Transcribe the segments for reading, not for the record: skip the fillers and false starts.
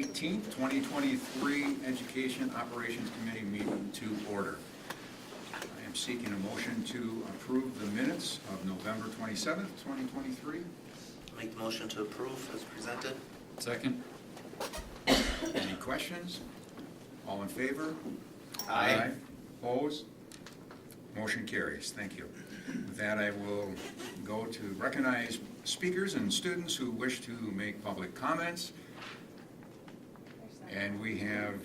19th, 2023 Education Operations Committee meeting to order. I am seeking a motion to approve the minutes of November 27th, 2023. Make the motion to approve as presented. Second. Any questions? All in favor? Aye. Opposed? Motion carries. Thank you. With that, I will go to recognize speakers and students who wish to make public comments. And we have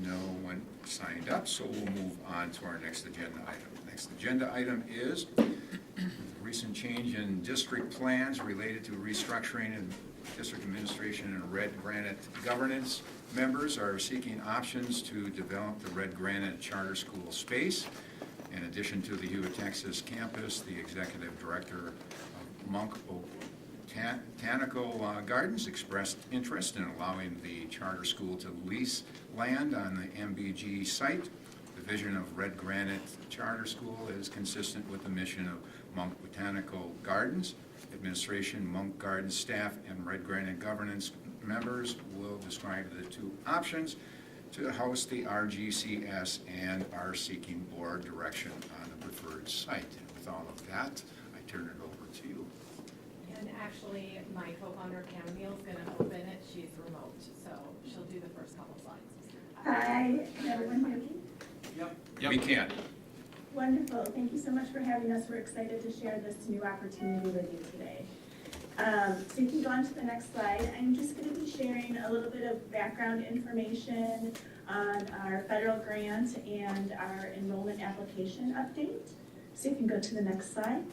no one signed up, so we'll move on to our next agenda item. Next agenda item is recent change in district plans related to restructuring, and district administration and Red Granite governance members are seeking options to develop the Red Granite Charter School space. In addition to the Hugh, Texas campus, the executive director of Monk Botanical Gardens expressed interest in allowing the charter school to lease land on the MBG site. The vision of Red Granite Charter School is consistent with the mission of Monk Botanical Gardens. Administration, Monk Gardens staff, and Red Granite governance members will describe the two options to host the RGCS and are seeking board direction on the preferred site. And with all of that, I turn it over to you. And actually, my co-founder, Camille, is going to open it. She's remote, so she'll do the first couple slides. Hi, can everyone hear me? Yep. We can. Wonderful. Thank you so much for having us. We're excited to share this new opportunity with you today. So you can go on to the next slide. I'm just going to be sharing a little bit of background information on our federal grant and our enrollment application update. So you can go to the next slide.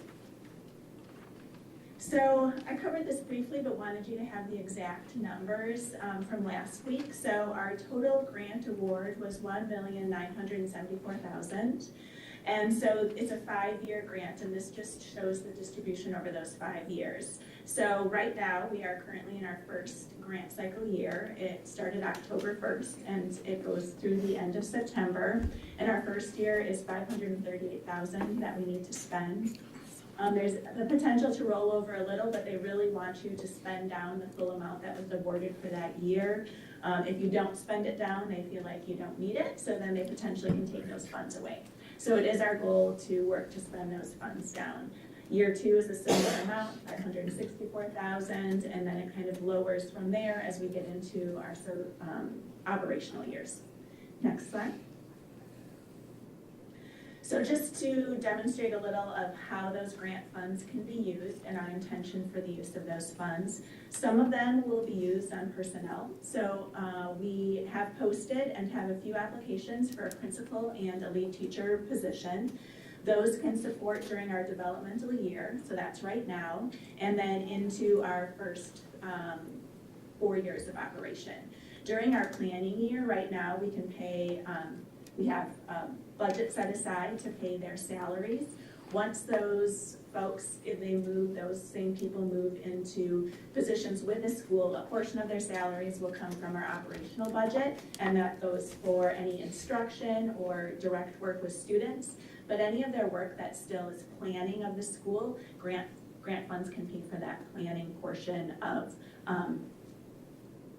So I covered this briefly, but wanted you to have the exact numbers from last week. So our total grant award was $1,974,000. And so it's a 5-year grant, and this just shows the distribution over those 5 years. So right now, we are currently in our first grant cycle year. It started October 1st, and it goes through the end of September. And our first year is $538,000 that we need to spend. There's the potential to roll over a little, but they really want you to spend down the full amount that was awarded for that year. If you don't spend it down, they feel like you don't need it, so then they potentially can take those funds away. So it is our goal to work to spend those funds down. Year 2 is a similar amount, $564,000, and then it kind of lowers from there as we get into our operational years. Next slide. So just to demonstrate a little of how those grant funds can be used and our intention for the use of those funds, some of them will be used on personnel. So we have posted and have a few applications for a principal and a lead teacher position. Those can support during our developmental year, so that's right now, and then into our first 4 years of operation. During our planning year, right now, we can pay, we have budget set aside to pay their salaries. Once those folks, if they move, those same people move into positions with the school, a portion of their salaries will come from our operational budget, and that goes for any instruction or direct work with students. But any of their work that still is planning of the school, grant funds can pay for that planning portion of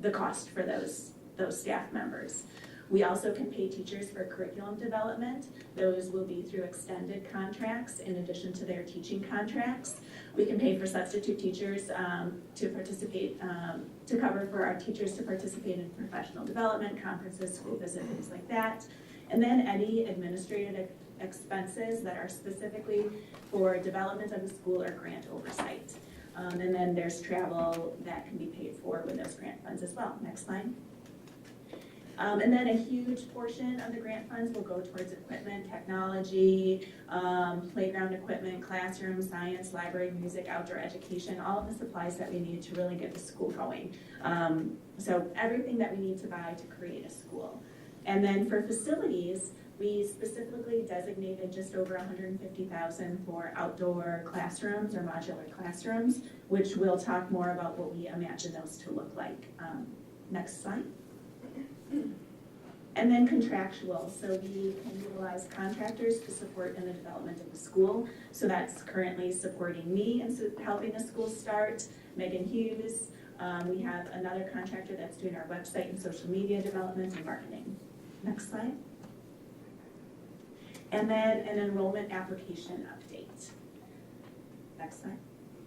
the cost for those staff members. We also can pay teachers for curriculum development. Those will be through extended contracts in addition to their teaching contracts. We can pay for substitute teachers to participate, to cover for our teachers to participate in professional development, conferences, school visits, things like that. And then any administrative expenses that are specifically for development of the school or grant oversight. And then there's travel that can be paid for with those grant funds as well. Next slide. And then a huge portion of the grant funds will go towards equipment, technology, playground equipment, classroom, science, library, music, outdoor education, all of the supplies that we need to really get the school going. So everything that we need to buy to create a school. And then for facilities, we specifically designated just over $150,000 for outdoor classrooms or modular classrooms, which we'll talk more about what we imagine those to look like. Next slide. And then contractual, so we can utilize contractors to support in the development of the school. So that's currently supporting me and helping the school start, Megan Hughes, We have another contractor that's doing our website and social media development and marketing. Next slide. And then an enrollment application update. Next slide.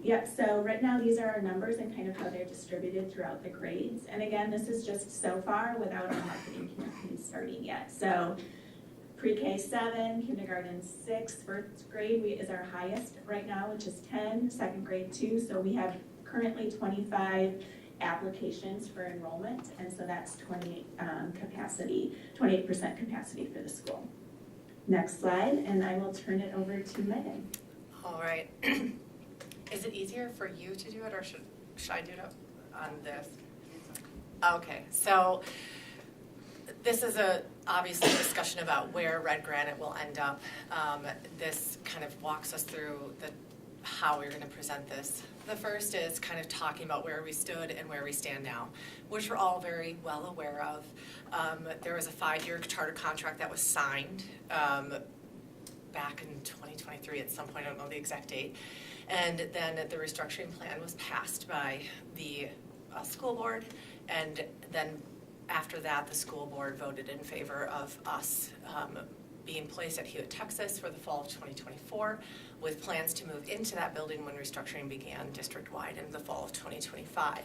Yeah, so right now these are our numbers and kind of how they're distributed throughout the grades. And again, this is just so far without our marketing campaign starting yet. So pre-K 7, kindergarten 6, first grade is our highest right now, which is 10, second grade 2. So we have currently 25 applications for enrollment, and so that's 28% capacity for the school. Next slide, and I will turn it over to Megan. All right. Is it easier for you to do it, or should I do it on this? Okay, so this is obviously a discussion about where red granite will end up. This kind of walks us through how we're going to present this. The first is kind of talking about where we stood and where we stand now, which we're all very well aware of. There was a 5-year charter contract that was signed back in 2023 at some point, I don't know the exact date. And then the restructuring plan was passed by the school board, and then after that, the school board voted in favor of us being placed at Hewitt, Texas for the fall of 2024, with plans to move into that building when restructuring began district-wide in the fall of 2025.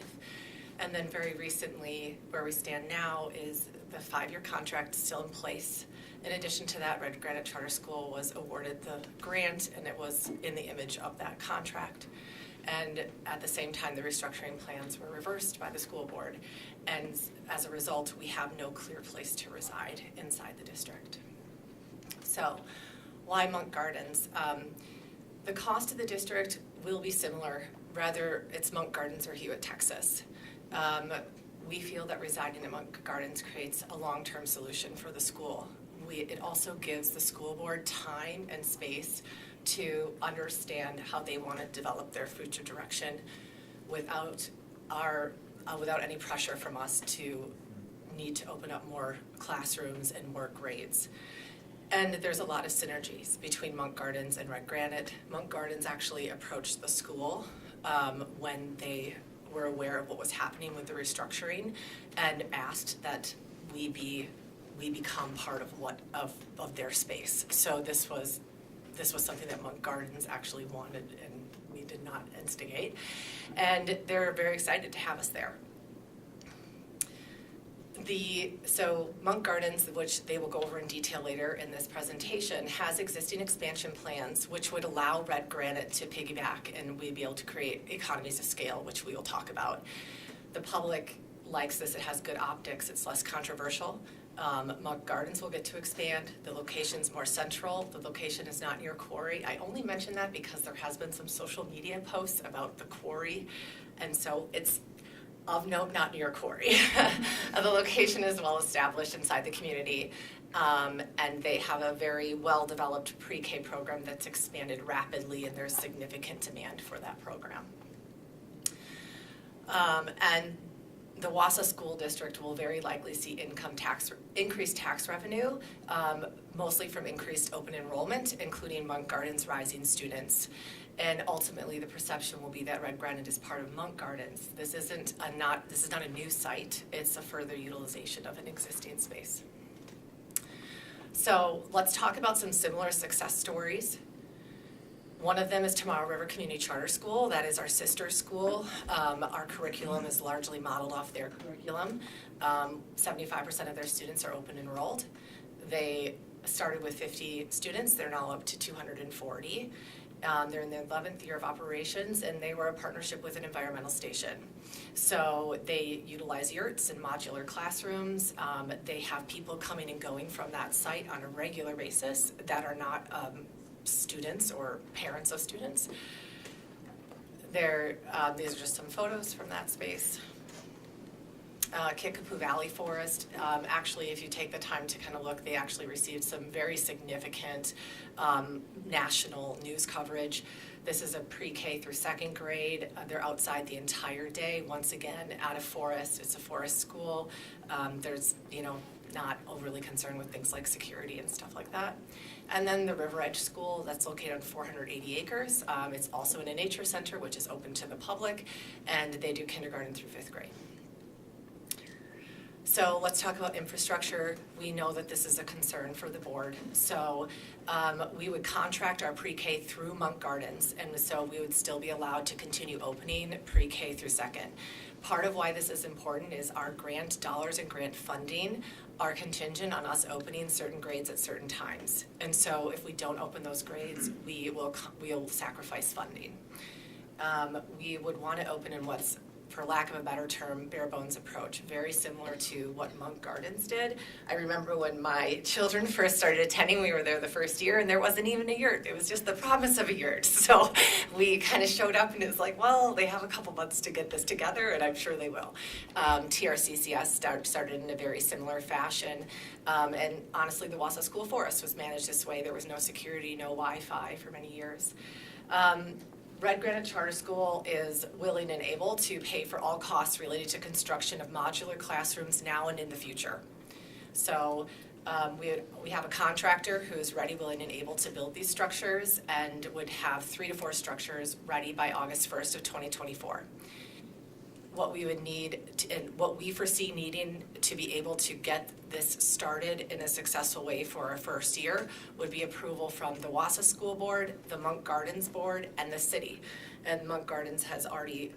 And then very recently, where we stand now is the 5-year contract still in place. In addition to that, Red Granite Charter School was awarded the grant, and it was in the image of that contract. And at the same time, the restructuring plans were reversed by the school board. And as a result, we have no clear place to reside inside the district. So why Monk Gardens? The cost of the district will be similar, whether it's Monk Gardens or Hewitt, Texas. We feel that residing in Monk Gardens creates a long-term solution for the school. It also gives the school board time and space to understand how they want to develop their future direction without any pressure from us to need to open up more classrooms and more grades. And there's a lot of synergies between Monk Gardens and Red Granite. Monk Gardens actually approached the school when they were aware of what was happening with the restructuring and asked that we become part of their space. So this was something that Monk Gardens actually wanted, and we did not instigate. And they're very excited to have us there. So Monk Gardens, which they will go over in detail later in this presentation, has existing expansion plans which would allow Red Granite to piggyback, and we'd be able to create economies of scale, which we will talk about. The public likes this. It has good optics. It's less controversial. Monk Gardens will get to expand. The location's more central. The location is not near quarry. I only mention that because there has been some social media posts about the quarry, and so it's of note, not near quarry. The location is well established inside the community, and they have a very well-developed pre-K program that's expanded rapidly, and there's significant demand for that program. And the Wausau School District will very likely see increased tax revenue, mostly from increased open enrollment, including Monk Gardens' rising students. And ultimately, the perception will be that Red Granite is part of Monk Gardens. This is not a new site. It's a further utilization of an existing space. So let's talk about some similar success stories. One of them is Tomorrow River Community Charter School. That is our sister school. Our curriculum is largely modeled off their curriculum. 75% of their students are open enrolled. They started with 50 students. They're now up to 240. They're in their 11th year of operations, and they were a partnership with an environmental station. So they utilize yurts and modular classrooms. They have people coming and going from that site on a regular basis that are not students or parents of students. These are just some photos from that space. Kickapoo Valley Forest, actually, if you take the time to kind of look, they actually received some very significant national news coverage. This is a pre-K through second grade. They're outside the entire day, once again, at a forest. It's a forest school. There's, not overly concerned with things like security and stuff like that. And then the River Edge School, that's located on 480 acres. It's also in a nature center, which is open to the public, and they do kindergarten through 5th grade. So let's talk about infrastructure. We know that this is a concern for the board. So we would contract our pre-K through Monk Gardens, and so we would still be allowed to continue opening pre-K through 2nd. Part of why this is important is our grant dollars and grant funding are contingent on us opening certain grades at certain times. And so if we don't open those grades, we'll sacrifice funding. We would want to open in what's, for lack of a better term, bare bones approach, very similar to what Monk Gardens did. I remember when my children first started attending, we were there the first year, and there wasn't even a yurt. It was just the promise of a yurt. So we kind of showed up, and it was like, well, they have a couple months to get this together, and I'm sure they will. TRCCS started in a very similar fashion, and honestly, the Wausau School Forest was managed this way. There was no security, no Wi-Fi for many years. Red Granite Charter School is willing and able to pay for all costs related to construction of modular classrooms now and in the future. So we have a contractor who's ready, willing, and able to build these structures and would have 3 to 4 structures ready by August 1st of 2024. What we would need and what we foresee needing to be able to get this started in a successful way for our first year would be approval from the Wausau School Board, the Monk Gardens Board, and the city. And Monk Gardens has already,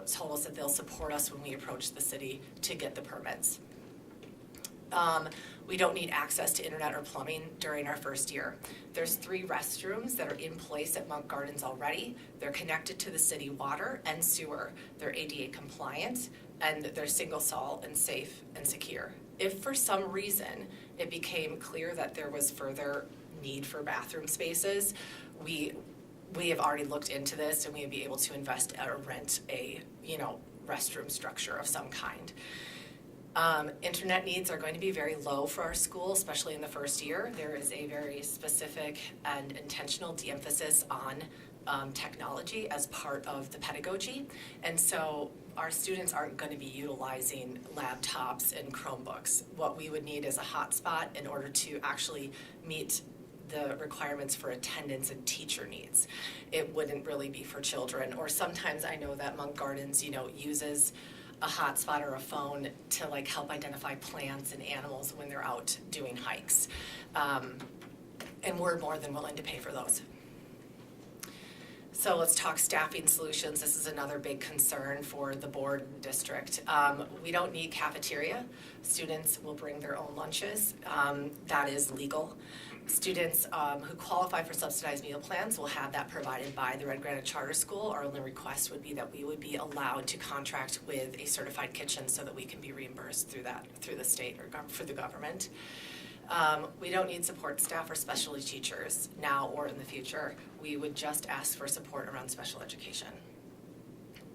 told us that they'll support us when we approach the city to get the permits. We don't need access to internet or plumbing during our first year. There's 3 restrooms that are in place at Monk Gardens already. They're connected to the city water and sewer. They're ADA compliant, and they're single stall and safe and secure. If for some reason it became clear that there was further need for bathroom spaces, we have already looked into this, and we would be able to invest or rent a restroom structure of some kind. Internet needs are going to be very low for our school, especially in the first year. There is a very specific and intentional de-emphasis on technology as part of the pedagogy. And so our students aren't going to be utilizing laptops and Chromebooks. What we would need is a hotspot in order to actually meet the requirements for attendance and teacher needs. It wouldn't really be for children. Or sometimes I know that Monk Gardens, uses a hotspot or a phone to help identify plants and animals when they're out doing hikes. And we're more than willing to pay for those. So let's talk staffing solutions. This is another big concern for the board and district. We don't need cafeteria. Students will bring their own lunches. That is legal. Students who qualify for subsidized meal plans will have that provided by the Red Granite Charter School. Our only request would be that we would be allowed to contract with a certified kitchen so that we can be reimbursed through the state or for the government. We don't need support staff or specialty teachers now or in the future. We would just ask for support around special education.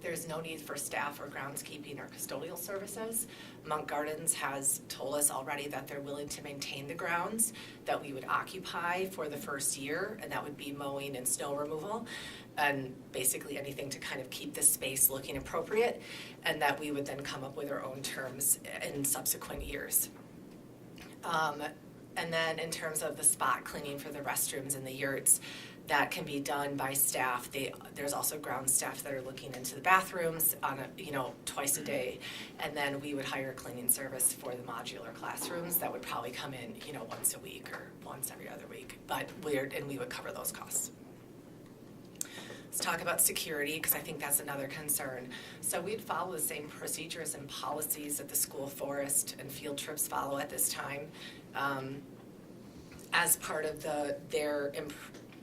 There's no need for staff or groundskeeping or custodial services. Monk Gardens has told us already that they're willing to maintain the grounds that we would occupy for the first year, and that would be mowing and snow removal, and basically anything to kind of keep the space looking appropriate, and that we would then come up with our own terms in subsequent years. And then in terms of the spot cleaning for the restrooms and the yurts, that can be done by staff. There's also ground staff that are looking into the bathrooms on twice a day, and then we would hire a cleaning service for the modular classrooms that would probably come in once a week or once every other week. But we would cover those costs. Let's talk about security, because I think that's another concern. So we'd follow the same procedures and policies that the school forest and field trips follow at this time. As part of their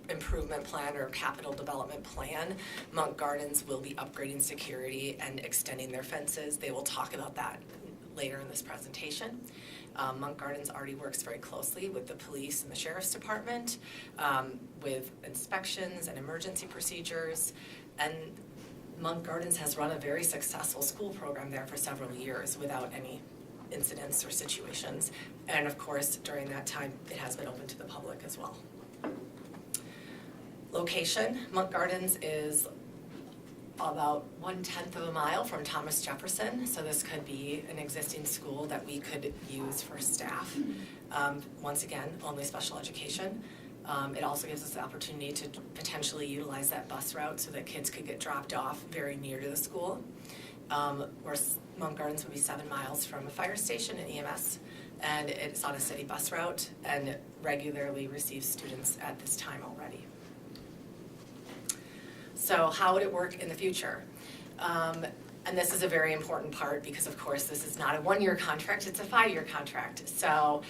improvement plan or capital development plan, Monk Gardens will be upgrading security and extending their fences. They will talk about that later in this presentation. Monk Gardens already works very closely with the police and the sheriff's department with inspections and emergency procedures. And Monk Gardens has run a very successful school program there for several years without any incidents or situations. And of course, during that time, it has been open to the public as well. Location, Monk Gardens is about 1/10 of a mile from Thomas Jefferson, so this could be an existing school that we could use for staff. Once again, only special education. It also gives us the opportunity to potentially utilize that bus route so that kids could get dropped off very near to the school. Where Mount Gardens would be 7 miles from a fire station and EMS, and it's on a city bus route and regularly receives students at this time already. So how would it work in the future? And this is a very important part because, of course, this is not a 1-year contract, it's a 5-year contract. So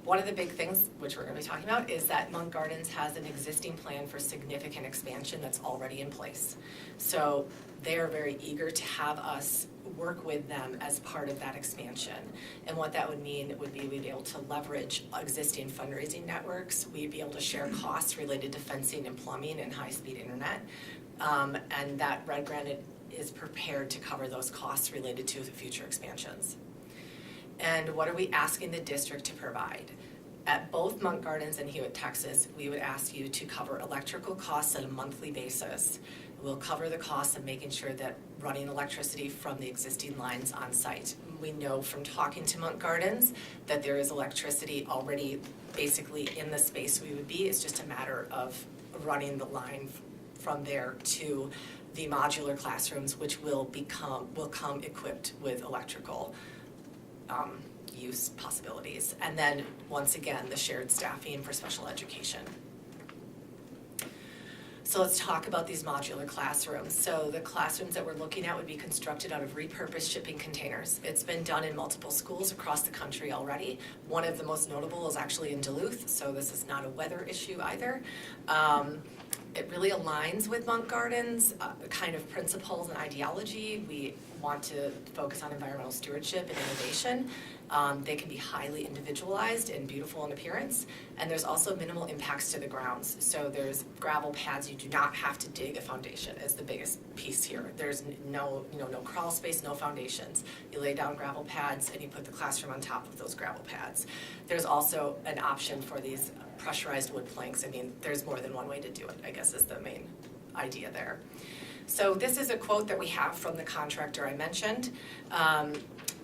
one of the big things, which we're going to be talking about, is that Mount Gardens has an existing plan for significant expansion that's already in place. So they're very eager to have us work with them as part of that expansion. And what that would mean would be we'd be able to leverage existing fundraising networks. We'd be able to share costs related to fencing and plumbing and high-speed internet. And that Red Granite is prepared to cover those costs related to the future expansions. And what are we asking the district to provide? At both Mount Gardens and Hewitt, Texas, we would ask you to cover electrical costs at a monthly basis. We'll cover the costs of making sure that running electricity from the existing lines on site. We know from talking to Mount Gardens that there is electricity already basically in the space we would be. It's just a matter of running the line from there to the modular classrooms, which will come equipped with electrical use possibilities. And then, once again, the shared staffing for special education. So let's talk about these modular classrooms. So the classrooms that we're looking at would be constructed out of repurposed shipping containers. It's been done in multiple schools across the country already. One of the most notable is actually in Duluth, so this is not a weather issue either. It really aligns with Mount Gardens' kind of principles and ideology. We want to focus on environmental stewardship and innovation. They can be highly individualized and beautiful in appearance, and there's also minimal impacts to the grounds. So there's gravel pads. You do not have to dig a foundation is the biggest piece here. There's no crawl space, no foundations. You lay down gravel pads and you put the classroom on top of those gravel pads. There's also an option for these pressurized wood planks. I mean, there's more than one way to do it, I guess is the main idea there. So this is a quote that we have from the contractor I mentioned,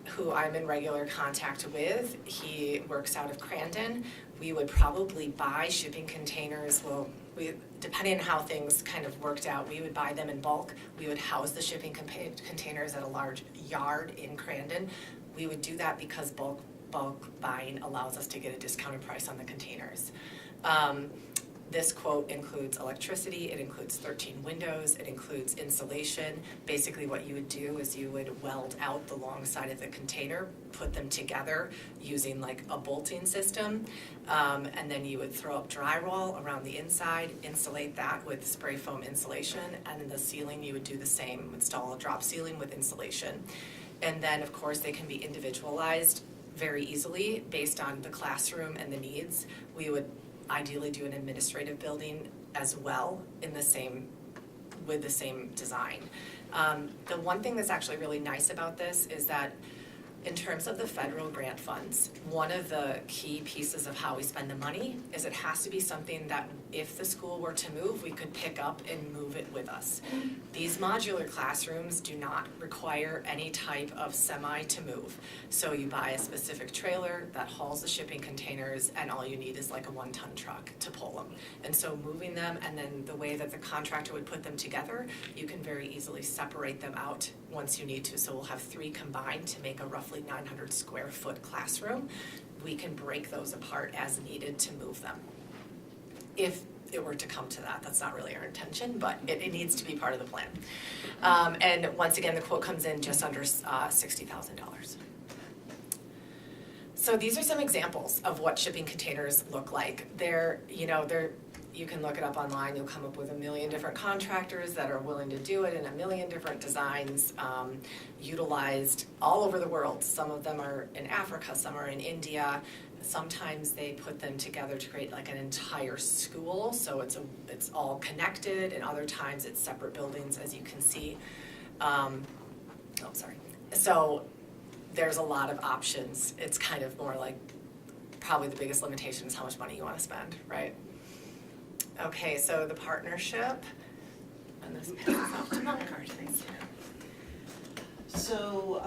who I'm in regular contact with. He works out of Crandon. We would probably buy shipping containers. Well, depending on how things kind of worked out, we would buy them in bulk. We would house the shipping containers at a large yard in Crandon. We would do that because bulk buying allows us to get a discounted price on the containers. This quote includes electricity, it includes 13 windows, it includes insulation. Basically what you would do is you would weld out the long side of the container, put them together using like a bolting system, and then you would throw up drywall around the inside, insulate that with spray foam insulation, and in the ceiling you would do the same, install a drop ceiling with insulation. And then of course they can be individualized very easily based on the classroom and the needs. We would ideally do an administrative building as well with the same design. The one thing that's actually really nice about this is that in terms of the federal grant funds, one of the key pieces of how we spend the money is it has to be something that if the school were to move, we could pick up and move it with us. These modular classrooms do not require any type of semi to move. So you buy a specific trailer that hauls the shipping containers and all you need is like a 1-ton truck to pull them. And so moving them and then the way that the contractor would put them together, you can very easily separate them out once you need to. So we'll have 3 combined to make a roughly 900 square foot classroom. We can break those apart as needed to move them. If it were to come to that, that's not really our intention, but it needs to be part of the plan. And once again, the quote comes in just under $60,000. So these are some examples of what shipping containers look like. You can look it up online, you'll come up with a million different contractors that are willing to do it in a million different designs, utilized all over the world. Some of them are in Africa, some are in India. Sometimes they put them together to create like an entire school, so it's all connected, and other times it's separate buildings, as you can see. So there's a lot of options. It's kind of more like probably the biggest limitation is how much money you want to spend, right? Okay, so the partnership, and this passes off to Mountain Gardens. So,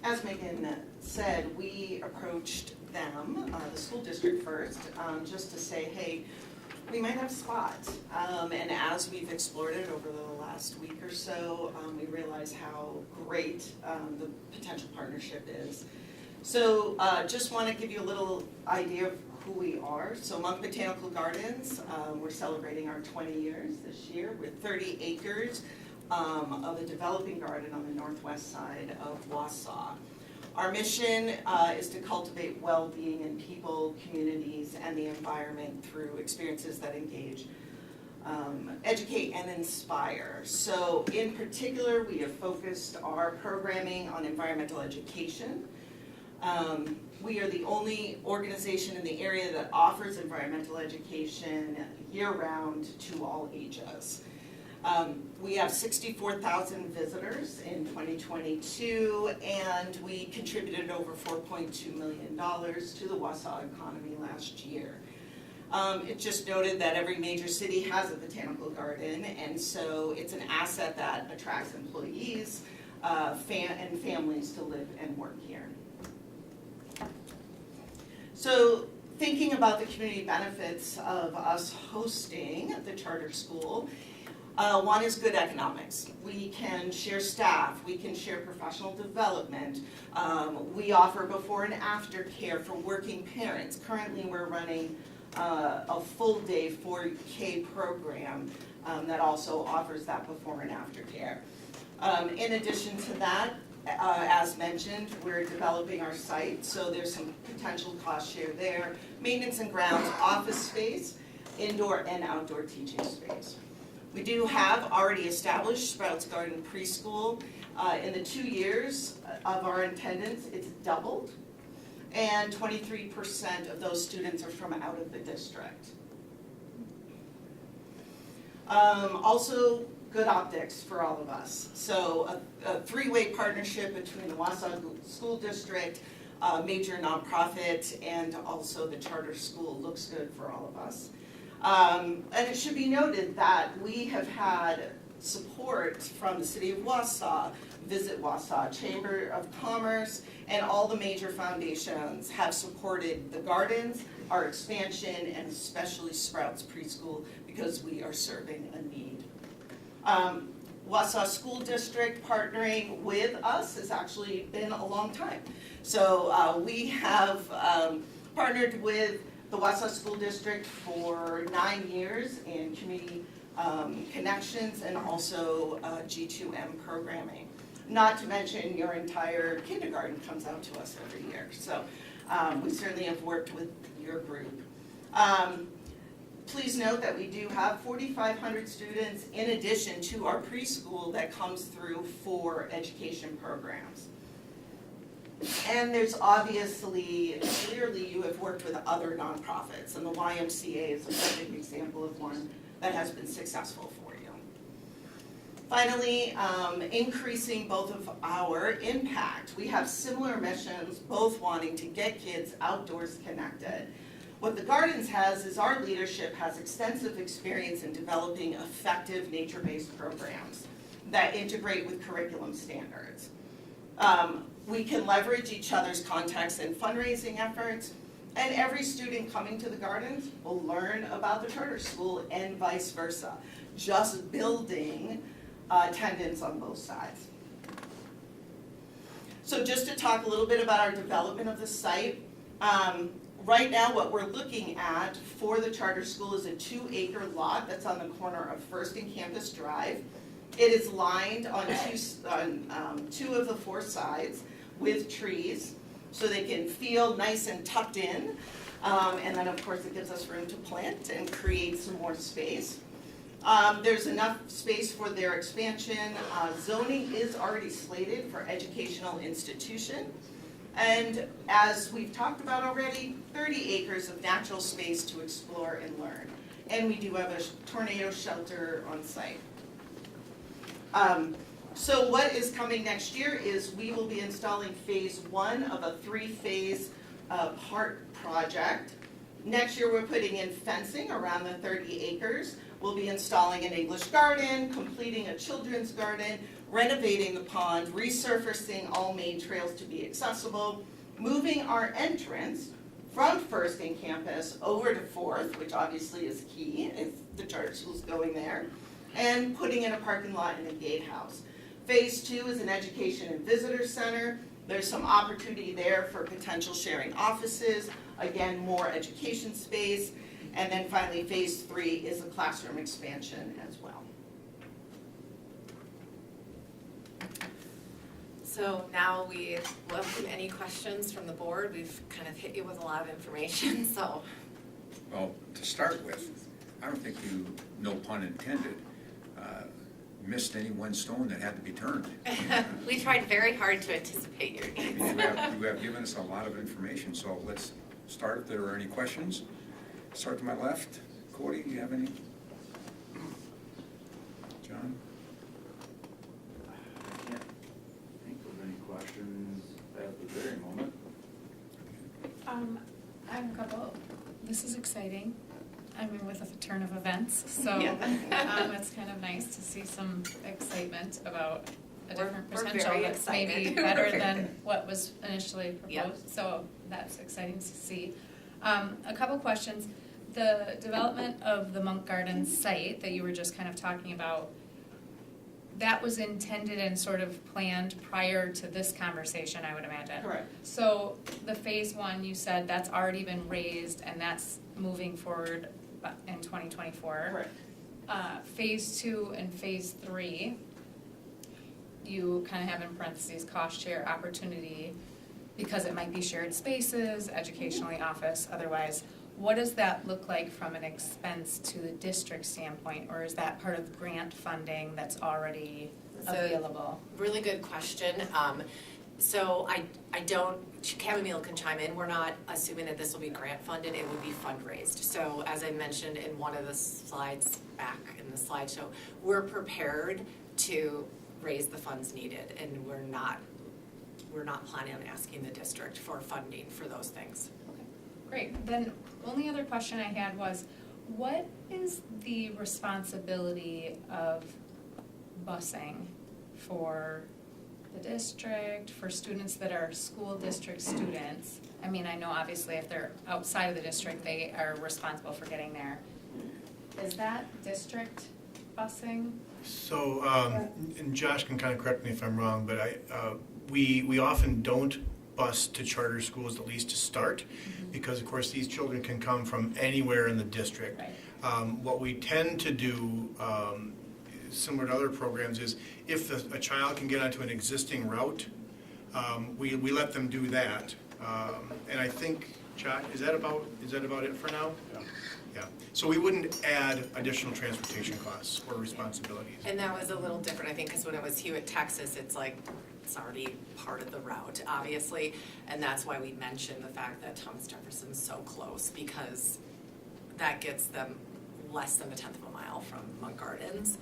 as Megan said, we approached them, the school district first, just to say, hey, we might have a spot. And as we've explored it over the last week or so, we realize how great the potential partnership is. So just want to give you a little idea of who we are. So Monk Botanical Gardens, we're celebrating our 20 years this year with 30 acres of a developing garden on the northwest side of Wausau. Our mission is to cultivate well-being in people, communities, and the environment through experiences that engage, educate, and inspire. So in particular, we have focused our programming on environmental education. We are the only organization in the area that offers environmental education year-round to all ages. We have 64,000 visitors in 2022, and we contributed over $4.2 million to the Wausau economy last year. It just noted that every major city has a botanical garden, and so it's an asset that attracts employees and families to live and work here. So thinking about the community benefits of us hosting the charter school, one is good economics. We can share staff, we can share professional development. We offer before and after care for working parents. Currently we're running a full day 4K program that also offers that before and after care. In addition to that, as mentioned, we're developing our site, so there's some potential cost share there. Maintenance and grounds, office space, indoor and outdoor teaching space. We do have already established Sprouts Garden Preschool. In the 2 years of our attendance, it's doubled, and 23% of those students are from out of the district. Also, good optics for all of us. So a three-way partnership between the Wausau School District, major nonprofit, and also the charter school looks good for all of us. And it should be noted that we have had support from the City of Wausau, Visit Wausau, Chamber of Commerce, and all the major foundations have supported the gardens, our expansion, and especially Sprouts Preschool because we are serving a need. Wausau School District partnering with us has actually been a long time. So we have partnered with the Wausau School District for 9 years in community connections and also G2M programming. Not to mention your entire kindergarten comes out to us every year. So we certainly have worked with your group. Please note that we do have 4,500 students in addition to our preschool that comes through for education programs. And there's obviously, clearly you have worked with other nonprofits, and the YMCA is a perfect example of one that has been successful for you. Finally, increasing both of our impact. We have similar missions, both wanting to get kids outdoors connected. What the Gardens has is our leadership has extensive experience in developing effective nature-based programs that integrate with curriculum standards. We can leverage each other's contacts and fundraising efforts, and every student coming to the Gardens will learn about the charter school and vice versa, just building attendance on both sides. So just to talk a little bit about our development of the site, right now what we're looking at for the charter school is a 2-acre lot that's on the corner of First and Campus Drive. It is lined on two of the 4 sides with trees, so they can feel nice and tucked in. And then of course it gives us room to plant and create some more space. There's enough space for their expansion. Zoning is already slated for educational institution. And as we've talked about already, 30 acres of natural space to explore and learn. And we do have a tornado shelter on site. So what is coming next year is we will be installing phase 1 of a 3-phase park project. Next year, we're putting in fencing around the 30 acres. We'll be installing an English garden, completing a children's garden, renovating the pond, resurfacing all main trails to be accessible, moving our entrance from First in campus over to Fourth, which obviously is key if the charter school's going there, and putting in a parking lot and a gatehouse. Phase 2 is an education and visitor center. There's some opportunity there for potential sharing offices, again, more education space. And then finally, phase 3 is a classroom expansion as well. So now we welcome any questions from the board. We've kind of hit you with a lot of information, so. Well, to start with, I don't think you, no pun intended, missed any one stone that had to be turned. We tried very hard to anticipate your I mean, needs. you have given us a lot of information, so let's start if there are any questions. Start to my left. Cody, do you have any? John? I can't think of any questions at the very moment. I have a couple. This is exciting. I mean, with a turn of events, so Yeah. It's kind of nice to see some excitement about a We're- different we're potential very that's maybe excited. better than what was initially Yeah. proposed. So that's exciting to see. A couple questions. The development of the Monk Gardens site that you were just kind of talking about, that was intended and sort of planned prior to this conversation, I would imagine. Correct. So the phase 1, you said that's already been raised and that's moving forward in 2024. Correct. Phase 2 and phase 3, you kind of have in parentheses cost share opportunity because it might be shared spaces, educationally office, otherwise. What does that look like from an expense to the district standpoint, or is that part of the grant funding that's already So- available? Really good question. So I don't, Chamomile can chime in, we're not assuming that this will be grant funded, it would be fundraised. So as I mentioned in one of the slides back in the slideshow, we're prepared to raise the funds needed, and we're not planning on asking the district for funding for those things. Great, then only other question I had was, what is the responsibility of busing for the district, for students that are school district students? I mean, I know obviously if they're outside of the district, they are responsible for getting there. Is that district busing? So, and Josh can kind of correct me if I'm wrong, but we often don't bus to charter schools, at least to start, because of course these children can come from anywhere in the district. Right. What we tend to do, similar to other programs, is if a child can get onto an existing route, we let them do that. And I think, Josh, is that about it for now? Yeah. So we wouldn't add additional transportation costs or responsibilities. And that was a little different, I think, because when it was Hewitt, Texas, it's like, it's already part of the route, obviously. And that's why we mentioned the fact that Thomas Jefferson's so close, because that gets them less than 1/10 of a mile from Monk Gardens.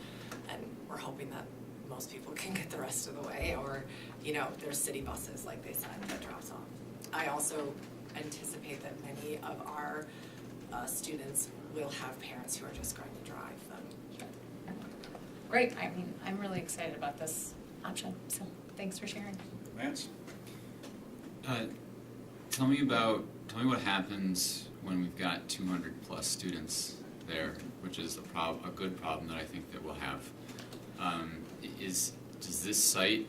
And we're hoping that most people can get the rest of the way, or, there's city buses, like they said, that drops off. I also anticipate that many of our students will have parents who are just going to drive them. Great, I mean, I'm really excited about this option, so thanks for sharing. Lance? Tell me what happens when we've got 200 plus students there, which is a good problem that I think that we'll have. Does this site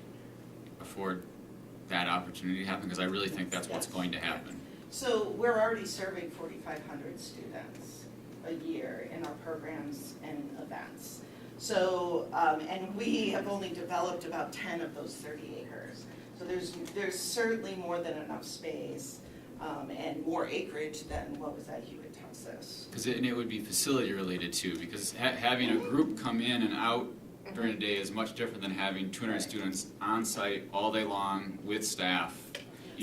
afford that opportunity to happen? Because I really think that's what's going to happen. So we're already serving 4,500 students a year in our programs and events. So, and we have only developed about 10 of those 30 acres. So there's certainly more than enough space and more acreage than what was at Hewitt, Texas. And it would be facility related too, because having a group come in and out during the day is much different than having 200 students on site all day long with staff.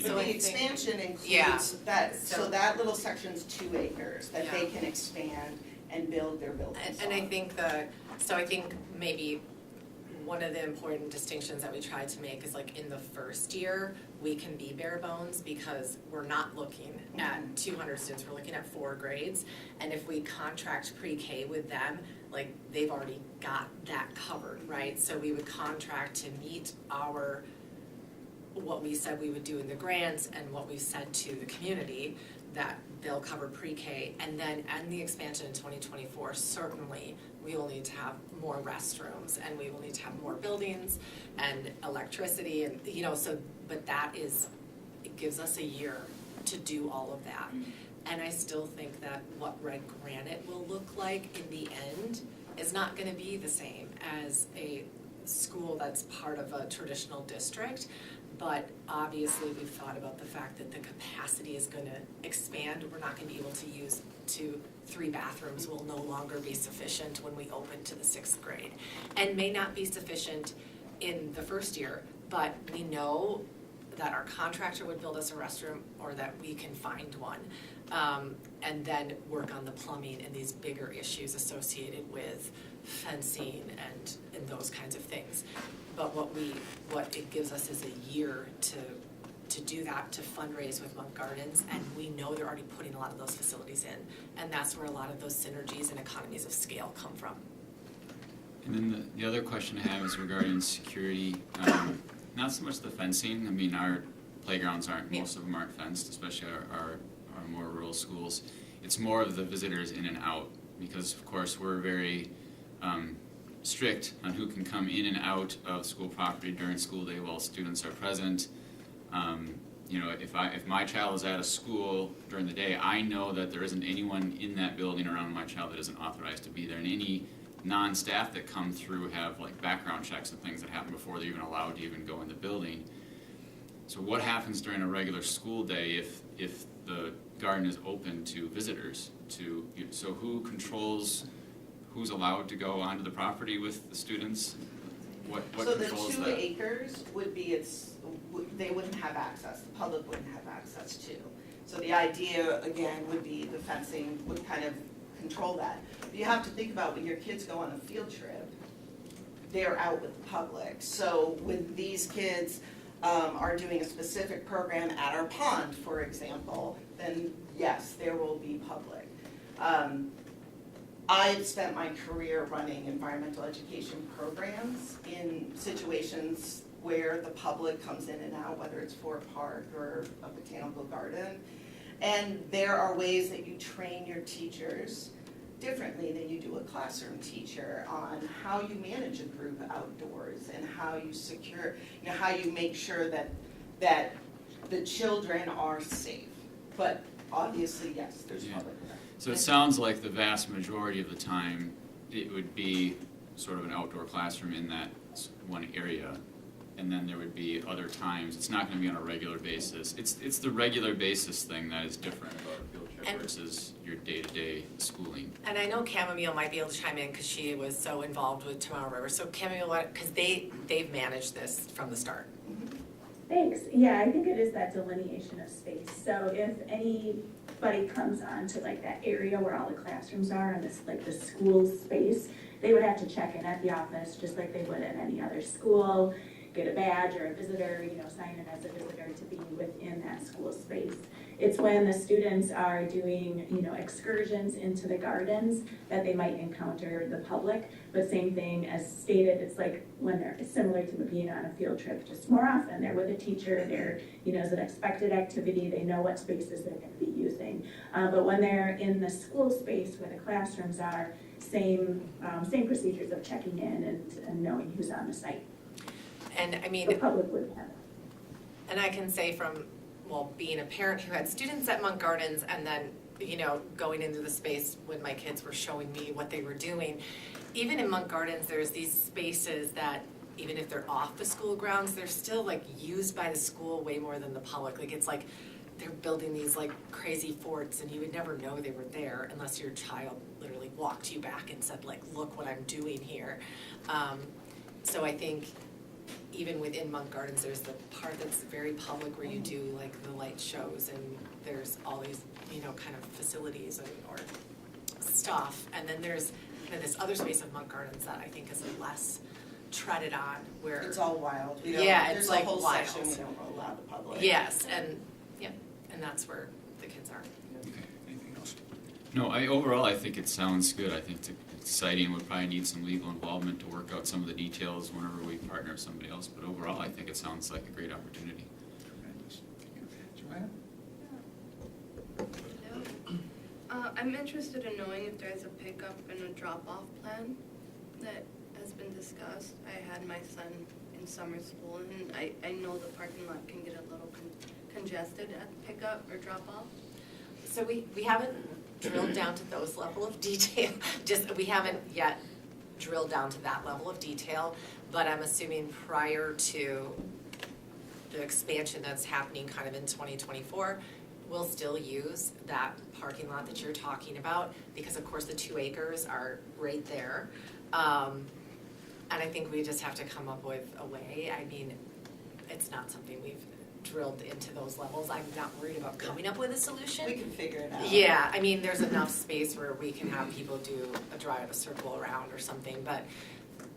So the expansion Yeah. includes that, So- so that little section's 2 acres that they Yeah. can expand and build their buildings And I on. think I think maybe one of the important distinctions that we tried to make is like in the first year, we can be bare bones because we're not looking at 200 students, we're looking at 4 grades. And if we contract pre-K with them, like they've already got that covered, right? So we would contract to meet what we said we would do in the grants and what we said to the community, that they'll cover pre-K. And then in the expansion in 2024, certainly we will need to have more restrooms and we will need to have more buildings and electricity and, but it gives us a year to do all of that. And I still think that what Red Granite will look like in the end is not gonna be the same as a school that's part of a traditional district. But obviously, we've thought about the fact that the capacity is gonna expand. We're not gonna be able to use 3 bathrooms will no longer be sufficient when we open to the 6th grade. And may not be sufficient in the first year, but we know that our contractor would build us a restroom or that we can find one. And then work on the plumbing and these bigger issues associated with fencing and those kinds of things. But what it gives us is a year to do that, to fundraise with Monk Gardens, and we know they're already putting a lot of those facilities in. And that's where a lot of those synergies and economies of scale come from. And then the other question I have is regarding security. Not so much the fencing. I mean, our playgrounds most of them aren't fenced, especially our more rural schools. It's more of the visitors in and out, because of course we're very strict on who can come in and out of school property during school day while students are present. If my child is at a school during the day, I know that there isn't anyone in that building around my child that isn't authorized to be there, and any non-staff that come through have like background checks and things that happen before they're even allowed to even go in the building. So what happens during a regular school day if the garden is open to visitors? So who controls who's allowed to go onto the property with the students? What controls So the 2 that? acres would be they wouldn't have access, the public wouldn't have access to. So the idea, again, would be the fencing would kind of control that. But you have to think about when your kids go on a field trip, they're out with the public. So when these kids are doing a specific program at our pond, for example, then yes, there will be public. I've spent my career running environmental education programs in situations where the public comes in and out, whether it's for a park or a botanical garden. And there are ways that you train your teachers differently than you do a classroom teacher on how you manage a group outdoors and how you secure, how you make sure that the children are safe. But obviously, yes, there's public. So it sounds like the vast majority of the time, it would be sort of an outdoor classroom in that one area. And then there would be other times, it's not gonna be on a regular basis. It's the regular basis thing that is different about a field trip versus your day-to-day schooling. And I know Chamomile might be able to chime in because she was so involved with Tomorrow River. So Chamomile, because they've managed this from the start. Thanks. Yeah, I think it is that delineation of space. So if anybody comes onto like that area where all the classrooms are and this like the school space, they would have to check in at the office just like they would at any other school, get a badge or a visitor, sign in as a visitor to be within that school space. It's when the students are doing, excursions into the gardens that they might encounter the public. But same thing as stated, it's like when it's similar to being on a field trip, just more often. They're with a teacher, it's an expected activity, they know what spaces they're gonna be using. But when they're in the school space where the classrooms are, same procedures of checking in and knowing who's on the site. And I mean, The public would have. and I can say from, being a parent who had students at Monk Gardens and then, going into the space when my kids were showing me what they were doing, even in Monk Gardens, there's these spaces that, even if they're off the school grounds, they're still like used by the school way more than the public. Like it's like they're building these like crazy forts and you would never know they were there unless your child literally walked you back and said like, look what I'm doing here. So I think even within Monk Gardens, there's the part that's very public where you do like the light shows and there's all these, kind of facilities or stuff. And then there's this other space of Monk Gardens that I think is a less treaded on where. It's all wild. We don't, Yeah, there's it's a like whole wild. section we don't allow the public. Yes, and, yeah, and that's where the kids are. Okay, anything else? No, overall, I think it sounds good. I think it's exciting. We'll probably need some legal involvement to work out some of the details whenever we partner with somebody else, but overall, I think it sounds like a great opportunity. Tremendous. Joanna? I'm interested in knowing if there's a pickup and a drop-off plan that has been discussed. I had my son in summer school, and I know the parking lot can get a little congested at pickup or drop-off. So we haven't drilled down to those level of detail, we haven't yet drilled down to that level of detail, but I'm assuming prior to the expansion that's happening kind of in 2024, we'll still use that parking lot that you're talking about, because of course the 2 acres are right there. And I think we just have to come up with a way. I mean, it's not something we've drilled into those levels. I'm not worried about coming up with a solution. We can figure it out. Yeah, I mean, there's enough space where we can have people do a circle around or something, but,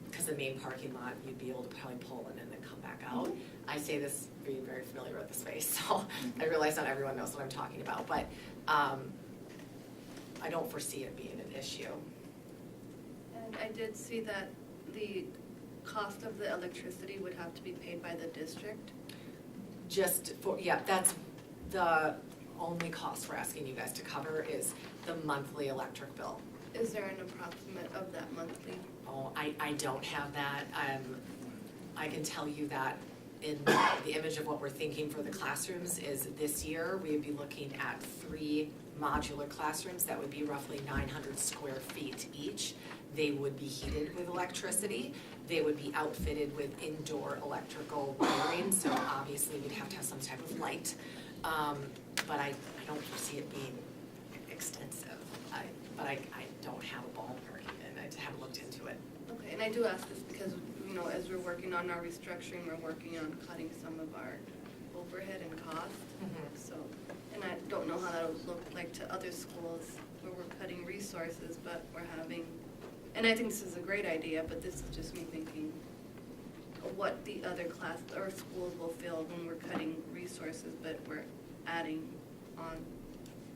because the main parking lot, you'd be able to probably pull in and then come back out. I say this being very familiar with the space, so I realize not everyone knows what I'm talking about, but I don't foresee it being an issue. And I did see that the cost of the electricity would have to be paid by the district. Just for, yeah, that's the only cost we're asking you guys to cover is the monthly electric bill. Is there an approximate of that monthly? Oh, I don't have that. I can tell you that in the image of what we're thinking for the classrooms is this year, we would be looking at 3 modular classrooms that would be roughly 900 square feet each. They would be heated with electricity. They would be outfitted with indoor electrical wiring, so obviously we'd have to have some type of light. But I don't foresee it being extensive. But I don't have a ballpark even. I just haven't looked into it. Okay, and I do ask this because, you know, as we're working on our restructuring, we're working on cutting some of our overhead and cost. So, and I don't know how that'll look like to other schools where we're cutting resources, but we're having, and I think this is a great idea, but this is just me thinking what the other class or schools will feel when we're cutting resources, but we're adding on.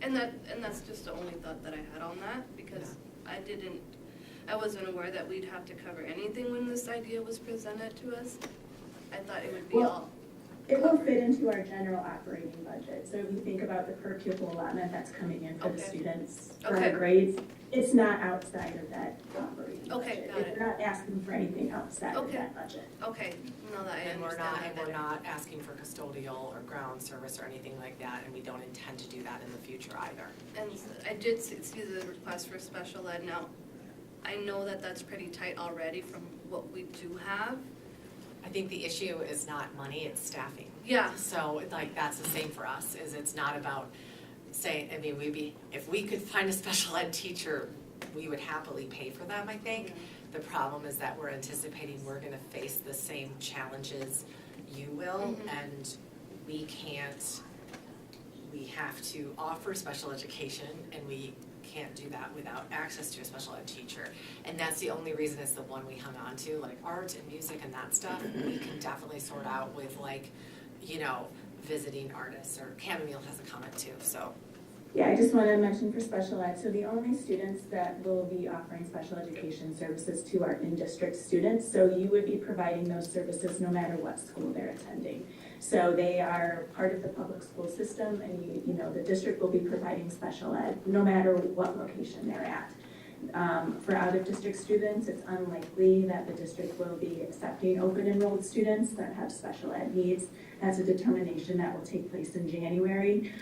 And that's just the only thought that I had on that, because I wasn't aware that we'd have to cover anything when this idea was presented to us. I thought it would be all. It will fit into our general operating budget. So if you think about the per pupil allotment that's coming in for the students for our grades, it's not outside of that operating budget. Okay, got it. We're not asking for anything outside of that budget. Okay, now that I And we're understand that. not asking for custodial or ground service or anything like that, and we don't intend to do that in the future either. And I did see the request for special ed. Now, I know that that's pretty tight already from what we do have. I think the issue is not money, it's staffing. Yeah. So like that's the same for us, is it's not about saying, I mean, if we could find a special ed teacher, we would happily pay for them, I think. The problem is that we're anticipating we're gonna face the same challenges you will, and we have to offer special education, and we can't do that without access to a special ed teacher. And that's the only reason it's the one we hung on to, like art and music and that stuff, we can definitely sort out with like, you know, visiting artists, or Chamomile has a comment too, so. Yeah, I just want to mention for special ed, so the only students that will be offering special education services to are in-district students, so you would be providing those services no matter what school they're attending. So they are part of the public school system, and you know, the district will be providing special ed no matter what location they're at. For out-of-district students, it's unlikely that the district will be accepting open enrolled students that have special ed needs. That's a determination that will take place in January.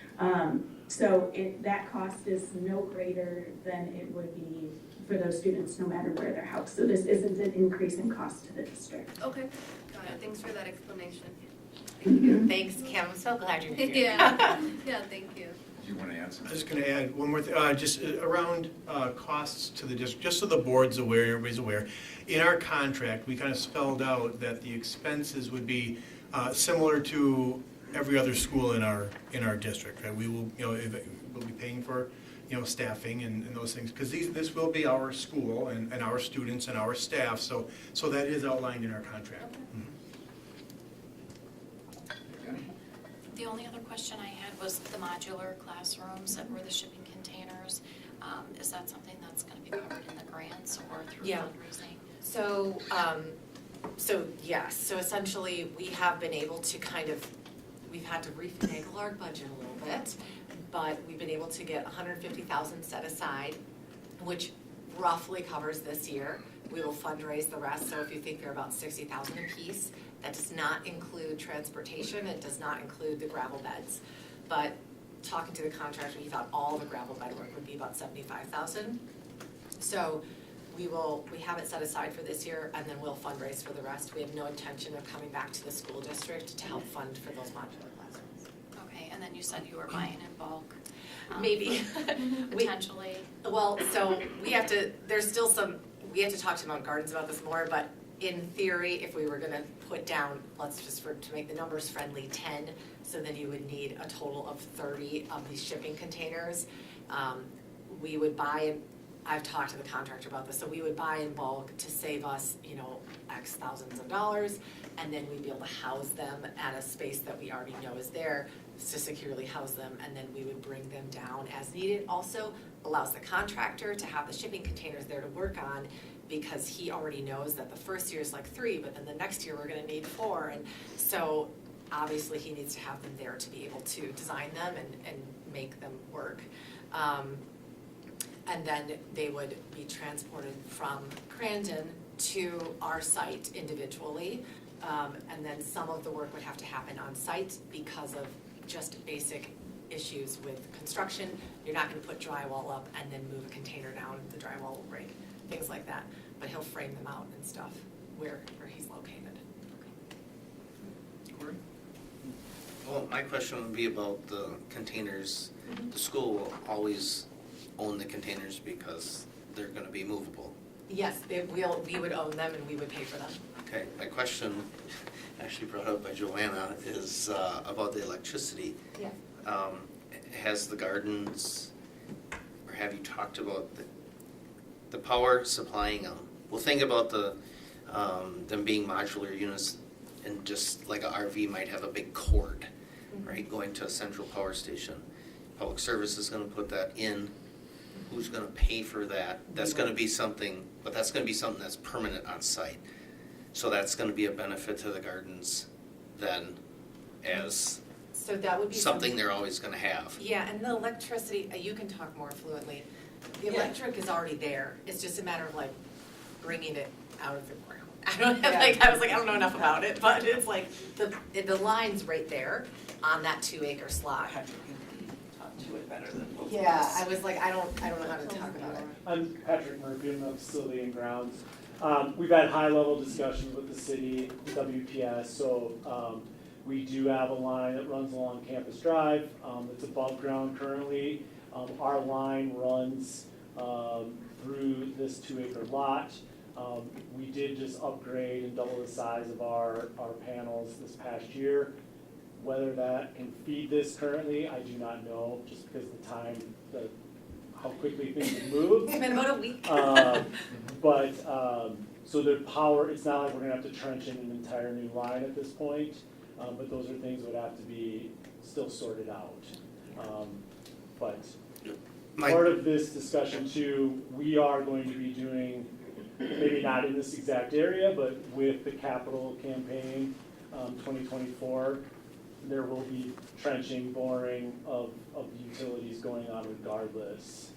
So that cost is no greater than it would be for those students no matter where they're housed. So this isn't an increase in cost to the district. Okay, got it. Thanks for that explanation. Thanks, Kim, I'm so glad you're here. Yeah, thank you. Do you want to add something? I was just going to add one more thing, just around costs to the district, just so the board's aware, everybody's aware. In our contract, we kind of spelled out that the expenses would be similar to every other school in our district, right? We will, we'll be paying for, staffing and those things, because this will be our school and our students and our staff, so that is outlined in our contract. Mhm. The only other question I had was the modular classrooms that were the shipping containers. Is that something that's gonna be covered in the grants or through Yeah. fundraising? So yes, so essentially, we have been able to we've had to refinagle our budget a little bit, but we've been able to get $150,000 set aside, which roughly covers this year. We will fundraise the rest, so if you think they're about $60,000 apiece, that does not include transportation, it does not include the gravel beds. But talking to the contractor, he thought all the gravel bed work would be about $75,000. So we have it set aside for this year, and then we'll fundraise for the rest. We have no intention of coming back to the school district to help fund for those modular classrooms. Okay, and then you said you were buying in bulk. Maybe. Potentially. Well, so we have to talk to Mount Gardens about this more, but in theory, if we were gonna put down, let's just to make the numbers friendly, 10, so then you would need a total of 30 of these shipping containers. We would buy, I've talked to the contractor about this, so we would buy in bulk to save us, X thousands of dollars, and then we'd be able to house them at a space that we already know is there, to securely house them, and then we would bring them down as needed. Also allows the contractor to have the shipping containers there to work on, because he already knows that the first year is like 3, but then the next year we're gonna need 4, and so obviously he needs to have them there to be able to design them and make them work. And then they would be transported from Crandon to our site individually. And then some of the work would have to happen on site because of just basic issues with construction. You're not gonna put drywall up and then move a container down, the drywall will break, things like that. But he'll frame them out and stuff where he's located. Corey? Well, my question would be about the containers. The school will always own the containers because they're gonna be movable. Yes, we would own them and we would pay for them. Okay, my question, actually brought up by Joanna, is about the electricity. Yeah. Has the gardens, or have you talked about the power supplying them? Well, think about them being modular units, and just like a RV might have a big cord, right, going to a central power station. Public Service is gonna put that in. Who's gonna pay for that? That's gonna be something, but that's gonna be something that's permanent on site. So that's gonna be a benefit to the gardens then, as So that would be something they're always gonna have. Yeah, and the electricity, you can talk more fluently. The electric is already there. It's just a matter of like bringing it out of the ground. I don't know enough about it, but it's like the line's right there on that 2-acre slot. Patrick can talk to it better than both of Yeah, us. I was like, I don't know how to talk about it. I'm Patrick Murphy, I'm the facility and grounds. We've had high-level discussions with the city, WPS, so we do have a line that runs along Campus Drive. It's above ground currently. Our line runs through this 2-acre lot. We did just upgrade and double the size of our panels this past year. Whether that can feed this currently, I do not know, just because of the time, how quickly things have moved. It's been about a week. So the power, it's not like we're gonna have to trench in an entire new line at this point, but those are things that would have to be still sorted out. But part of this discussion too, we are going to be doing, maybe not in this exact area, but with the capital campaign, 2024, there will be trenching, boring of utilities going on regardless.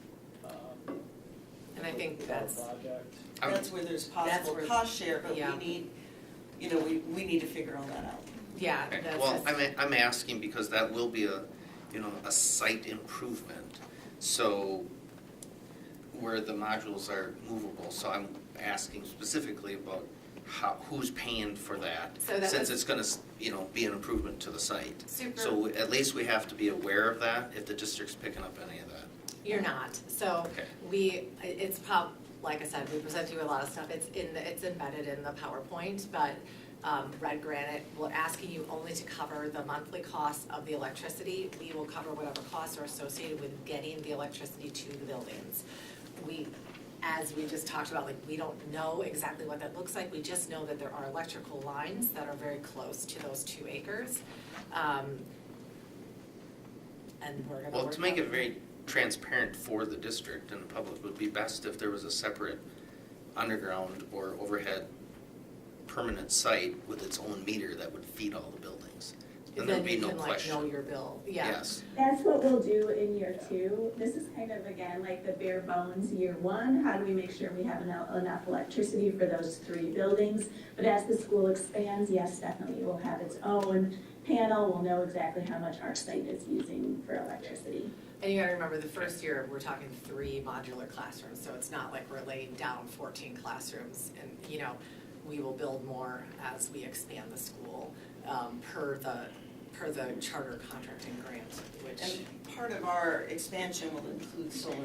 And I think that's, Project. That's where there's possible where- cost share, but yeah. we need to figure all that out. yeah, Okay, that's. well, I'm asking because that will be a site improvement. So where the modules are movable, so I'm asking specifically about who's paying for that? So that Since was- it's gonna, be an improvement to the site. Super. So at least we have to be aware of that if the district's picking up any of that. You're not, so Okay. it's like I said, we present you a lot of stuff, it's embedded in the PowerPoint, but Red Granite, we're asking you only to cover the monthly costs of the electricity. We will cover whatever costs are associated with getting the electricity to the buildings. As we just talked about, like, we don't know exactly what that looks like. We just know that there are electrical lines that are very close to those 2 acres. And we're gonna Well, work to make out- it very transparent for the district and the public, would be best if there was a separate underground or overhead permanent site with its own meter that would feed all the buildings. Then there'd be you no can, like, know question. your bill, yeah. Yes. That's what we'll do in year 2. This is kind of, again, like the bare bones year 1. How do we make sure we have enough electricity for those 3 buildings? But as the school expands, yes, definitely it will have its own panel. We'll know exactly how much our site is using for electricity. And you gotta remember, the first year, we're talking 3 modular classrooms, so it's not like we're laying down 14 classrooms. And, you know, we will build more as we expand the school, per the charter contracting grant, which. And part of our expansion will include solar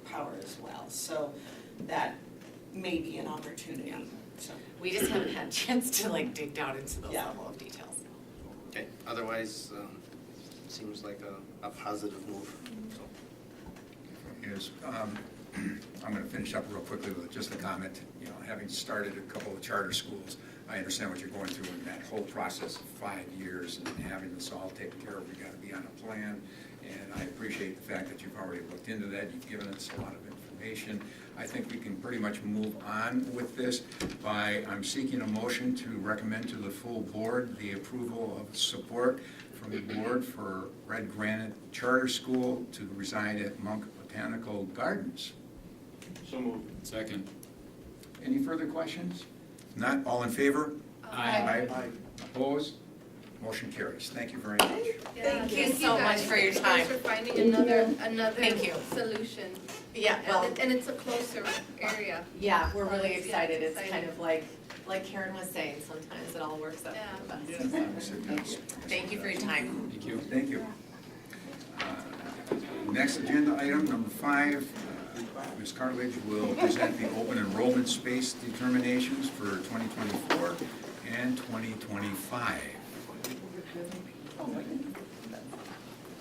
power as well, so that may be an opportunity, so. We just haven't had a chance to like dig down into those Yeah. level of details. Okay, otherwise, seems like a positive move, so. Is, I'm gonna finish up real quickly with just a comment. You know, having started a couple of charter schools, I understand what you're going through in that whole process of 5 years and having this all taken care of. We gotta be on a plan, and I appreciate the fact that you've already looked into that. You've given us a lot of information. I think we can pretty much move on with this by, I'm seeking a motion to recommend to the full board the approval of support from the board for Red Granite Charter School to reside at Monk Botanical Gardens. So moved. Second. Any further questions? If not, all in favor? Aye. Aye. Opposed? Motion carries. Thank you very much. Yeah, Thank you so much guys. for your Thanks time. for finding Thank another Thank you. solution. Yeah, well, And it's a closer area. yeah, we're really Yeah, excited. It's exciting. kind of like Karen was saying, sometimes it all works out for the Yes, best. it does. Thank you for your time. Thank you. Thank you. Next agenda item, number 5, Ms. Cartledge will present the open enrollment space determinations for 2024 and 2025.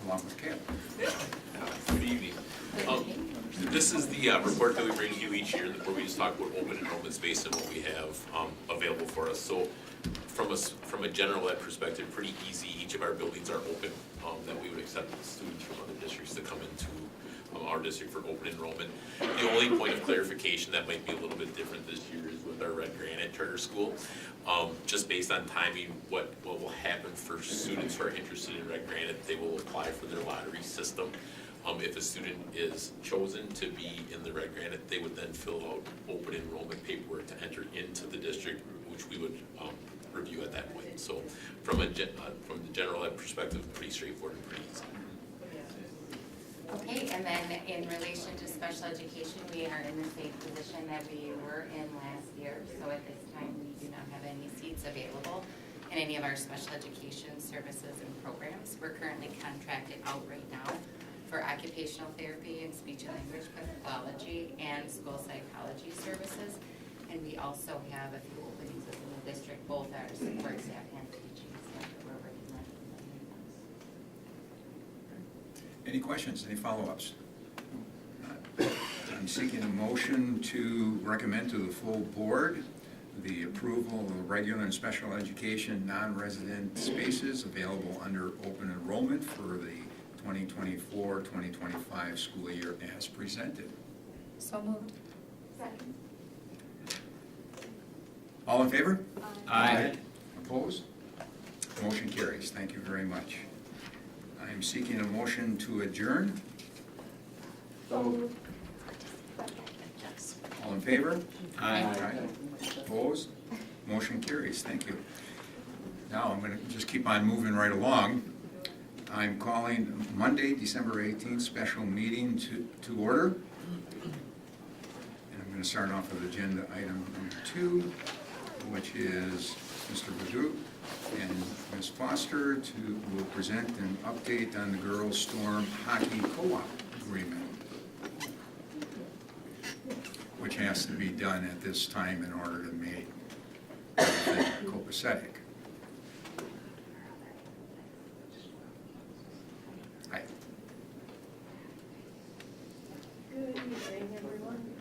Along with Caleb. Good evening. This is the report that we bring to you each year where we just talk about open enrollment space and what we have available for us. So from a general ed perspective, pretty easy. Each of our buildings are open, that we would accept students from other districts to come into our district for open enrollment. The only point of clarification that might be a little bit different this year is with our Red Granite Charter School. Just based on timing, what will happen for students who are interested in Red Granite, they will apply for their lottery system. If a student is chosen to be in the Red Granite, they would then fill out open enrollment paperwork to enter into the district, which we would review at that point. So from the general ed perspective, pretty straightforward and pretty easy. Okay, and then in relation to special education, we are in the same position that we were in last year. So at this time, we do not have any seats available in any of our special education services and programs. We're currently contracted out right now for occupational therapy and speech and language pathology and school psychology services. And we also have a few openings within the district, both our support staff and teaching staff that we're working on. Any questions, any follow-ups? I'm seeking a motion to recommend to the full board the approval of regular and special education non-resident spaces available under open enrollment for the 2024-2025 school year as presented. So moved. Second. All in favor? Aye. Opposed? Motion carries. Thank you very much. I am seeking a motion to adjourn. So moved. All in favor? Aye. Opposed? Motion carries. Thank you. Now, I'm going to just keep on moving right along. I'm calling Monday, December 18th, special meeting to order. And I'm going to start off with agenda item number 2, which is Mr. Badou and Ms. Foster will present an update on the Girls Storm Hockey Co-op agreement, which has to be done at this time in order to copacetic. Hi. Good evening, everyone.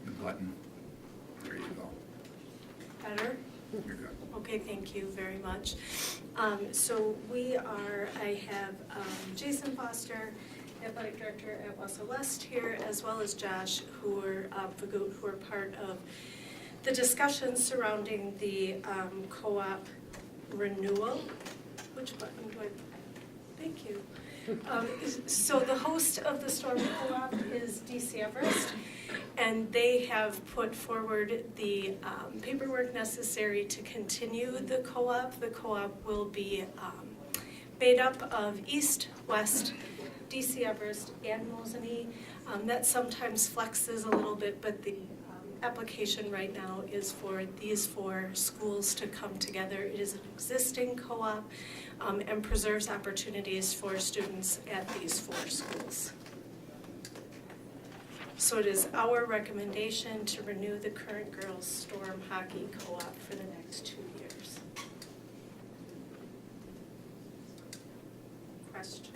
The button. There you go. Better? You're good. Okay, thank you very much. So I have Jason Foster, Athletic Director at Wausau West here, as well as Josh, who are part of the discussions surrounding the co-op renewal. Which button do I, thank you. So the host of the Storm Co-op is DC Everest, and they have put forward the paperwork necessary to continue the co-op. The co-op will be made up of East, West, DC Everest, and Mosinee. That sometimes flexes a little bit, but the application right now is for these 4 schools to come together. It is an existing co-op and preserves opportunities for students at these 4 schools. So it is our recommendation to renew the current girls Storm Hockey Co-op for the next 2 years. Questions?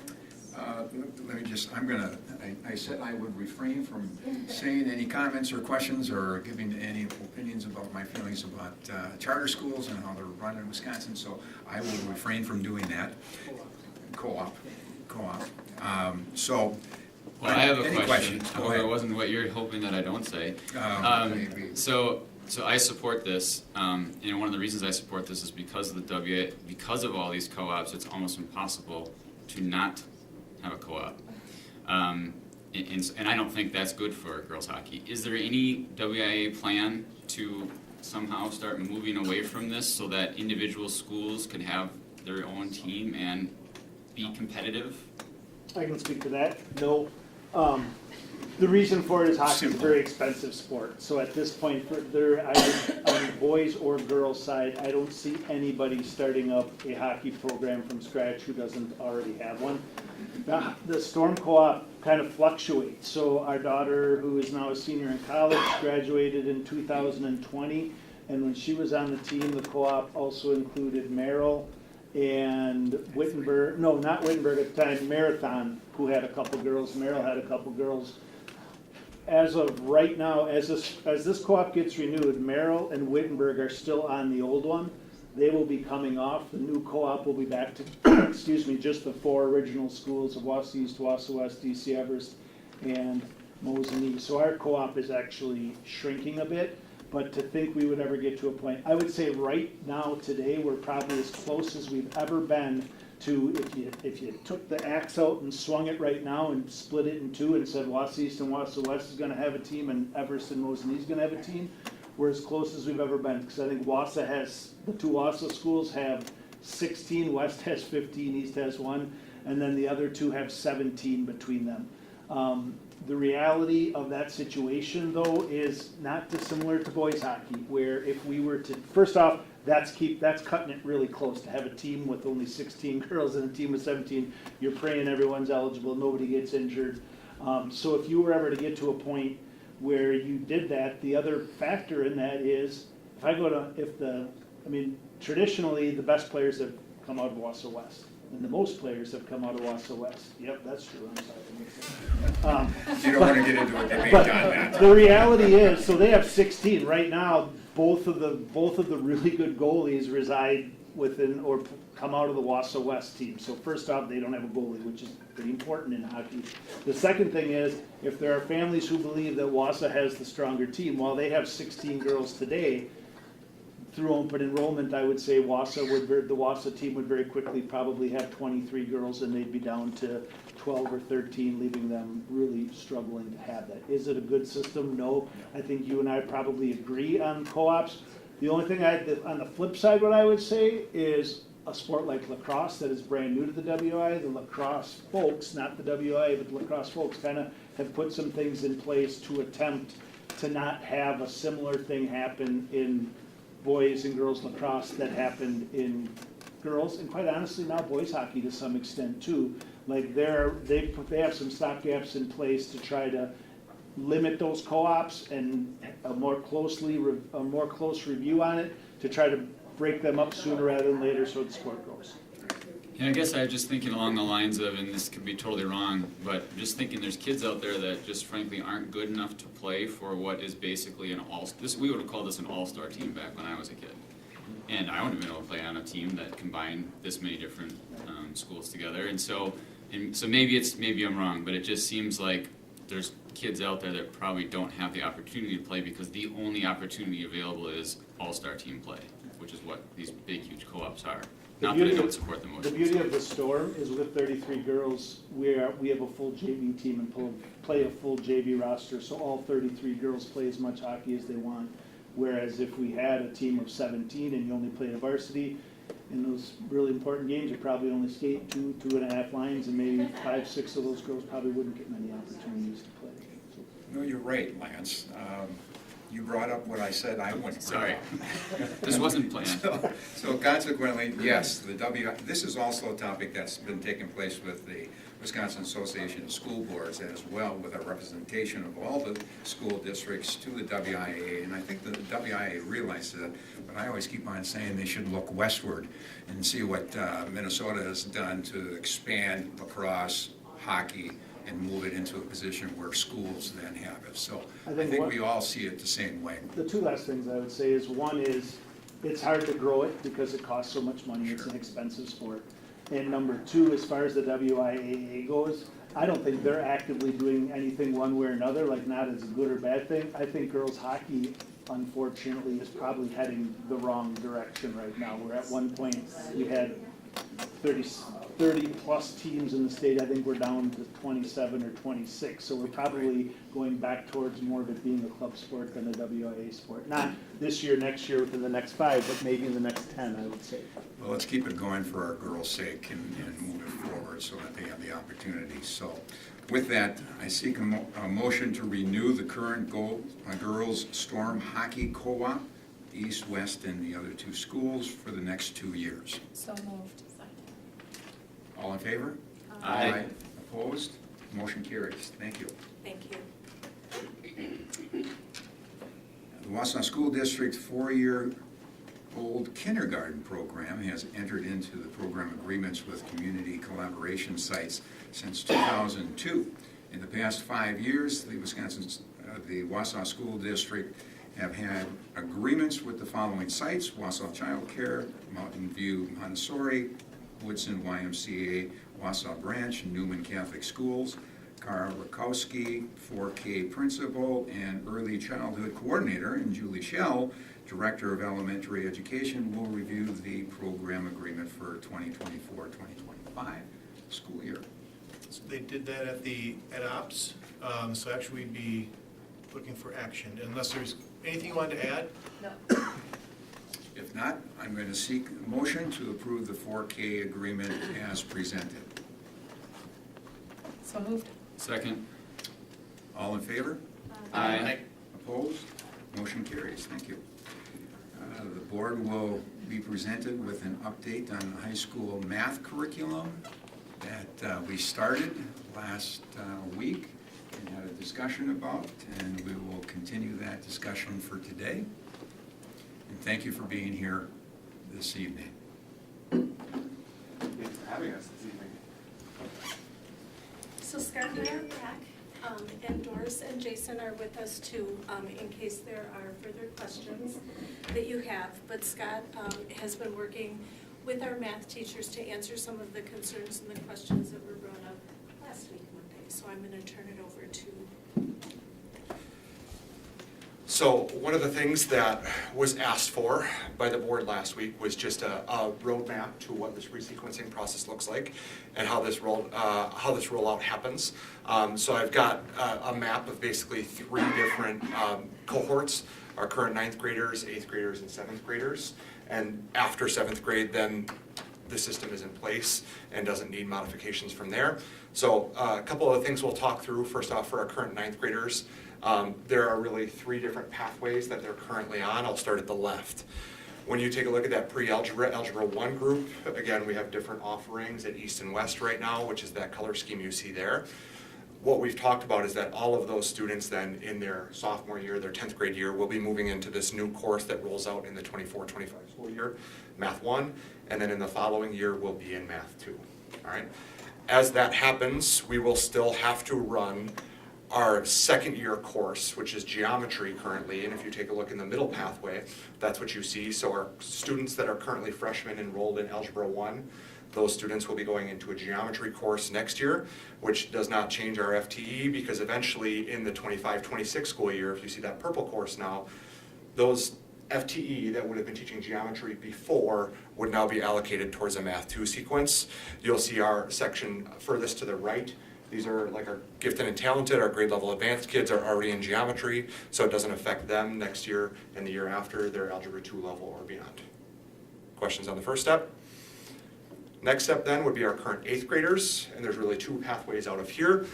Let me just, I said I would refrain from saying any comments or questions or giving any opinions about my feelings about charter schools and how they're run in Wisconsin, so I will refrain from doing that. Co-op. So, Well, I have a any question. questions? I Go hope it ahead. wasn't what you're hoping that I don't say. Maybe. So I support this, and one of the reasons I support this is because of the because of all these co-ops, it's almost impossible to not have a co-op. And I don't think that's good for girls hockey. Is there any WIA plan to somehow start moving away from this so that individual schools can have their own team and be competitive? I can speak to that. No. The reason for it is hockey is a very expensive sport. So at this point, on the boys or girls side, I don't see anybody starting up a hockey program from scratch who doesn't already have one. The Storm Co-op kind of fluctuates. So our daughter, who is now a senior in college, graduated in 2020. And when she was on the team, the co-op also included Merrill and Wittenberg, no, not Wittenberg at the time, Marathon, who had a couple girls. Merrill had a couple girls. As of right now, as this co-op gets renewed, Merrill and Wittenberg are still on the old one. They will be coming off. The new co-op will be back to, excuse me, just the 4 original schools of Wausau East, Wausau West, DC Everest, and Mosinee. So our co-op is actually shrinking a bit. But to think we would ever get to a point, I would say right now, today, we're probably as close as we've ever been to, if you took the axe out and swung it right now and split it in 2 and said Wausau East and Wausau West is gonna have a team and Everest and Mosinee is gonna have a team, we're as close as we've ever been. Because I think Wausau has, the 2 Wausau schools have 16, West has 15, East has 1, and then the other 2 have 17 between them. The reality of that situation, though, is not dissimilar to boys hockey, where if we were to, first off, that's cutting it really close. To have a team with only 16 girls and a team with 17, you're praying everyone's eligible, nobody gets injured. So if you were ever to get to a point where you did that, the other factor in that is, traditionally, the best players have come out of Wausau West. And the most players have come out of Wausau West. Yep, that's true, I'm sorry. You don't want to get into a debate But on that. the reality is, so they have 16. Right now, both of the really good goalies reside within or come out of the Wausau West team. So first off, they don't have a goalie, which is pretty important in hockey. The second thing is, if there are families who believe that Wausau has the stronger team, while they have 16 girls today, through open enrollment, I would say the Wausau team would very quickly probably have 23 girls, and they'd be down to 12 or 13, leaving them really struggling to have that. Is it a good system? No. I think you and I probably agree on co-ops. The only thing on the flip side, what I would say is a sport like lacrosse that is brand new to the WI, the lacrosse folks, not the WI, but the lacrosse folks kind of have put some things in place to attempt to not have a similar thing happen in boys and girls lacrosse that happened in girls, and quite honestly now boys hockey to some extent too. Like they have some stopgaps in place to try to limit those co-ops and a more close review on it to try to break them up sooner rather than later so the sport grows. Yeah, I guess I was just thinking along the lines of, and this could be totally wrong, but just thinking there's kids out there that just frankly aren't good enough to play for what is basically we would have called this an all-star team back when I was a kid. And I wouldn't have been able to play on a team that combined this many different schools together. And so maybe I'm wrong, but it just seems like there's kids out there that probably don't have the opportunity to play because the only opportunity available is all-star team play, which is what these big, huge co-ops are. Not that I don't support the motion. The beauty of the Storm is with 33 girls, we have a full JV team and play a full JV roster, so all 33 girls play as much hockey as they want. Whereas if we had a team of 17 and you only played a varsity, in those really important games, you probably only skate 2.5 lines, and maybe 5, 6 of those girls probably wouldn't get many opportunities to play. So. No, you're right, Lance. You brought up what I said I wouldn't. Sorry. This wasn't planned. So consequently, yes, this is also a topic that's been taking place with the Wisconsin Association of School Boards as well, with a representation of all the school districts to the WIAA. And I think the WIAA realizes that, but I always keep on saying they should look westward and see what Minnesota has done to expand lacrosse, hockey, and move it into a position where schools then have it. So I think we all see it the same way. The two last things I would say is, one is, it's hard to grow it because it costs so much money. It's an expensive sport. And number two, as far as the WIAA goes, I don't think they're actively doing anything one way or another, like not as a good or bad thing. I think girls hockey, unfortunately, is probably heading the wrong direction right now. Where at one point we had 30 plus teams in the state. I think we're down to 27 or 26. So we're probably going back towards more of it being a club sport than a WIA sport. Not this year, next year, within the next 5, but maybe in the next 10, I would say. Well, let's keep it going for our girls' sake and move it forward so that they have the opportunity. So with that, I seek a motion to renew the current girls' Storm Hockey Co-op, East, West, and the other 2 schools for the next 2 years. So moved. All in favor? Aye. Opposed? Motion carries. Thank you. Thank you. The Wausau School District 4-year-old kindergarten program has entered into the program agreements with community collaboration sites since 2002. In the past 5 years, the Wausau School District have had agreements with the following sites: Wausau Child Care, Mountain View Montessori, Woodson YMCA, Wausau Branch, Newman Catholic Schools. Carl Rakowski, 4K Principal and Early Childhood Coordinator, and Julie Schell, Director of Elementary Education, will review the program agreement for 2024-2025 school year. So they did that at OPS, so actually we'd be looking for action, unless there's anything you wanted to add? No. If not, I'm going to seek a motion to approve the 4K agreement as presented. So moved. Second. All in favor? Aye. Opposed? Motion carries. Thank you. The board will be presented with an update on the high school math curriculum that we started last week and had a discussion about, and we will continue that discussion for today. And thank you for being here this evening. Thanks for having us this evening. So Scott and I are back, and Doris and Jason are with us too, in case there are further questions that you have. But Scott has been working with our math teachers to answer some of the concerns and the questions that were brought up last week Monday. So I'm going to turn it over to. So one of the things that was asked for by the board last week was just a roadmap to what this resequencing process looks like and how this rollout happens. So I've got a map of basically 3 different cohorts: our current 9th graders, 8th graders, and 7th graders. And after 7th grade, then the system is in place and doesn't need modifications from there. So a couple of things we'll talk through. First off, for our current 9th graders, there are really 3 different pathways that they're currently on. I'll start at the left. When you take a look at that pre-algebra, Algebra 1 group, again, we have different offerings at East and West right now, which is that color scheme you see there. what we've talked about is that all of those students then in their sophomore year, their 10th grade year, will be moving into this new course that rolls out in the 24-25 school year, Math 1, and then in the following year will be in Math 2, all right? As that happens, we will still have to run our second year course, which is geometry currently, and if you take a look in the middle pathway, that's what you see. So our students that are currently freshmen enrolled in Algebra 1, those students will be going into a geometry course next year, which does not change our FTE because eventually in the 25-26 school year, if you see that purple course now, those FTE that would have been teaching geometry before would now be allocated towards a Math 2 sequence. You'll see our section furthest to the right. These are like our gifted and talented, our grade level advanced kids are already in geometry, so it doesn't affect them next year and the year after, they're Algebra 2 level or beyond. Questions on the first step? Next step then would be our current 8th graders, and there's really 2 pathways out of here.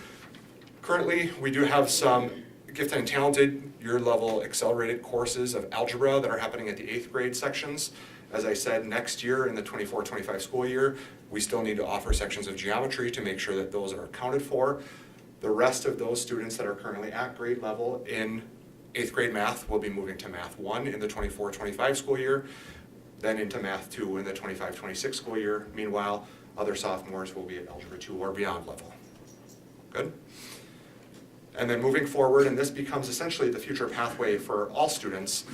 Currently, we do have some gifted and talented year level accelerated courses of algebra that are happening at the 8th grade sections. As I said, next year in the 24-25 school year, we still need to offer sections of geometry to make sure that those are accounted for. The rest of those students that are currently at grade level in 8th grade math will be moving to Math 1 in the 24-25 school year, then into Math 2 in the 25-26 school year. Meanwhile, other sophomores will be at Algebra 2 or beyond level. Good? And then moving forward, and this becomes essentially the future pathway for all students,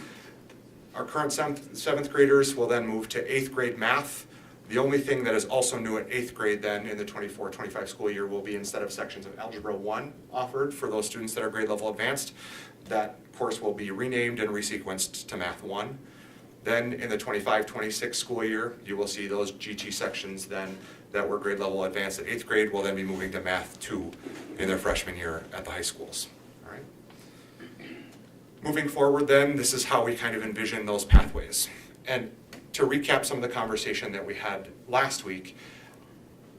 our current 7th graders will then move to 8th grade math. The only thing that is also new at 8th grade then in the 24-25 school year will be instead of sections of Algebra 1 offered for those students that are grade level advanced, that course will be renamed and resequenced to Math 1. Then in the 25-26 school year, you will see those GT sections then that were grade level advanced at 8th grade will then be moving to Math 2 in their freshman year at the high schools. All right. Moving forward then, this is how we kind of envision those pathways. And to recap some of the conversation that we had last week,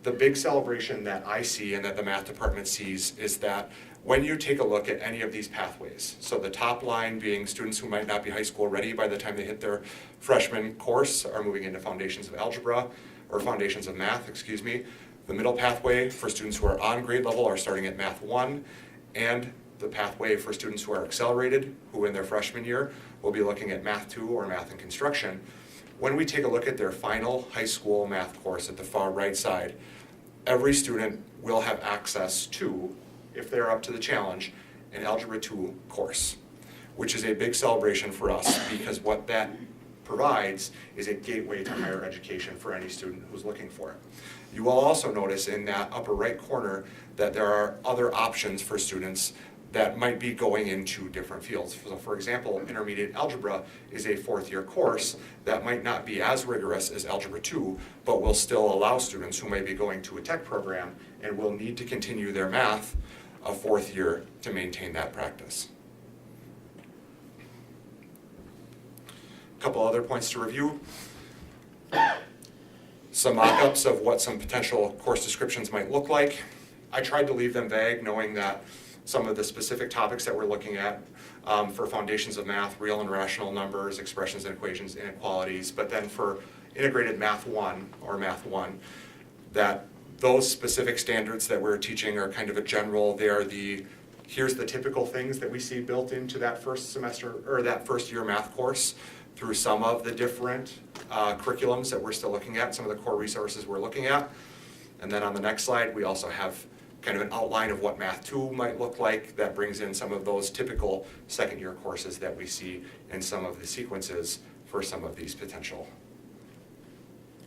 the big celebration that I see and that the math department sees is that when you take a look at any of these pathways, so the top line being students who might not be high school ready by the time they hit their freshman course are moving into foundations of algebra, or foundations of math, excuse me. The middle pathway for students who are on grade level are starting at Math 1, and the pathway for students who are accelerated, who in their freshman year will be looking at Math 2 or Math and Construction. When we take a look at their final high school math course at the far right side, every student will have access to, if they're up to the challenge, an Algebra 2 course, which is a big celebration for us because what that provides is a gateway to higher education for any student who's looking for it. You will also notice in that upper right corner that there are other options for students that might be going into different fields. So for example, intermediate algebra is a 4th year course that might not be as rigorous as Algebra 2, but will still allow students who may be going to a tech program and will need to continue their math a 4th year to maintain that practice. A couple other points to review. Some mock-ups of what some potential course descriptions might look like. I tried to leave them vague, knowing that some of the specific topics that we're looking at for foundations of math, real and rational numbers, expressions and equations, inequalities, but then for integrated Math 1 or Math 1, that those specific standards that we're teaching are kind of a general, they are here's the typical things that we see built into that first semester or that first year math course through some of the different curriculums that we're still looking at, some of the core resources we're looking at. And then on the next slide, we also have kind of an outline of what Math 2 might look like that brings in some of those typical second year courses that we see in some of the sequences for some of these potential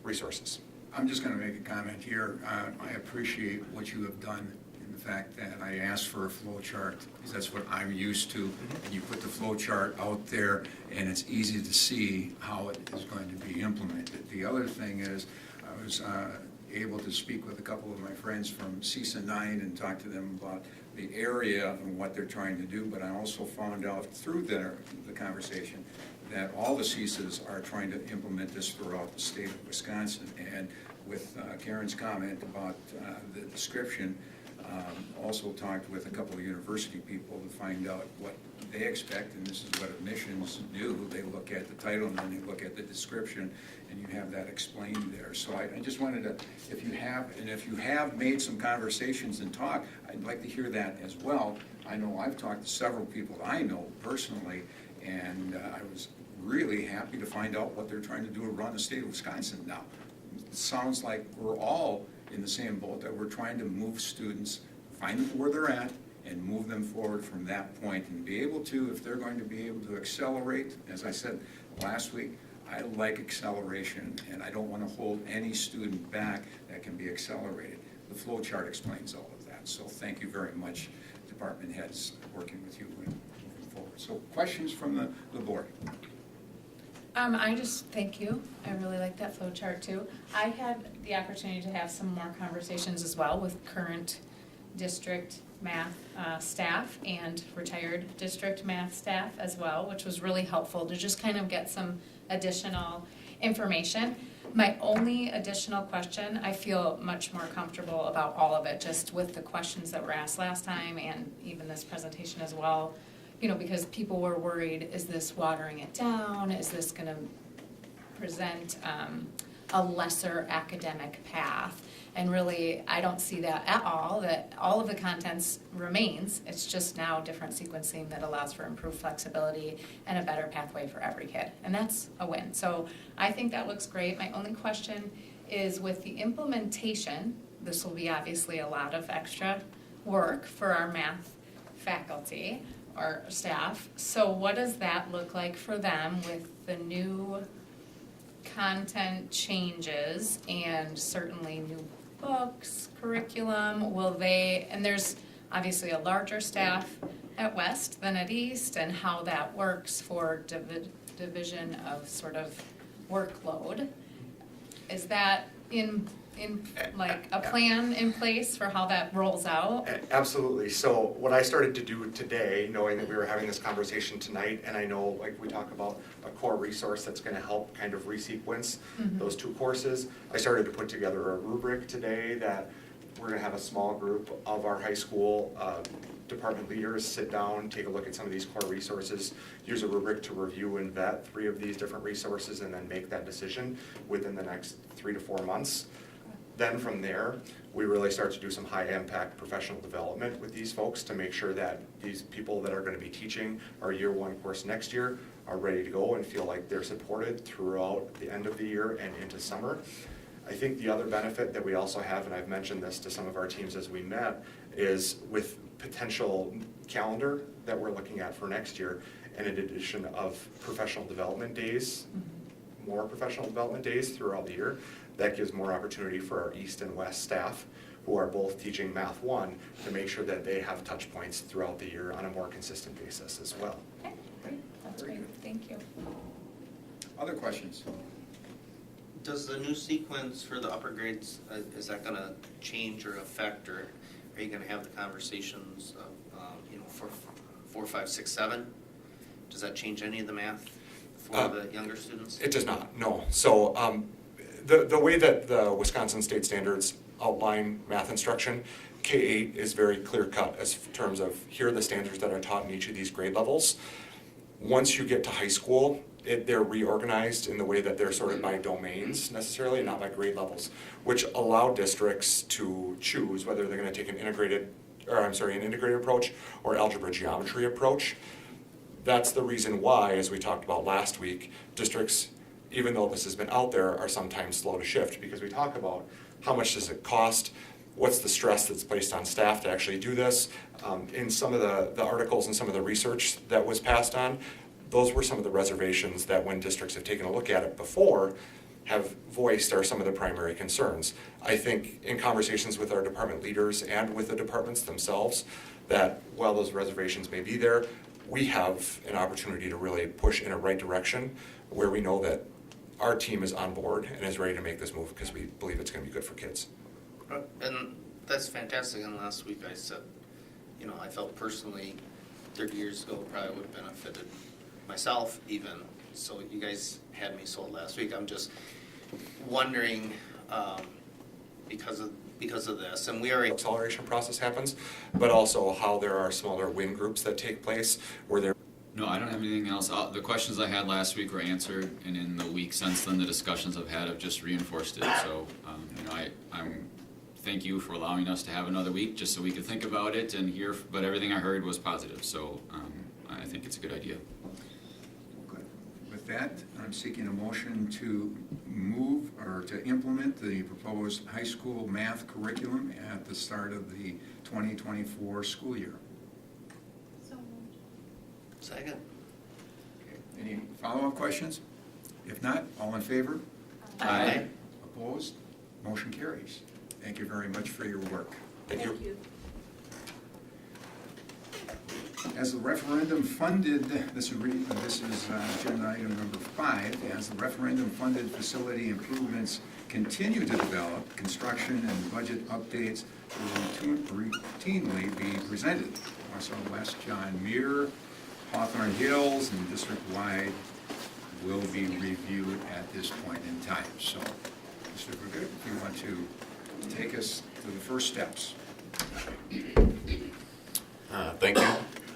resources. I'm just going to make a comment here. I appreciate what you have done in the fact that I asked for a flow chart because that's what I'm used to. And you put the flow chart out there and it's easy to see how it is going to be implemented. The other thing is I was able to speak with a couple of my friends from CISA 9 and talk to them about the area and what they're trying to do, but I also found out through the conversation that all the CISAs are trying to implement this throughout the state of Wisconsin. And with Karen's comment about the description, Also talked with a couple of university people to find out what they expect, and this is what admissions do. They look at the title and then they look at the description, and you have that explained there. So I just wanted to, if you have made some conversations and talk, I'd like to hear that as well. I know I've talked to several people I know personally, and I was really happy to find out what they're trying to do to run the state of Wisconsin now. It sounds like we're all in the same boat, that we're trying to move students, find where they're at, and move them forward from that point, and be able to, if they're going to be able to accelerate, as I said last week, I like acceleration, and I don't want to hold any student back that can be accelerated. The flow chart explains all of that, so thank you very much, department heads, working with you and moving forward. So questions from the board? I just, thank you. I really like that flow chart too. I had the opportunity to have some more conversations as well with current district math staff and retired district math staff as well, which was really helpful to just kind of get some additional information. My only additional question, I feel much more comfortable about all of it, just with the questions that were asked last time and even this presentation as well. You know, because people were worried, is this watering it down? Is this gonna present a lesser academic path? And really, I don't see that at all, that all of the contents remains. It's just now different sequencing that allows for improved flexibility and a better pathway for every kid. And that's a win. So I think that looks great. My only question is with the implementation, this will be obviously a lot of extra work for our math faculty or staff. So what does that look like for them with the new content changes and certainly new books, curriculum? Will they, and there's obviously a larger staff at West than at East, and how that works for division of sort of workload. Is that in like a plan in place for how that rolls out? Absolutely. So what I started to do today, knowing that we were having this conversation tonight, and I know like we talk about a core resource that's going to help kind of resequence those two courses, I started to put together a rubric today that we're going to have a small group of our high school department leaders sit down, take a look at some of these core resources, use a rubric to review and vet 3 of these different resources, and then make that decision within the next 3 to 4 months. Then from there, we really start to do some high-impact professional development with these folks to make sure that these people that are going to be teaching our year 1 course next year are ready to go and feel like they're supported throughout the end of the year and into summer. I think the other benefit that we also have, and I've mentioned this to some of our teams as we met, is with potential calendar that we're looking at for next year, and an addition of professional development days, more professional development days throughout the year. That gives more opportunity for our East and West staff, who are both teaching Math 1, to make sure that they have touch points throughout the year on a more consistent basis as well. Okay, great, that's great, thank you. Other questions? Does the new sequence for the upper grades, is that gonna change or affect, or are you gonna have the conversations of, for 4, 5, 6, 7? Does that change any of the math for the younger students? It does not, no. So the way that the Wisconsin State Standards outline math instruction, K-8 is very clear-cut as terms of here are the standards that are taught in each of these grade levels. Once you get to high school, they're reorganized in the way that they're sorted by domains necessarily, not by grade levels, which allow districts to choose whether they're going to take an integrated approach or algebra geometry approach. That's the reason why, as we talked about last week, districts, even though this has been out there, are sometimes slow to shift, because we talk about how much does it cost, what's the stress that's placed on staff to actually do this. In some of the articles and some of the research that was passed on, those were some of the reservations that when districts have taken a look at it before have voiced are some of the primary concerns. I think in conversations with our department leaders and with the departments themselves, that while those reservations may be there, we have an opportunity to really push in a right direction where we know that our team is on board and is ready to make this move because we believe it's going to be good for kids. And that's fantastic. And last week I said, I felt personally 30 years ago probably would have benefited myself even. So you guys had me sold last week. I'm just wondering, because of because of this, and we are. Acceleration process happens, but also how there are smaller win groups that take place where there. No, I don't have anything else. The questions I had last week were answered, and in the week since then, the discussions I've had have just reinforced it. So, I'm thank you for allowing us to have another week, just so we could think about it and hear. But everything I heard was positive, so I think it's a good idea. Good. With that, I'm seeking a motion to move or to implement the proposed high school math curriculum at the start of the 2024 school year. Second. Okay. Any follow-up questions? If not, all in favor? Aye. Opposed? Motion carries. Thank you very much for your work. Thank you. As the referendum funded, this is agenda item number 5, as the referendum funded facility improvements continue to develop, construction and budget updates will routinely be presented. Wausau West, John Muir, Hawthorne Hills, and district-wide will be reviewed at this point in time. So, Mr. Vergood, if you want to take us to the first steps. Thank you.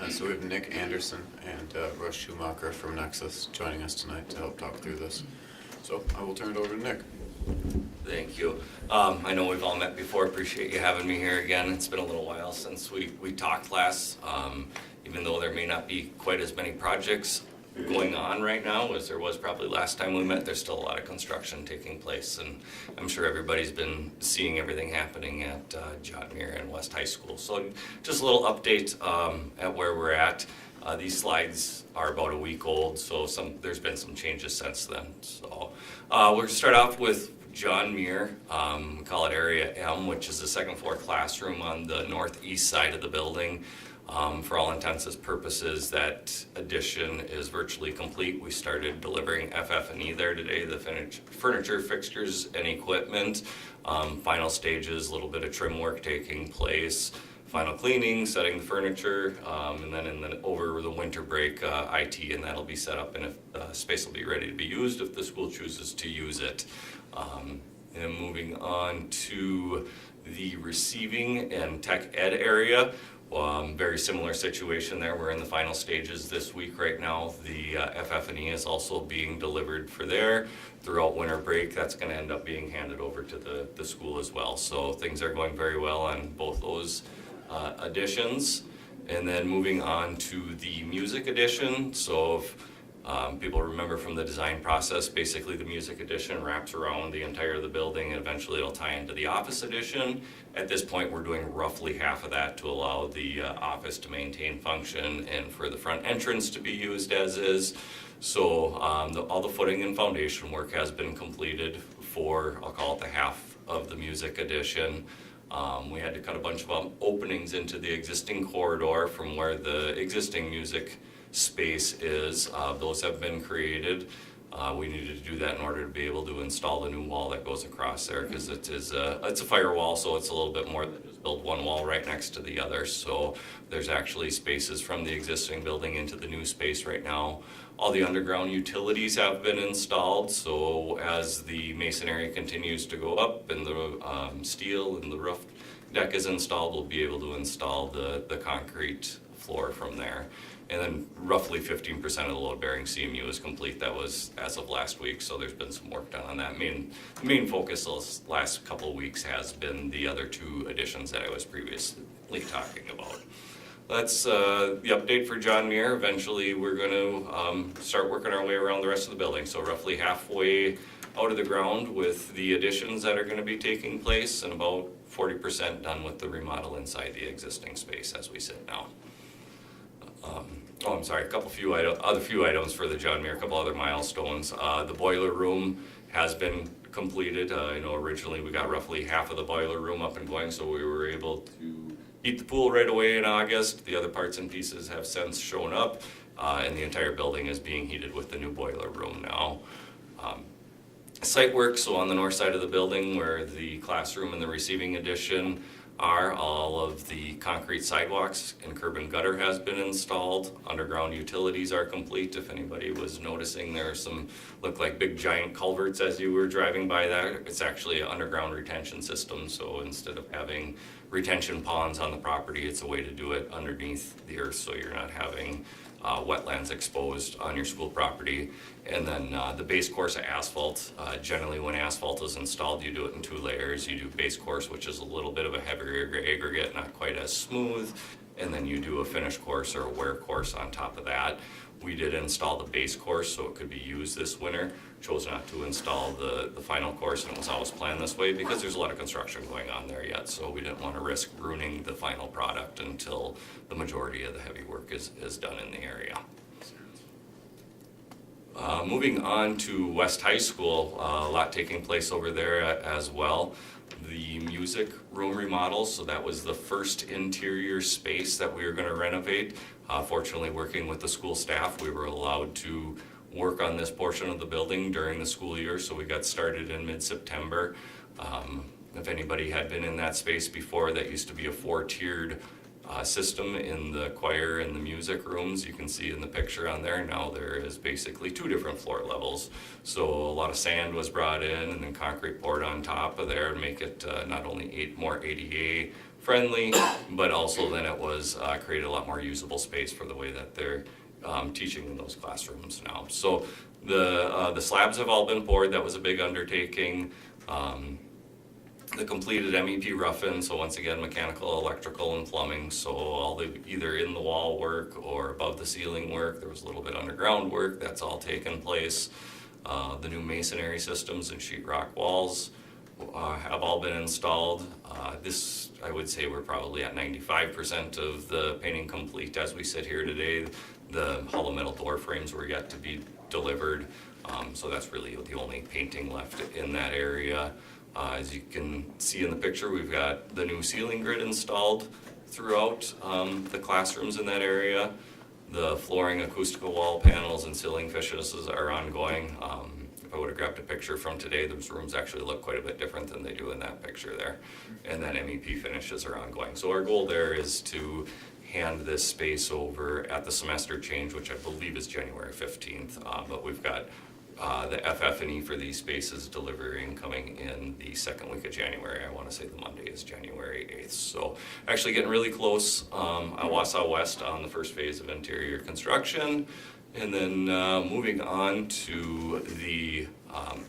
So we have Nick Anderson and Russ Schumacher from Nexus joining us tonight to help talk through this. So I will turn it over to Nick. Thank you. I know we've all met before. Appreciate you having me here again. It's been a little while since we talked last. Even though there may not be quite as many projects going on right now as there was probably last time we met, there's still a lot of construction taking place, and I'm sure everybody's been seeing everything happening at John Muir and West High School. So just a little update at where we're at. These slides are about a week old, so there's been some changes since then. So we're going to start off with John Muir. We call it Area M, which is the second floor classroom on the northeast side of the building. For all intents and purposes, that addition is virtually complete. We started delivering FF&E there today, the furniture, fixtures, and equipment. Final stages, a little bit of trim work taking place. Final cleaning, setting the furniture, and then over the winter break, IT, and that'll be set up, and space will be ready to be used if the school chooses to use it. And moving on to the receiving and tech ed area. Very similar situation there. We're in the final stages this week right now. The FF&E is also being delivered for there. Throughout winter break, that's going to end up being handed over to the school as well. So things are going very well on both those additions. And then moving on to the music addition. So if people remember from the design process, basically the music addition wraps around the entire of the building, and eventually it'll tie into the office addition. At this point, we're doing roughly half of that to allow the office to maintain function and for the front entrance to be used as is. So all the footing and foundation work has been completed for, I'll call it the half of the music addition. We had to cut a bunch of openings into the existing corridor from where the existing music space is. Those have been created. We needed to do that in order to be able to install the new wall that goes across there, because it's a firewall, so it's a little bit more than just build one wall right next to the other. So there's actually spaces from the existing building into the new space right now. All the underground utilities have been installed, so as the masonry continues to go up and the steel and the roof deck is installed, we'll be able to install the concrete floor from there. And then roughly 15% of the load-bearing CMU is complete. That was as of last week, so there's been some work done on that. The main focus those last couple of weeks has been the other two additions that I was previously talking about. That's the update for John Muir. Eventually, we're going to start working our way around the rest of the building. So roughly halfway out of the ground with the additions that are going to be taking place, and about 40% done with the remodel inside the existing space as we sit now. I'm sorry, a few items for the John Muir, a couple other milestones. The boiler room has been completed. Originally we got roughly half of the boiler room up and going, so we were able to heat the pool right away in August. The other parts and pieces have since shown up, and the entire building is being heated with the new boiler room now. Site work, so on the north side of the building where the classroom and the receiving addition are. All of the concrete sidewalks and curb and gutter has been installed. Underground utilities are complete. If anybody was noticing, there are some, look like big giant culverts as you were driving by there. It's actually an underground retention system, so instead of having retention ponds on the property, it's a way to do it underneath the earth, so you're not having wetlands exposed on your school property. And then the base course of asphalt, generally when asphalt is installed, you do it in 2 layers. You do base course, which is a little bit of a heavier aggregate, not quite as smooth, and then you do a finish course or a wear course on top of that. We did install the base course so it could be used this winter. Chose not to install the final course, and it was always planned this way because there's a lot of construction going on there yet, so we didn't want to risk ruining the final product until the majority of the heavy work is done in the area. Moving on to West High School, a lot taking place over there as well. The music room remodel, so that was the first interior space that we were going to renovate. Fortunately, working with the school staff, we were allowed to work on this portion of the building during the school year, so we got started in mid-September. If anybody had been in that space before, that used to be a 4-tiered system in the choir and the music rooms. You can see in the picture on there, now there is basically 2 different floor levels. So a lot of sand was brought in and then concrete poured on top of there to make it not only more ADA friendly, but also then it was created a lot more usable space for the way that they're teaching in those classrooms now. So the slabs have all been poured. That was a big undertaking. The completed MEP rough-in, so once again mechanical, electrical, and plumbing, so all the either in the wall work or above the ceiling work. There was a little bit underground work, that's all taken place. The new masonry systems and sheetrock walls have all been installed. This, I would say, we're probably at 95% of the painting complete as we sit here today. The hollow metal door frames were yet to be delivered, so that's really the only painting left in that area. As you can see in the picture, we've got the new ceiling grid installed throughout the classrooms in that area. The flooring, acoustical wall panels, and ceiling finishes are ongoing. If I would have grabbed a picture from today, those rooms actually look quite a bit different than they do in that picture there. And then MEP finishes are ongoing. So our goal there is to hand this space over at the semester change, which I believe is January 15th. But we've got the FF&E for these spaces delivering coming in the second week of January. I want to say the Monday is January 8th. So actually getting really close. Wausau West on the first phase of interior construction. And then moving on to the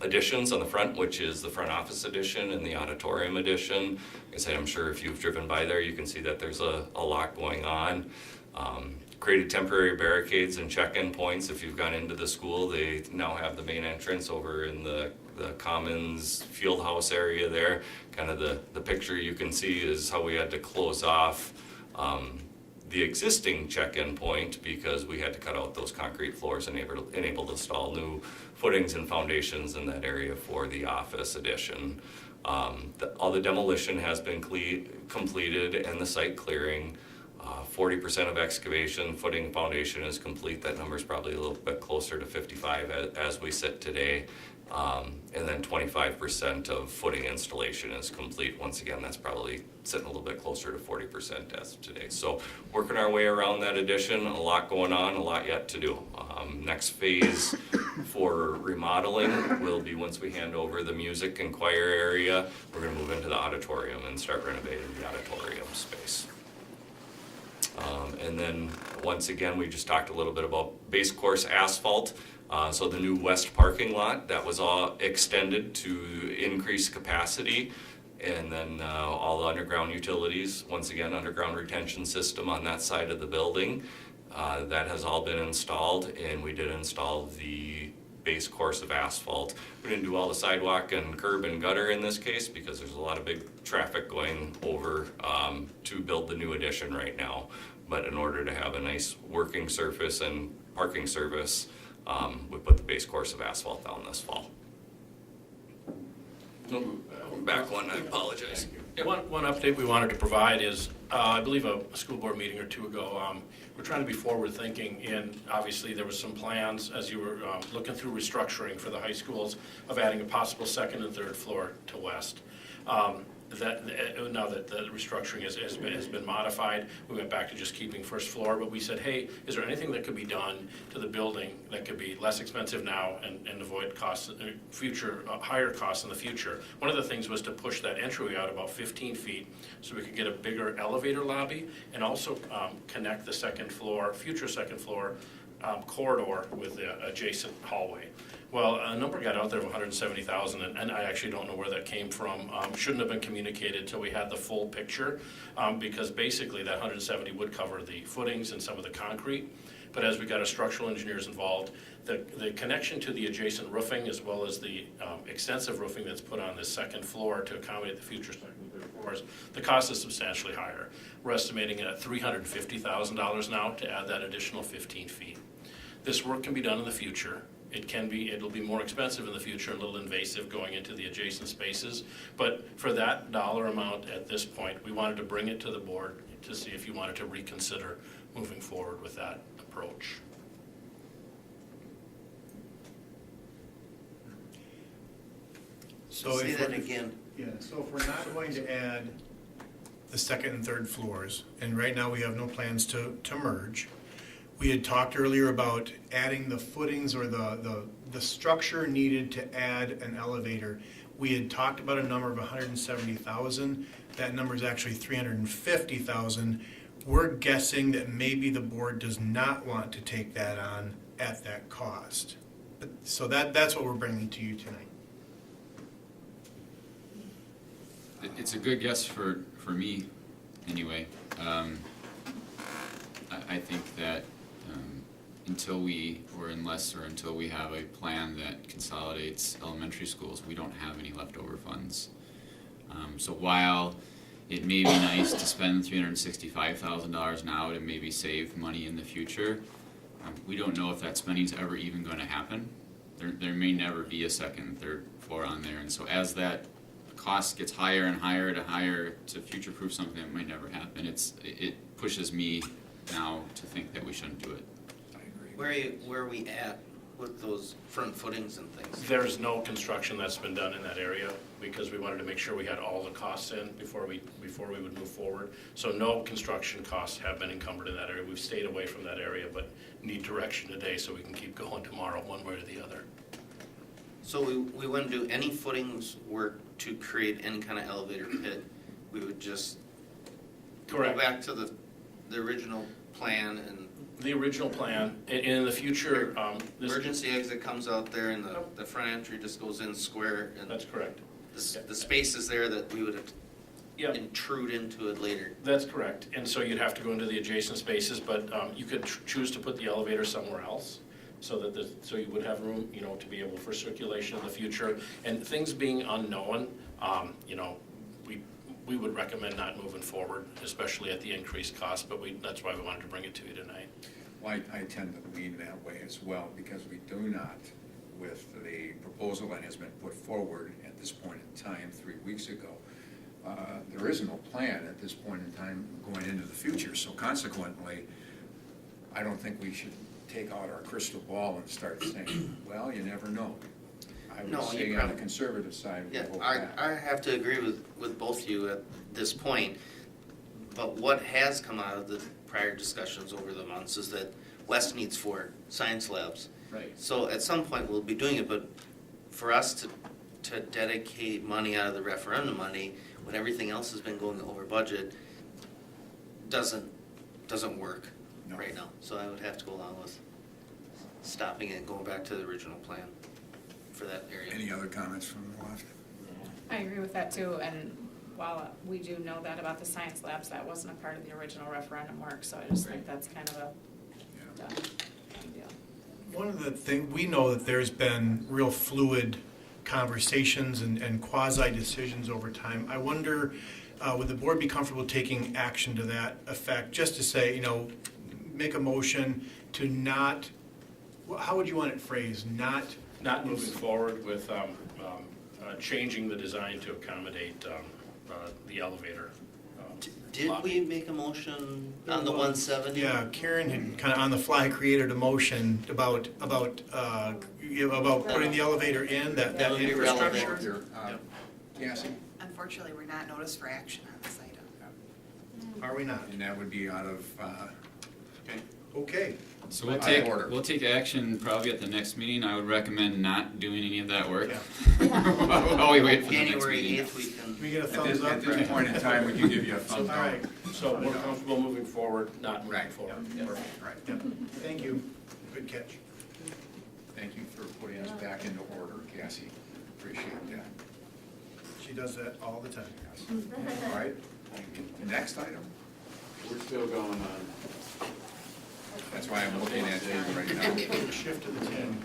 additions on the front, which is the front office addition and the auditorium addition. Like I said, I'm sure if you've driven by there, you can see that there's a lot going on. Created temporary barricades and check-in points. If you've gone into the school, they now have the main entrance over in the commons field house area there. Kind of the picture you can see is how we had to close off the existing check-in point because we had to cut out those concrete floors and able to install new footings and foundations in that area for the office addition. All the demolition has been completed and the site clearing. 40% of excavation, footing, foundation is complete. That number is probably a little bit closer to 55 as we sit today. And then 25% of footing installation is complete. Once again, that's probably sitting a little bit closer to 40% as of today. So working our way around that addition, a lot going on, a lot yet to do. Next phase for remodeling will be once we hand over the music and choir area, we're gonna move into the auditorium and start renovating the auditorium space. And then once again, we just talked a little bit about base course asphalt. So the new west parking lot, that was all extended to increase capacity. And then all the underground utilities, once again, underground retention system on that side of the building. That has all been installed, and we did install the base course of asphalt. We didn't do all the sidewalk and curb and gutter in this case because there's a lot of big traffic going over to build the new addition right now. But in order to have a nice working surface and parking service, we put the base course of asphalt down this fall. Back one, I apologize. Yeah, one update we wanted to provide is, I believe a school board meeting or two ago, we're trying to be forward thinking, and obviously there was some plans as you were looking through restructuring for the high schools of adding a possible second and third floor to west. now that the restructuring has been modified, we went back to just keeping first floor, but we said, hey, is there anything that could be done to the building that could be less expensive now and avoid costs, higher costs in the future? One of the things was to push that entryway out about 15 feet so we could get a bigger elevator lobby and also connect the future second floor corridor with the adjacent hallway. Well, a number got out there of 170,000, and I actually don't know where that came from. Shouldn't have been communicated till we had the full picture, because basically that 170 would cover the footings and some of the concrete. But as we got our structural engineers involved, the connection to the adjacent roofing, as well as the extensive roofing that's put on this second floor to accommodate the future second and third floors, the cost is substantially higher. We're estimating it at $350,000 now to add that additional 15 feet. This work can be done in the future. It'll be more expensive in the future, a little invasive going into the adjacent spaces. But for that dollar amount at this point, we wanted to bring it to the board to see if you wanted to reconsider moving forward with that approach. So Say if that we're- again. Yeah, so if we're not going to add the second and third floors, and right now we have no plans to merge, we had talked earlier about adding the footings or the structure needed to add an elevator. We had talked about a number of 170,000. That number is actually 350,000. We're guessing that maybe the board does not want to take that on at that cost. So that's what we're bringing to you tonight. It's a good guess for me, anyway. I think that until we have a plan that consolidates elementary schools, we don't have any leftover funds. So while it may be nice to spend $365,000 now to maybe save money in the future, we don't know if that spending's ever even going to happen. There may never be a second and third floor on there, and so as that cost gets higher and higher to future-proof something that might never happen, it pushes me now to think that we shouldn't do it. Where are we at with those front footings and things? There's no construction that's been done in that area because we wanted to make sure we had all the costs in before we would move forward. So no construction costs have been encumbered in that area. We've stayed away from that area, but need direction today so we can keep going tomorrow one way or the other. So we wouldn't do any footings work to create any kind of elevator pit. We would just Correct. go back to the original plan and the original plan, and in the future, emergency exit comes out there and the front entry just goes in square. And that's correct. The space is there that we would intrude into it later. That's correct, and so you'd have to go into the adjacent spaces, but you could choose to put the elevator somewhere else, so that you would have room, to be able for circulation in the future. And things being unknown, we would recommend not moving forward, especially at the increased cost, but that's why we wanted to bring it to you tonight. Well, I tend to lean that way as well, because we do not, with the proposal that has been put forward at this point in time 3 weeks ago, there is no plan at this point in time going into the future. So consequently, I don't think we should take out our crystal ball and start saying, well, you never know. I would say on the conservative side, we hope that. I have to agree with both of you at this point, but what has come out of the prior discussions over the months is that West needs 4 science labs. Right. So at some point we'll be doing it, but for us to dedicate money out of the referendum money when everything else has been going over budget doesn't work right now. So I would have to go along with stopping it and going back to the original plan for that area. Any other comments from the left? I agree with that too, and while we do know that about the science labs, that wasn't a part of the original referendum work, so I just think that's kind of a done deal. One of the things, we know that there's been real fluid conversations and quasi-decisions over time. I wonder, would the board be comfortable taking action to that effect, just to say, make a motion to not, how would you want it phrased, Not moving forward with changing the design to accommodate the elevator. Did we make a motion on the 170? Yeah, Karen had kind of on the fly created a motion about putting the elevator in, that That would be infrastructure. relevant. Cassie? unfortunately, we're not noticed for action on this item. Are we not? And that would be out of, Okay. So we'll Out of take, order. we'll take action probably at the next meeting. I would recommend not doing any of that work. Yeah. While we wait for the next January meeting. 8th, we can. Can we get a at thumbs this, up? at this point in time, we can give you a thumbs All down. right. So we're comfortable moving forward, not moving Right. forward. Yeah, perfect, right. Yep. Thank you. Good catch. Thank you for putting us back into order, Cassie. Appreciate that. She does that all the time. All right, next item. We're still going on. That's why I'm looking at you right now. Shift to the 10.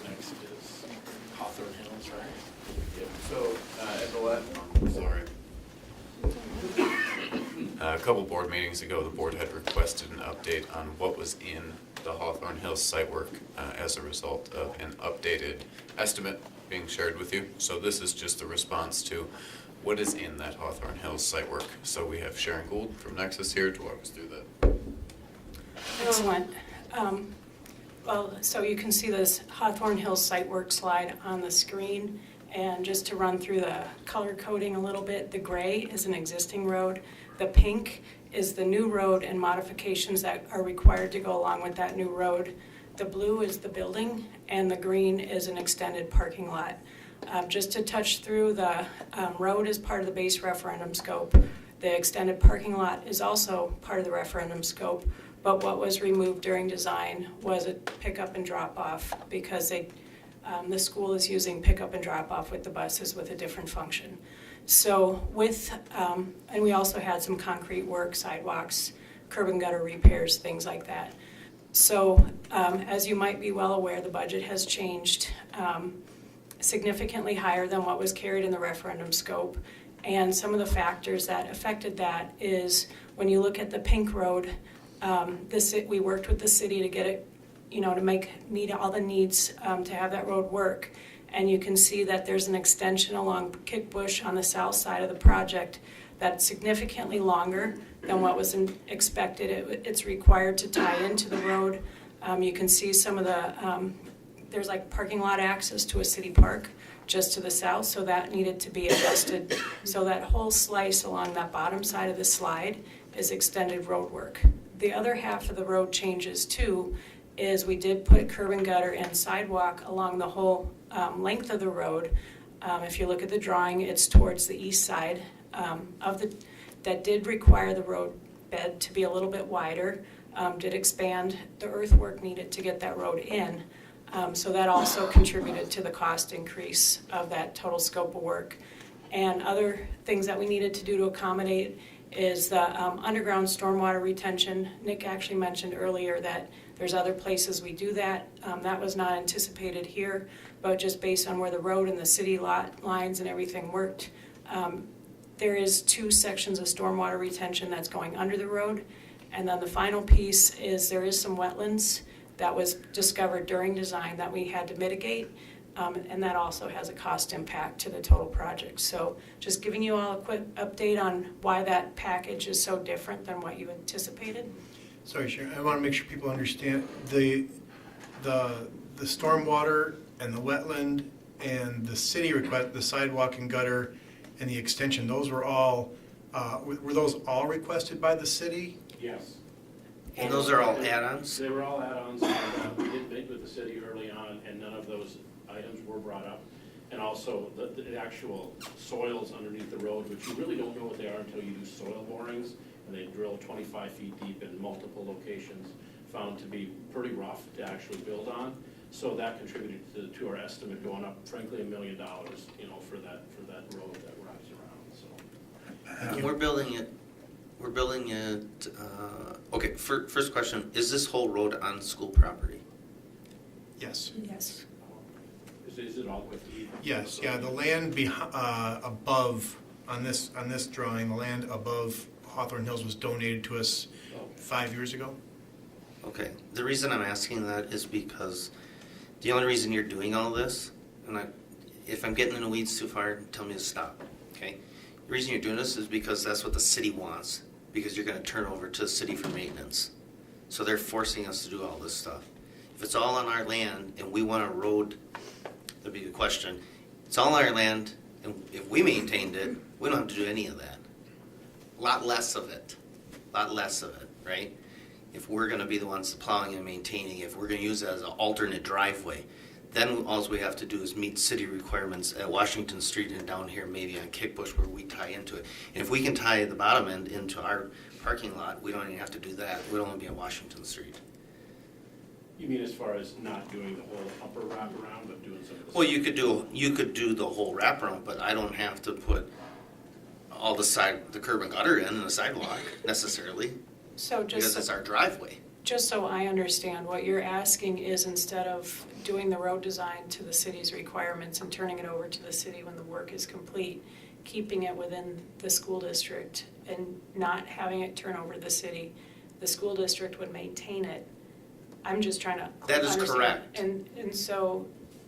Next is Hawthorne Hills, right? So, at the last, sorry. A couple board meetings ago, the board had requested an update on what was in the Hawthorne Hills site work as a result of an updated estimate being shared with you. So this is just a response to what is in that Hawthorne Hills site work. So we have Sharon Gould from Nexus here to walk us through that. Excellent. Well, so you can see this Hawthorne Hills site work slide on the screen. And just to run through the color coding a little bit, the gray is an existing road. The pink is the new road and modifications that are required to go along with that new road. The blue is the building, and the green is an extended parking lot. Just to touch through, the road is part of the base referendum scope. The extended parking lot is also part of the referendum scope, but what was removed during design was a pickup and drop off because the school is using pickup and drop off with the buses with a different function. So and we also had some concrete work, sidewalks, curb and gutter repairs, things like that. So as you might be well aware, the budget has changed significantly higher than what was carried in the referendum scope. And some of the factors that affected that is when you look at the pink road, we worked with the city to get it, to meet all the needs to have that road work. And you can see that there's an extension along Kickbush on the south side of the project that's significantly longer than what was expected. It's required to tie into the road. You can see some of the, there's like parking lot access to a city park just to the south, so that needed to be adjusted. So that whole slice along that bottom side of the slide is extended road work. The other half of the road changes too, is we did put curb and gutter and sidewalk along the whole length of the road. If you look at the drawing, it's towards the east side that did require the road bed to be a little bit wider, did expand the earthwork needed to get that road in. So that also contributed to the cost increase of that total scope of work. And other things that we needed to do to accommodate is the underground stormwater retention. Nick actually mentioned earlier that there's other places we do that. That was not anticipated here, but just based on where the road and the city lot lines and everything worked, there is 2 sections of stormwater retention that's going under the road. And then the final piece is there is some wetlands that was discovered during design that we had to mitigate. And that also has a cost impact to the total project. So just giving you all a quick update on why that package is so different than what you anticipated. Sorry, Sharon, I want to make sure people understand the stormwater and the wetland and the city request, the sidewalk and gutter and the extension, those were all, were those all requested by the city? Yes. And those are all add-ons? They were all add-ons. We did meet with the city early on, and none of those items were brought up. And also, the actual soils underneath the road, which you really don't know what they are until you do soil borings, and they drill 25 feet deep in multiple locations, found to be pretty rough to actually build on. So that contributed to our estimate going up, frankly, $1 million, for that road that wraps around, so. We're building it, okay, first question, is this whole road on school property? Yes. Yes. Is it all with the? Yes, yeah, the land above, on this drawing, the land above Hawthorne Hills was donated to us 5 years ago. Okay, the reason I'm asking that is because the only reason you're doing all this, and if I'm getting in the weeds too far, tell me to stop, okay? The reason you're doing this is because that's what the city wants, because you're gonna turn over to the city for maintenance. So they're forcing us to do all this stuff. If it's all on our land and we want a road, that'd be the question. It's all on our land And if we maintained it, we don't have to do any of that. Lot less of it, right? If we're gonna be the ones plowing and maintaining, if we're gonna use it as an alternate driveway, then all we have to do is meet city requirements at Washington Street and down here maybe on Kickbush where we tie into it. And if we can tie the bottom end into our parking lot, we don't even have to do that. We'd only be at Washington Street. You mean as far as not doing the whole upper wraparound, but doing some of the? Well, you could do the whole wraparound, but I don't have to put all the curb and gutter in and the sidewalk necessarily, So because it's our driveway. just so I understand, what you're asking is instead of doing the road design to the city's requirements and turning it over to the city when the work is complete, keeping it within the school district and not having it turn over to the city, the school district would maintain it. I'm just trying to That is understand. correct. And so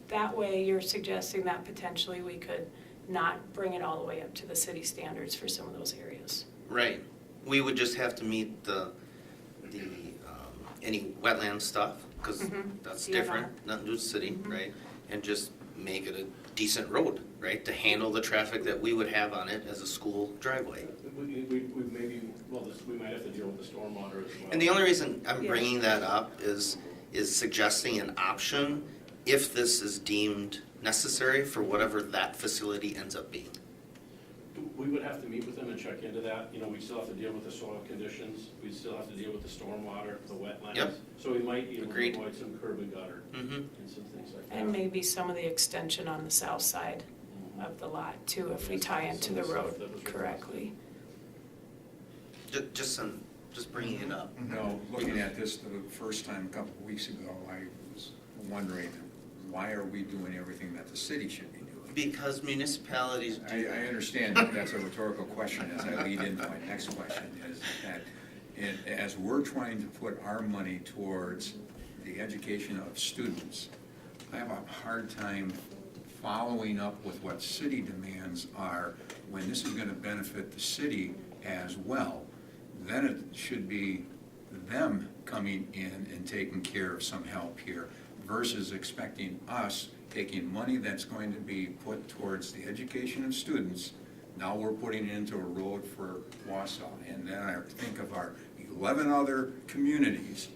that way you're suggesting that potentially we could not bring it all the way up to the city standards for some of those areas. Right. We would just have to meet the any wetland stuff, because that's Yeah. different, nothing to do with the city, right? And just make it a decent road, right, to handle the traffic that we would have on it as a school driveway. We might have to deal with the stormwater as well. And the only reason I'm Yeah. bringing that up is suggesting an option if this is deemed necessary for whatever that facility ends up being. We would have to meet with them and check into that. You know, we still have to deal with the soil conditions. We still have to deal with the stormwater, the wetlands. Yep. So we might be able Agreed. to avoid some curb and gutter Mm-hmm. and some things like that. And maybe some of the extension on the south side of the lot too, if we tie into the road correctly. Just bringing it up. No, looking at this the first time a couple of weeks ago, I was wondering, why are we doing everything that the city should be doing? Because municipalities do. I understand that that's a rhetorical question as I lead into my next question, is that as we're trying to put our money towards the education of students, I have a hard time following up with what city demands are when this is gonna benefit the city as well. Then it should be them coming in and taking care of some help here versus expecting us taking money that's going to be put towards the education of students. Now we're putting it into a road for Wausau. And then I think of our 11 other communities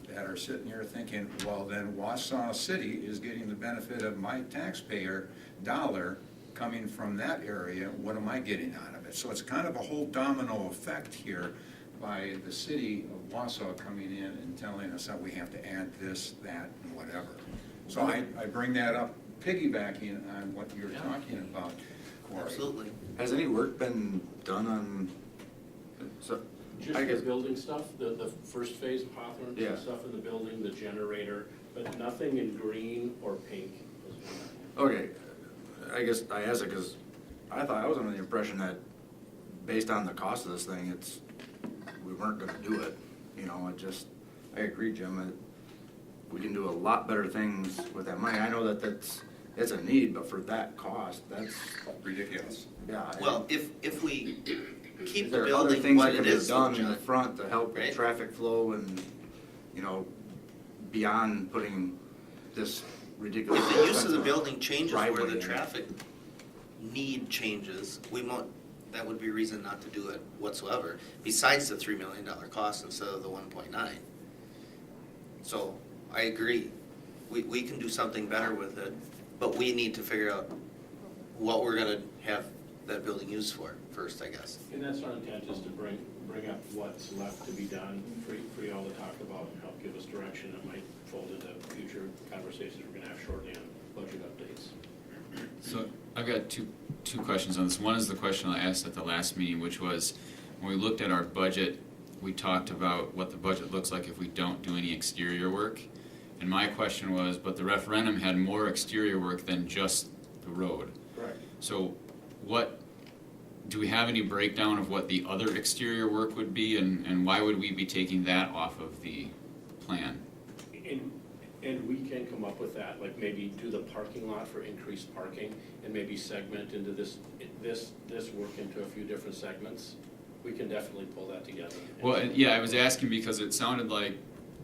that are sitting here thinking, well, then Wausau City is getting the benefit of my taxpayer dollar coming from that area. What am I getting out of it? So it's kind of a whole domino effect here by the city of Wausau coming in and telling us that we have to add this, that, and whatever. So I bring that up, piggybacking on what you're talking about, Corey. Absolutely. Has any work been done on, so, Just I the guess, building stuff, the first phase of Hawthorne, Yeah. stuff in the building, the generator, but nothing in green or pink. okay, I guess I asked it because I was under the impression that based on the cost of this thing, we weren't gonna do it. You know, I agree, Jim, we can do a lot better things with that money. I know it's a need, but for that cost, that's Ridiculous. Yeah. Well, if we keep Is the there other building things what that it can be is, done in the John, front to help with right? traffic flow and, you know, beyond putting this ridiculous. If the use of the expensive building changes where driveway the in. traffic need changes, that would be reason not to do it whatsoever, besides the $3 million cost instead of the 1.9. So, I agree, we can do something better with it, but we need to figure out what we're gonna have that building used for first, I guess. And that's our intent, is to bring up what's left to be done for y'all to talk about and help give us direction that might fold into future conversations we're gonna have shortly on budget updates. So I've got two questions on this. One is the question I asked at the last meeting, which was, when we looked at our budget, we talked about what the budget looks like if we don't do any exterior work. And my question was, but the referendum had more exterior work than just the road. Correct. So do we have any breakdown of what the other exterior work would be, and why would we be taking that off of the plan? And we can come up with that, like maybe do the parking lot for increased parking and maybe segment into this work into a few different segments. We can definitely pull that together. Well, yeah, I was asking because it sounded like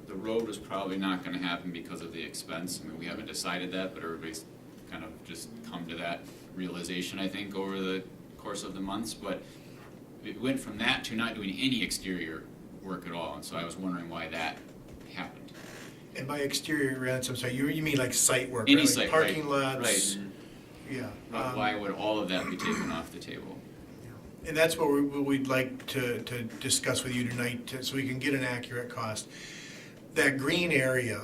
the road was probably not gonna happen because of the expense. I mean, we haven't decided that, but everybody's kind of just come to that realization, I think, over the course of the months, but it went from that to not doing any exterior work at all, and so I was wondering why that happened. And by exterior rents, I'm sorry, you mean like site work, Any right? Like site, parking right, lots? right. Yeah. Why would all of that be taken off the table? And that's what we'd like to discuss with you tonight, so we can get an accurate cost. That green area,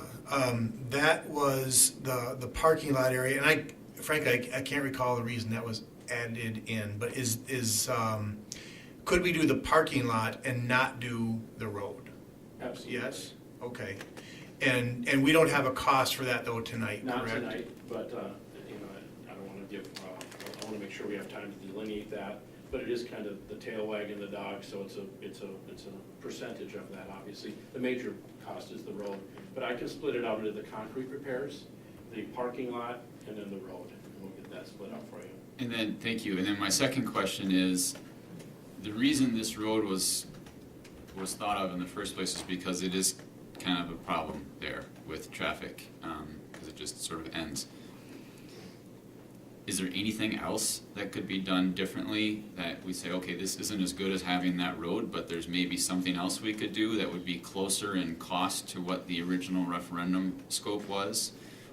that was the parking lot area, and frankly, I can't recall the reason that was added in, but could we do the parking lot and not do the road? Absolutely. Yes? Okay. And we don't have a cost for that though tonight, Not correct? tonight, but, you know, I don't wanna give, I wanna make sure we have time to delineate that, but it is kind of the tail wagging the dog, so it's a percentage of that, obviously. The major cost is the road, but I can split it out into the concrete repairs, the parking lot, and then the road, and we'll get that split out for you. And then, thank you, and then my second question is, the reason this road was thought of in the first place is because it is kind of a problem there with traffic, because it just sort of ends. Is there anything else that could be done differently that we say, okay, this isn't as good as having that road, but there's maybe something else we could do that would be closer in cost to what the original referendum scope was?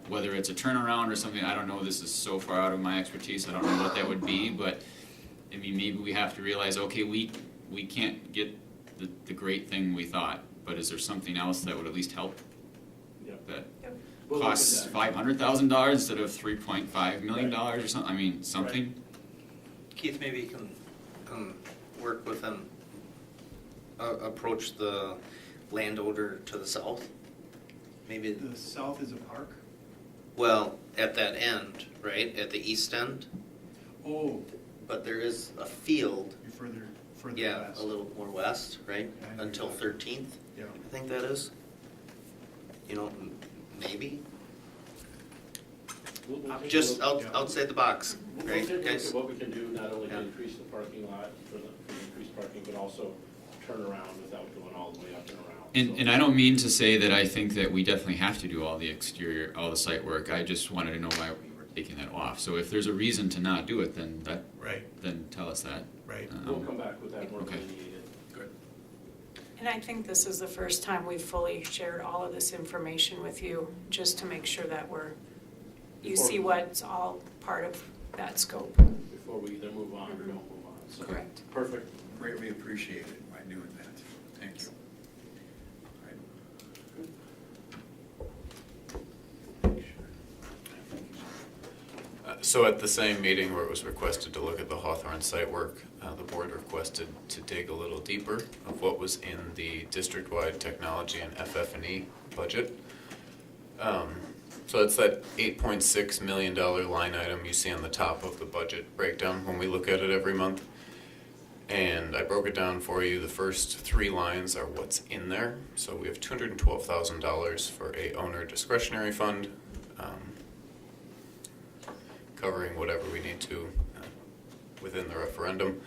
Whether it's a turnaround or something, I don't know, this is so far out of my expertise, I don't know what that would be, but I mean, maybe we have to realize, okay, we can't get the great thing we thought, but is there something else that would at least help? Yep. That We'll look at costs that. $500,000 instead of $3.5 million or something, I mean, something? Keith, maybe you can work with them, approach the landowner to the south. Maybe, The south is a park? well, at that end, right, at the east end, Oh, but there is a field, you're further yeah, west. a little more west, right, I know until exactly. 13th, Yeah. I think that is. You know, maybe, We'll take a just look. outside the box, We'll right, take a look guys? at what we can do, not only to Yeah. increase the parking lot for the increased parking, but also turn around without going all the way up and around. And I don't mean to say that I think that we definitely have to do all the exterior, all the site work, I just wanted to know why we were taking that off. So if there's a reason to not do it, then then tell us that. Right. We'll come back with that more Okay. delineated. Good. And I think this is the first time we've fully shared all of this information with you, just to make sure that you see what's all part of that scope. Before we either move on or don't move on. So, Correct. Perfect. Greatly appreciated by doing that. Thank you. So at the same meeting where it was requested to look at the Hawthorne site work, the board requested to dig a little deeper of what was in the district-wide technology and FF&E budget. So it's that $8.6 million line item you see on the top of the budget breakdown when we look at it every month. And I broke it down for you. The first three lines are what's in there. So we have $212,000 for a owner discretionary fund, covering whatever we need to within the referendum.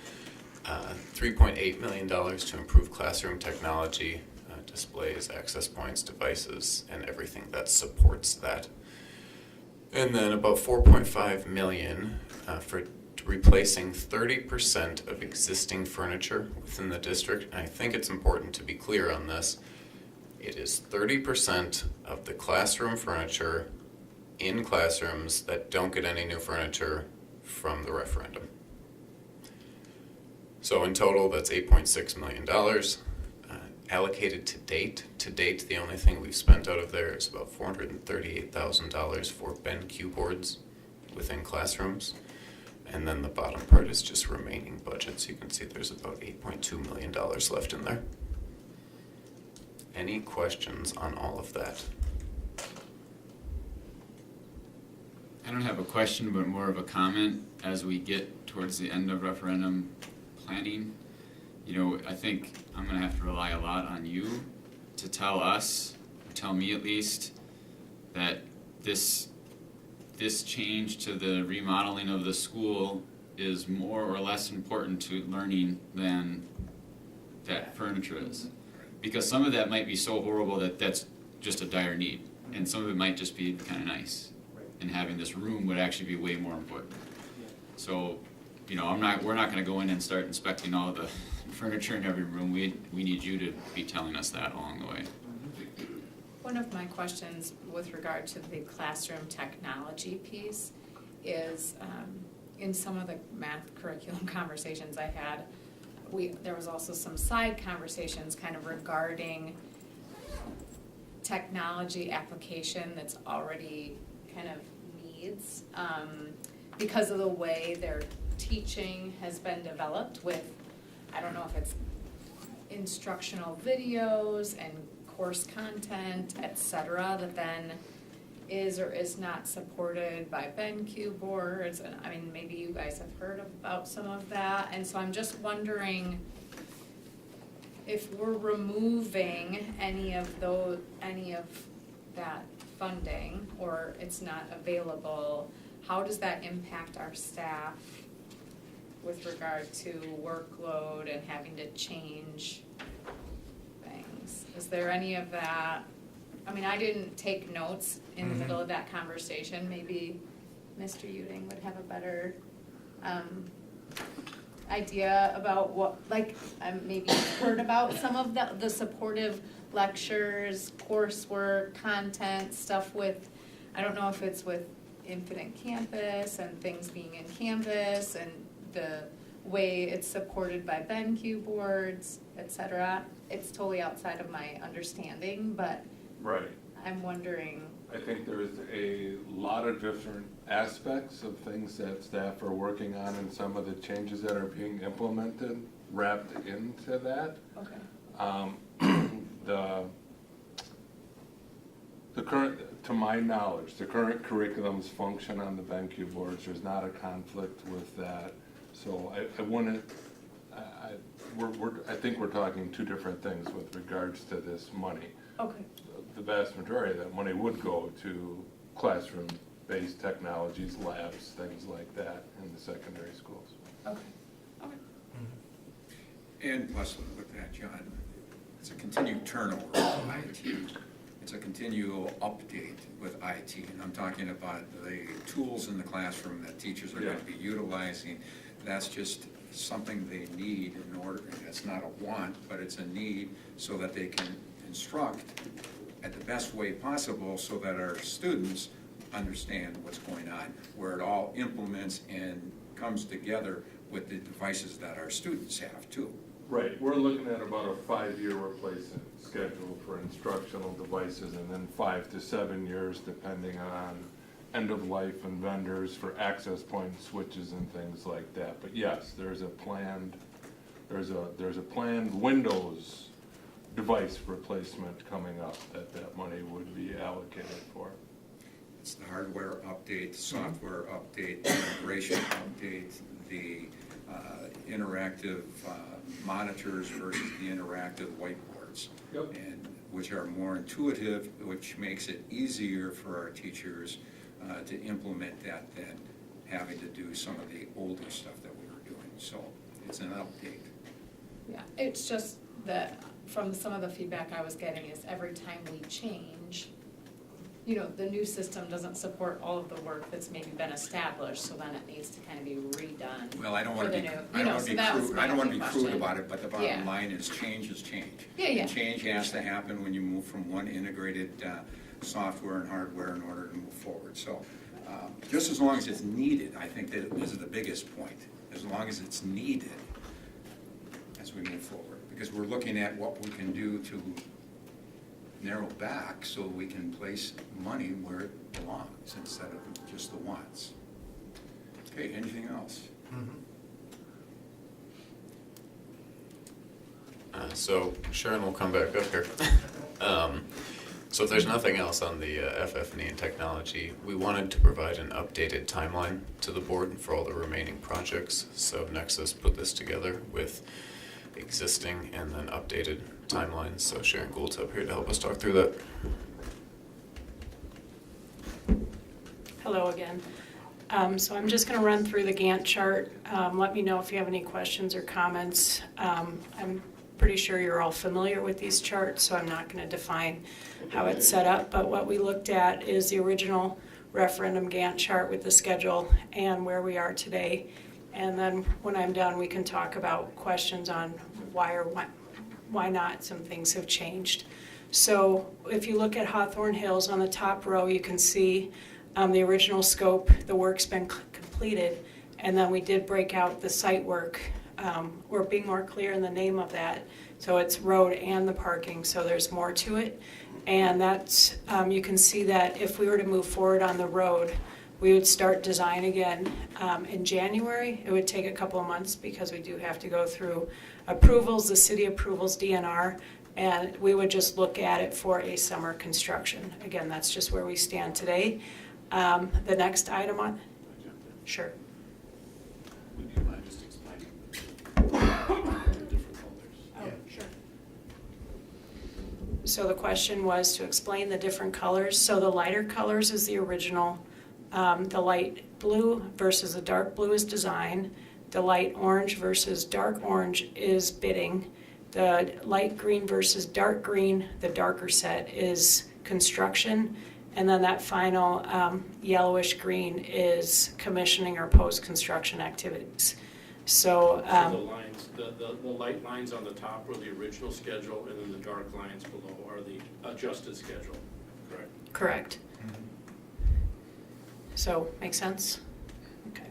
$3.8 million to improve classroom technology, displays, access points, devices, and everything that supports that. And then about $4.5 million for replacing 30% of existing furniture within the district. And I think it's important to be clear on this. It is 30% of the classroom furniture in classrooms that don't get any new furniture from the referendum. So in total, that's $8.6 million allocated to date. To date, the only thing we've spent out of there is about $438,000 for BenQ boards within classrooms. And then the bottom part is just remaining budgets. You can see there's about $8.2 million left in there. Any questions on all of that? I don't have a question, but more of a comment as we get towards the end of referendum planning. You know, I think I'm gonna have to rely a lot on you to tell us, or tell me at least, that this change to the remodeling of the school is more or less important to learning than that furniture is. Because some of that might be so horrible that that's just a dire need, and some of it might just be kinda nice. And having this room would actually be way more important. So, we're not gonna go in and start inspecting all the furniture in every room. We need you to be telling us that along the way. One of my questions with regard to the classroom technology piece is, in some of the math curriculum conversations I had, there was also some side conversations kind of regarding technology application that's already kind of needs, because of the way their teaching has been developed with, I don't know if it's instructional videos and course content, et cetera, that then is or is not supported by BenQ boards, and I mean, maybe you guys have heard about some of that, and so I'm just wondering if we're removing any of that funding, or it's not available, how does that impact our staff with regard to workload and having to change things? Is there any of that? I mean, I didn't take notes in the middle of that conversation. Maybe Mr. Uding would have a better idea about what, like, maybe heard about some of the supportive lectures, coursework, content, stuff with, I don't know if it's with Infinite Campus and things being in Canvas and the way it's supported by BenQ boards, et cetera. It's totally outside of my understanding, but Right. I'm wondering. I think there's a lot of different aspects of things that staff are working on and some of the changes that are being implemented wrapped into that. Okay. The current, to my knowledge, the current curriculums function on the BenQ boards. There's not a conflict with that. So I wouldn't, I think we're talking two different things with regards to this money. Okay. The vast majority of that money would go to classroom-based technologies, labs, things like that in the secondary schools. Okay. Okay. And plus with that, John, it's a continued turnover of IT. It's a continual update with IT, and I'm talking about the tools in the classroom that teachers are going to be utilizing. That's just something they need in order, and it's not a want, but it's a need so that they can instruct at the best way possible so that our students understand what's going on, where it all implements and comes together with the devices that our students have too. Right, we're looking at about a 5-year replacement schedule for instructional devices and then 5 to 7 years depending on end of life and vendors for access point switches and things like that. But yes, there's a planned Windows device replacement coming up that money would be allocated for. It's the hardware update, software update, integration update, the interactive monitors versus the interactive whiteboards. Yep. And which are more intuitive, which makes it easier for our teachers to implement that than having to do some of the older stuff that we were doing. So it's an update. Yeah, it's just that from some of the feedback I was getting is every time we change, the new system doesn't support all of the work that's maybe been established, so then it needs to kind of be redone. Well, I don't want for to the be, new- I don't want to be crude, I don't want to be crude question. about it, but the Yeah. bottom line is change is change. Yeah, yeah. And change has to happen when you move from one integrated software and hardware in order to move forward. So just as long as it's needed, I think that this is the biggest point, as long as it's needed as we move forward. Because we're looking at what we can do to narrow back so we can place money where it belongs instead of just the wants. Okay, anything else? So Sharon will come back up here. So if there's nothing else on the FF&E and technology, we wanted to provide an updated timeline to the board for all the remaining projects. So Nexus put this together with existing and then updated timelines. So Sharon Gould's up here to help us talk through that. Hello again. So I'm just going to run through the Gantt chart. Let me know if you have any questions or comments. I'm pretty sure you're all familiar with these charts, so I'm not going to define how it's set up. But what we looked at is the original referendum Gantt chart with the schedule and where we are today. And then when I'm done, we can talk about questions on why not some things have changed. So if you look at Hawthorne Hills on the top row, you can see the original scope, the work's been completed, and then we did break out the site work. We're being more clear in the name of that. So it's road and the parking, so there's more to it. And that's, you can see that if we were to move forward on the road, we would start design again in January. It would take a couple of months because we do have to go through approvals, the city approvals, DNR, and we would just look at it for a summer construction. Again, that's just where we stand today. The next item on, sure. Would you mind just explaining the different colors? Oh, sure. So the question was to explain the different colors. So the lighter colors is the original. The light blue versus the dark blue is design. The light orange versus dark orange is bidding. The light green versus dark green, the darker set, is construction. And then that final yellowish green is commissioning or post-construction activities. So, So the lines, the light lines on the top are the original schedule, and then the dark lines below are the adjusted schedule, correct? correct. So, make sense? Okay.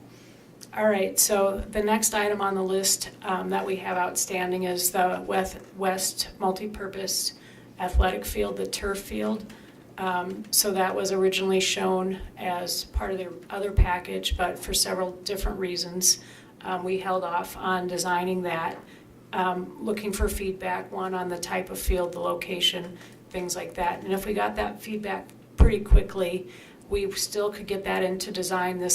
All right, so the next item on the list that we have outstanding is the West Multipurpose Athletic Field, the turf field. So that was originally shown as part of the other package, but for several different reasons, we held off on designing that, looking for feedback, one on the type of field, the location, things like that. And if we got that feedback pretty quickly, we still could get that into design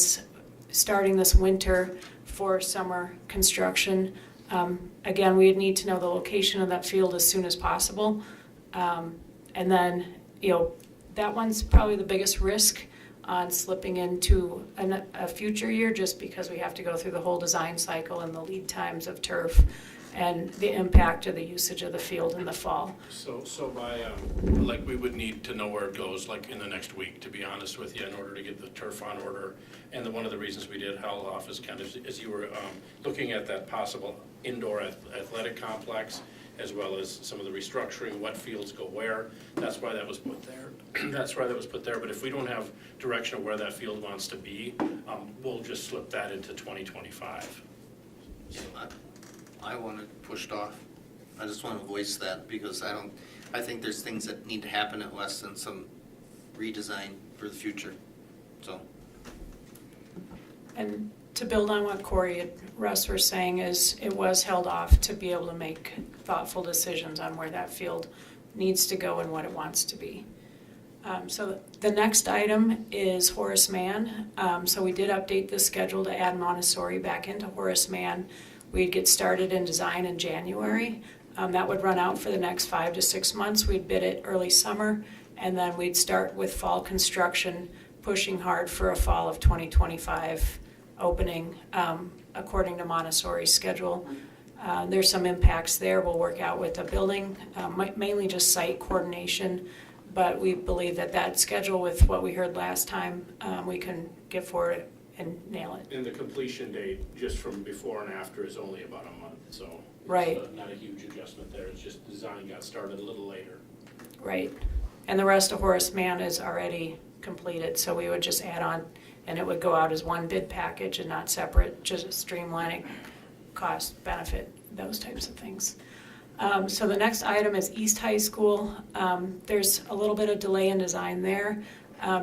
starting this winter for summer construction. Again, we'd need to know the location of that field as soon as possible. And then, that one's probably the biggest risk on slipping into a future year, just because we have to go through the whole design cycle and the lead times of turf and the impact of the usage of the field in the fall. So by, we would need to know where it goes, in the next week, to be honest with you, in order to get the turf on order. And one of the reasons we did held off is as you were looking at that possible indoor athletic complex, as well as some of the restructuring, what fields go where. That's why that was put there. But if we don't have direction of where that field wants to be, we'll just slip that into 2025. So I want it pushed off. I just want to voice that because I think there's things that need to happen at West and some redesign for the future, so. And to build on what Corey and Russ were saying, is it was held off to be able to make thoughtful decisions on where that field needs to go and what it wants to be. So the next item is Horace Mann. So we did update the schedule to add Montessori back into Horace Mann. We'd get started in design in January. That would run out for the next 5 to 6 months. We'd bid it early summer, and then we'd start with fall construction, pushing hard for a fall of 2025 opening according to Montessori's schedule. There's some impacts there we'll work out with the building, mainly just site coordination, but we believe that schedule with what we heard last time, we can get forward and nail it. And the completion date, just from before and after, is only about a month, so. Right. It's not a huge adjustment there, it's just design got started a little later. Right. And the rest of Horace Mann is already completed, so we would just add on, and it would go out as one bid package and not separate, just streamlining cost, benefit, those types of things. So the next item is East High School. There's a little bit of delay in design there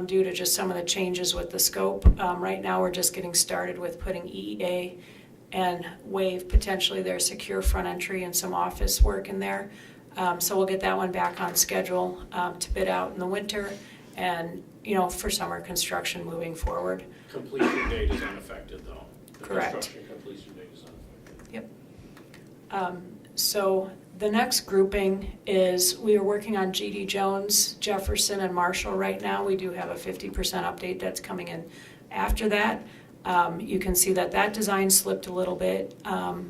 due to just some of the changes with the scope. Right now we're just getting started with putting EEA and waive potentially their secure front entry and some office work in there. So we'll get that one back on schedule to bid out in the winter and, for summer construction moving forward. Completion date is unaffected though. The Correct. Construction completion date is unaffected. Yep. So the next grouping is, we are working on GD Jones, Jefferson, and Marshall right now. We do have a 50% update that's coming in after that. You can see that design slipped a little bit.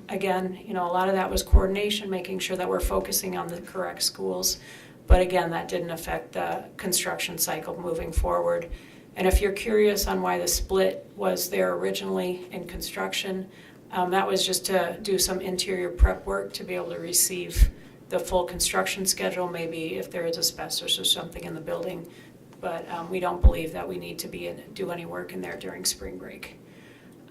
Again, a lot of that was coordination, making sure that we're focusing on the correct schools. But again, that didn't affect the construction cycle moving forward. And if you're curious on why the split was there originally in construction, that was just to do some interior prep work to be able to receive the full construction schedule, maybe if there is asbestos or something in the building. But we don't believe that we need to do any work in there during spring break.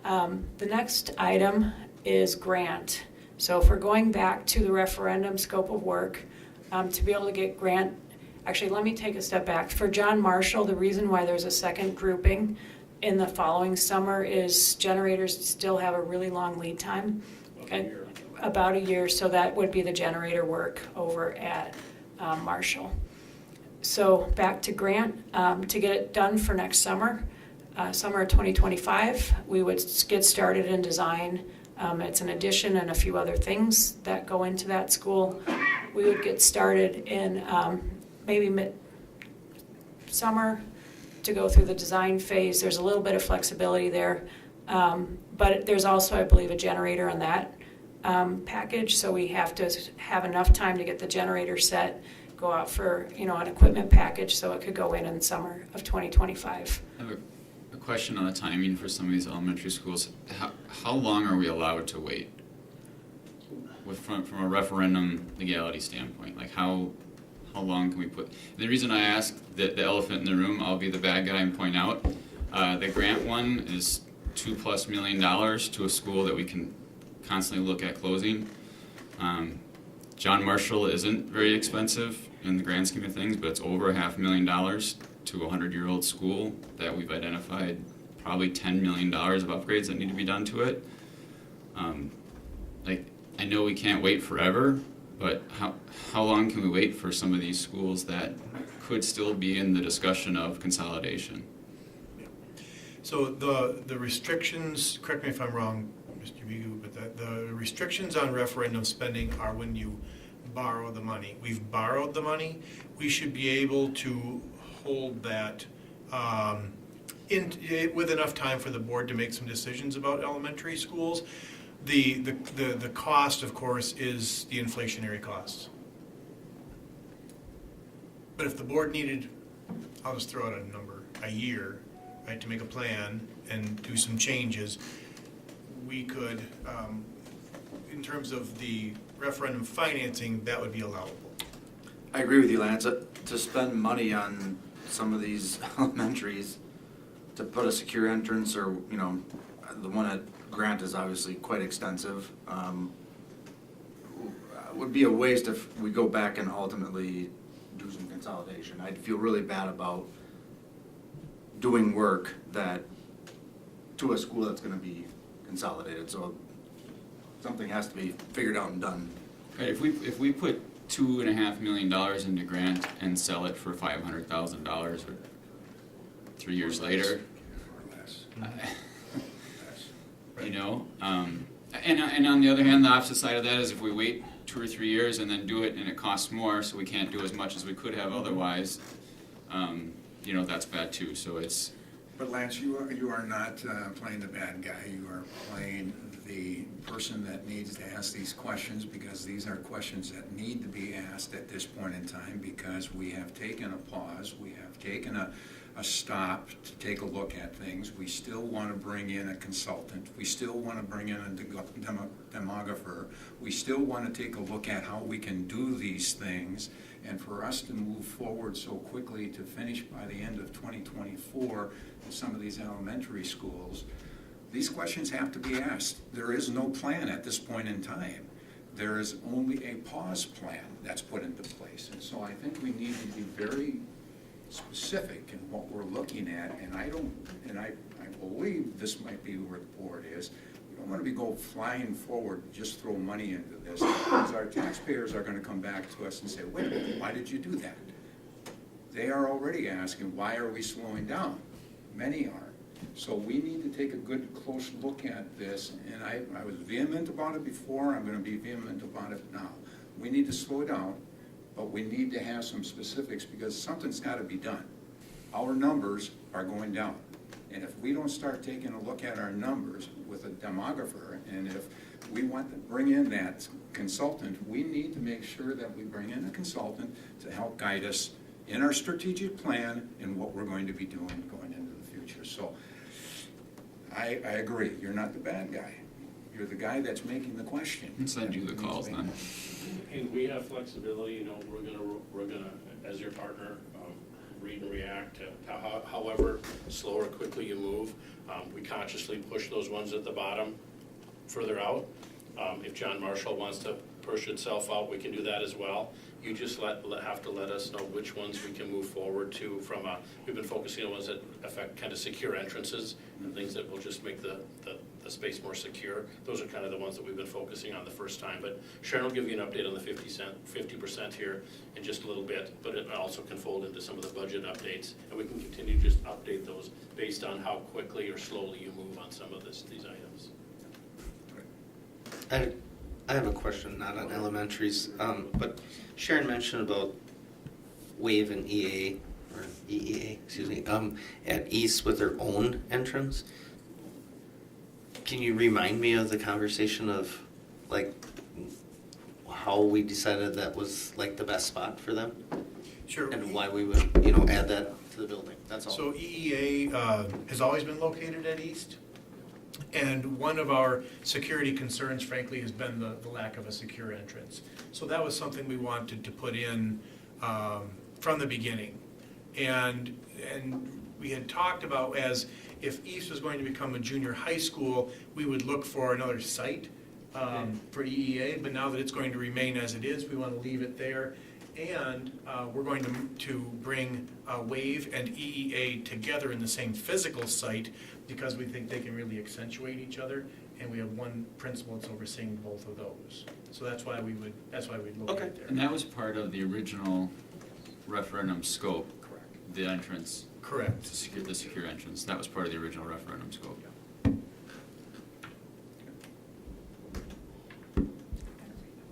The next item is grant. So if we're going back to the referendum scope of work, to be able to get grant, actually let me take a step back. For John Marshall, the reason why there's a second grouping in the following summer is generators still have a really long lead time. About a year, so that would be the generator work over at Marshall. So back to grant, to get it done for next summer, summer of 2025, we would get started in design. It's an addition and a few other things that go into that school. We would get started in maybe mid-summer to go through the design phase. There's a little bit of flexibility there, but there's also, I believe, a generator on that package, so we have to have enough time to get the generator set, go out for an equipment package so it could go in summer of 2025. I have a question on the timing for some of these elementary schools. How long are we allowed to wait from a referendum legality standpoint? Like how long can we put? And the reason I ask the elephant in the room, I'll be the bad guy and point out, the grant one is $2+ million to a school that we can constantly look at closing. John Marshall isn't very expensive in the grand scheme of things, but it's over $500,000 to a 100-year-old school that we've identified probably $10 million of upgrades that need to be done to it. I know we can't wait forever, but how long can we wait for some of these schools that could still be in the discussion of consolidation? So the restrictions, correct me if I'm wrong, Mr. Bigu, but the restrictions on referendum spending are when you borrow the money. We've borrowed the money. We should be able to hold that with enough time for the board to make some decisions about elementary schools. The cost, of course, is the inflationary costs. But if the board needed, I'll just throw out a number, a year, right, to make a plan and do some changes, we could, in terms of the referendum financing, that would be allowable. I agree with you, Lance. To spend money on some of these elementaries, to put a secure entrance or, the one at Grant is obviously quite extensive. Would be a waste if we go back and ultimately do some consolidation. I'd feel really bad about doing work to a school that's gonna be consolidated, so something has to be figured out and done. Right, if we put $2.5 million into grant and sell it for $500,000 or 3 years later, and on the other hand, the opposite side of that is if we wait 2 or 3 years and then do it and it costs more, so we can't do as much as we could have otherwise, that's bad too. So it's. But Lance, you are not playing the bad guy. You are playing the person that needs to ask these questions, because these are questions that need to be asked at this point in time, because we have taken a pause, we have taken a stop to take a look at things. We still want to bring in a consultant. We still want to bring in a demographer. We still want to take a look at how we can do these things. And for us to move forward so quickly to finish by the end of 2024 in some of these elementary schools, these questions have to be asked. There is no plan at this point in time. There is only a pause plan that's put into place. And so I think we need to be very specific in what we're looking at, and I believe this might be where the board is. We don't want to go flying forward, just throw money into this, because our taxpayers are going to come back to us and say, wait a minute, why did you do that? They are already asking, why are we slowing down? Many are. So we need to take a good, close look at this, and I was vehement about it before, I'm going to be vehement about it now. We need to slow down, but we need to have some specifics, because something's got to be done. Our numbers are going down, and if we don't start taking a look at our numbers with a demographer, and if we want to bring in that consultant, we need to make sure that we bring in a consultant to help guide us in our strategic plan and what we're going to be doing going into future. So I agree, you're not the bad guy. You're the guy that's making the question. And send you the calls then. And we have flexibility, you know, we're gonna, as your partner, read and react to however slow or quickly you move. We consciously push those ones at the bottom further out. If John Marshall wants to push itself out, we can do that as well. You just have to let us know which ones we can move forward to from we've been focusing on ones that affect kind of secure entrances and things that will just make the space more secure. Those are kind of the ones that we've been focusing on the first time. But Sharon will give you an update on the 50% here in just a little bit, but it also can fold into some of the budget updates, and we can continue to just update those based on how quickly or slowly you move on some of these items. I have a question, not on elementaries, but Sharon mentioned about WAVE and EA, or EEA, excuse me, at East with their own entrance. Can you remind me of the conversation of, like, how we decided that was, like, the best spot for them? Sure. And why we would, add that to the building, that's all. So EEA has always been located at East. And one of our security concerns, frankly, has been the lack of a secure entrance. So that was something we wanted to put in from the beginning. And we had talked about as if East was going to become a junior high school, we would look for another site for EEA. But now that it's going to remain as it is, we want to leave it there. And we're going to bring WAVE and EEA together in the same physical site because we think they can really accentuate each other. And we have one principal that's overseeing both of those. So that's why we'd locate there. And that was part of the original referendum scope. Correct. The entrance. Correct. The secure entrance. That was part of the original referendum scope.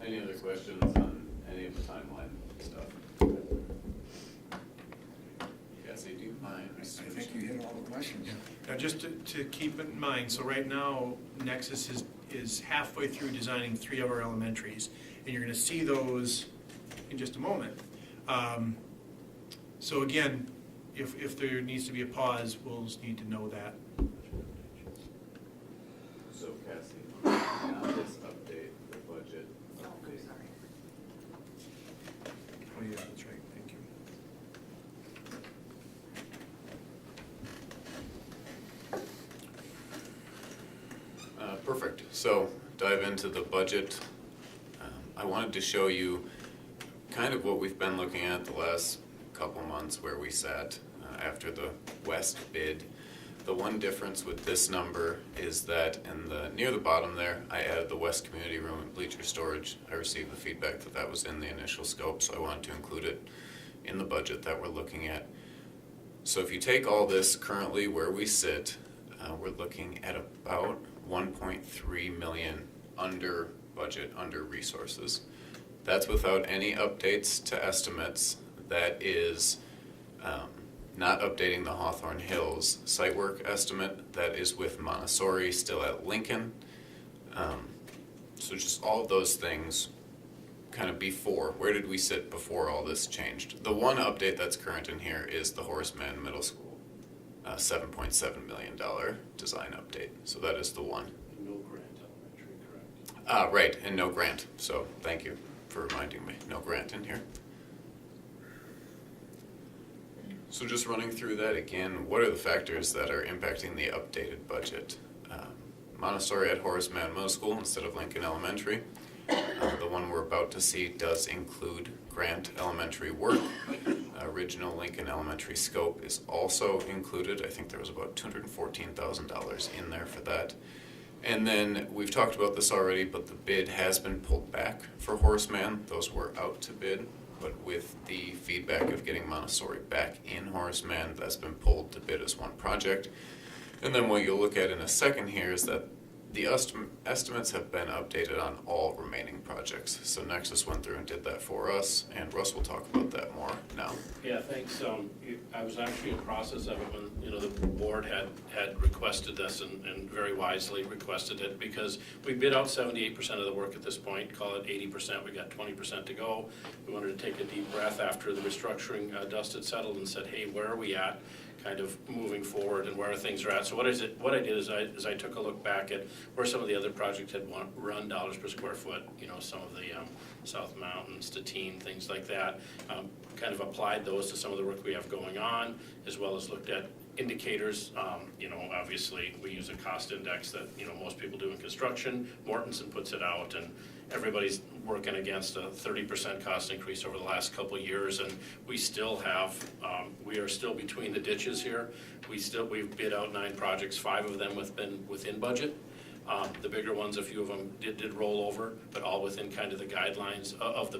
Any other questions on any of the timeline stuff? Cassie, do you mind? I think you hit all the questions. Now, just to keep in mind, so right now, Nexus is halfway through designing 3 of our elementaries, and you're gonna see those in just a moment. So again, if there needs to be a pause, we'll just need to know that. So Cassie, now let's update the budget. Oh, yeah, that's right, thank you. Perfect. So dive into the budget. I wanted to show you kind of what we've been looking at the last couple months where we sat after the West bid. The one difference with this number is that near the bottom there, I added the West Community Room and bleacher storage. I received the feedback that that was in the initial scope, so I wanted to include it in the budget that we're looking at. So if you take all this currently where we sit, we're looking at about 1.3 million under budget, under resources. That's without any updates to estimates. That is not updating the Hawthorne Hills site work estimate. That is with Montessori still at Lincoln. So just all of those things kind of before. Where did we sit before all this changed? The one update that's current in here is the Horace Mann Middle School. $7.7 million design update. So that is the one. No grant elementary, correct? Right, and no grant. So thank you for reminding me. No grant in here. So just running through that again, what are the factors that are impacting the updated budget? Montessori at Horace Mann Middle School instead of Lincoln Elementary. The one we're about to see does include grant elementary work. Original Lincoln Elementary scope is also included. I think there was about $214,000 in there for that. And then we've talked about this already, but the bid has been pulled back for Horace Mann. Those were out to bid, but with the feedback of getting Montessori back in Horace Mann, that's been pulled to bid as one project. And then what you'll look at in a second here is that the estimates have been updated on all remaining projects. So Nexus went through and did that for us, and Russ will talk about that more now. Yeah, thanks. I was actually in process of it when, the board had requested this and very wisely requested it because we bid out 78% of the work at this point, call it 80%, we got 20% to go. We wanted to take a deep breath after the restructuring dust had settled and said, hey, where are we at? kind of moving forward and where things are at. So what I did is I took a look back at where some of the other projects had run dollars per square foot, some of the South Mountain, Statine, things like that. Kind of applied those to some of the work we have going on, as well as looked at indicators. Obviously, we use a cost index that, most people do in construction. Mortensen puts it out, and everybody's working against a 30% cost increase over the last couple of years, and we still have, we are still between the ditches here. We've bid out 9 projects, 5 of them have been within budget. The bigger ones, a few of them did roll over, but all within kind of the guidelines of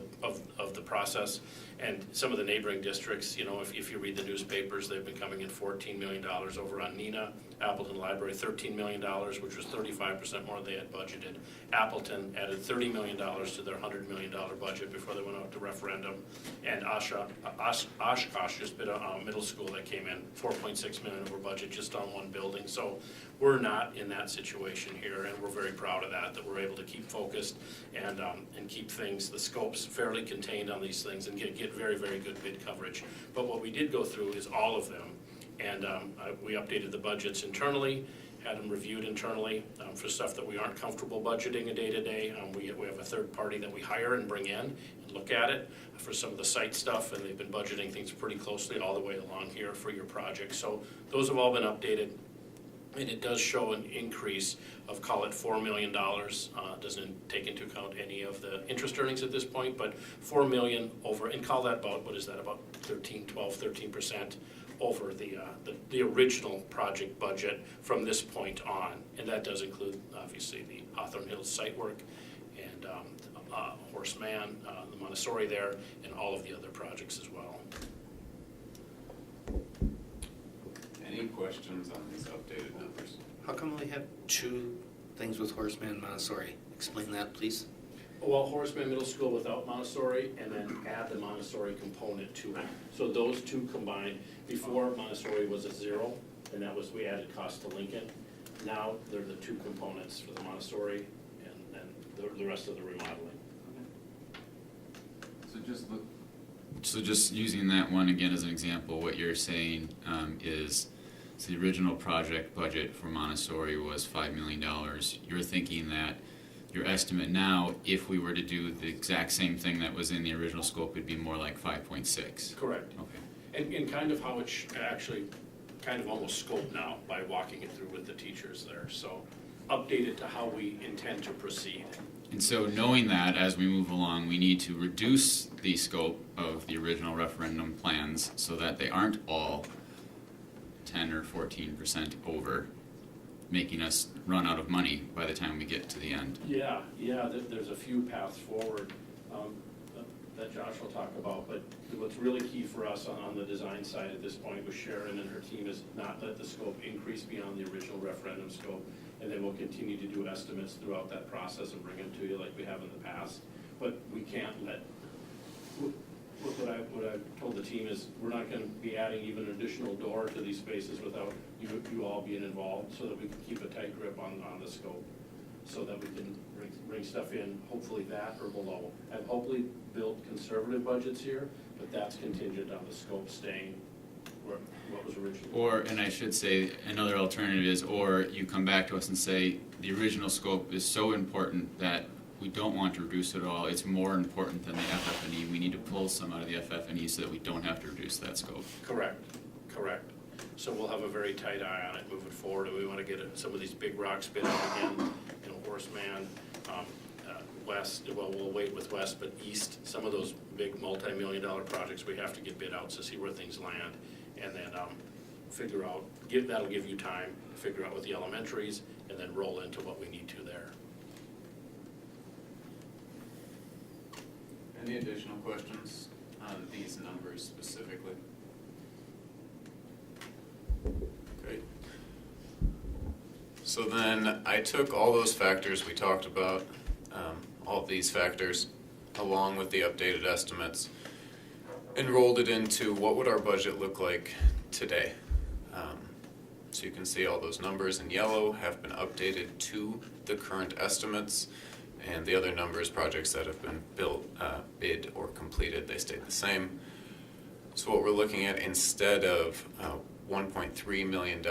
the process. And some of the neighboring districts, if you read the newspapers, they've been coming in $14 million over on Neenah. Appleton Library, $13 million, which was 35% more than they had budgeted. Appleton added $30 million to their $100 million budget before they went out to referendum. And Oshkosh just bid a middle school that came in $4.6 million over budget just on one building. So we're not in that situation here, and we're very proud of that we're able to keep focused and keep things, the scopes fairly contained on these things and get very, very good bid coverage. But what we did go through is all of them. And we updated the budgets internally, had them reviewed internally for stuff that we aren't comfortable budgeting a day-to-day. We have a third party that we hire and bring in and look at it for some of the site stuff, and they've been budgeting things pretty closely all the way along here for your project. So those have all been updated, and it does show an increase of, call it $4 million. Doesn't take into account any of the interest earnings at this point, but $4 million over, and call that about, what is that, about 13% over the original project budget from this point on. And that does include, obviously, the Hawthorne Hills site work and Horseman, the Montessori there, and all of the other projects as well. Any questions on these updated numbers? How come we have 2 things with Horseman and Montessori? Explain that, please. Well, Horseman Middle School without Montessori, and then add the Montessori component to it. So those 2 combined. Before, Montessori was a 0, and that was, we added cost to Lincoln. Now, they're the 2 components for the Montessori and the rest of the remodeling. So just using that one again as an example, what you're saying is, so the original project budget for Montessori was $5 million. You're thinking that your estimate now, if we were to do the exact same thing that was in the original scope, would be more like 5.6. Correct. Okay. And kind of how it's actually kind of almost scoped now by walking it through with the teachers there. So updated to how we intend to proceed. And so knowing that as we move along, we need to reduce the scope of the original referendum plans so that they aren't all 10 or 14% over, making us run out of money by the time we get to the end. Yeah, there's a few paths forward that Josh will talk about, but what's really key for us on the design side at this point with Sharon and her team is not let the scope increase beyond the original referendum scope, and then we'll continue to do estimates throughout that process and bring them to you like we have in the past. But we can't let, what I told the team is we're not going to be adding even an additional door to these spaces without you all being involved, so that we can keep a tight grip on the scope, so that we can bring stuff in, hopefully that or below. I've hopefully built conservative budgets here, but that's contingent on the scope staying what was originally. Or, and I should say, another alternative is, or you come back to us and say, the original scope is so important that we don't want to reduce it at all. It's more important than the FF&E. We need to pull some out of the FF&E so that we don't have to reduce that scope. Correct. So we'll have a very tight eye on it moving forward, and we want to get some of these big rocks bid out again, Horseman, West, well, we'll wait with West, but East, some of those big multi-million-dollar projects, we have to get bid out to see where things land, and then figure out, that'll give you time to figure out with the elementaries, and then roll into what we need to there. Any additional questions on these numbers specifically? Great. So then I took all those factors we talked about, all these factors, along with the updated estimates, and rolled it into what would our budget look like today. So you can see all those numbers in yellow have been updated to the current estimates, and the other numbers, projects that have been built, bid, or completed, they stayed the same. So what we're looking at, instead of $1.3 million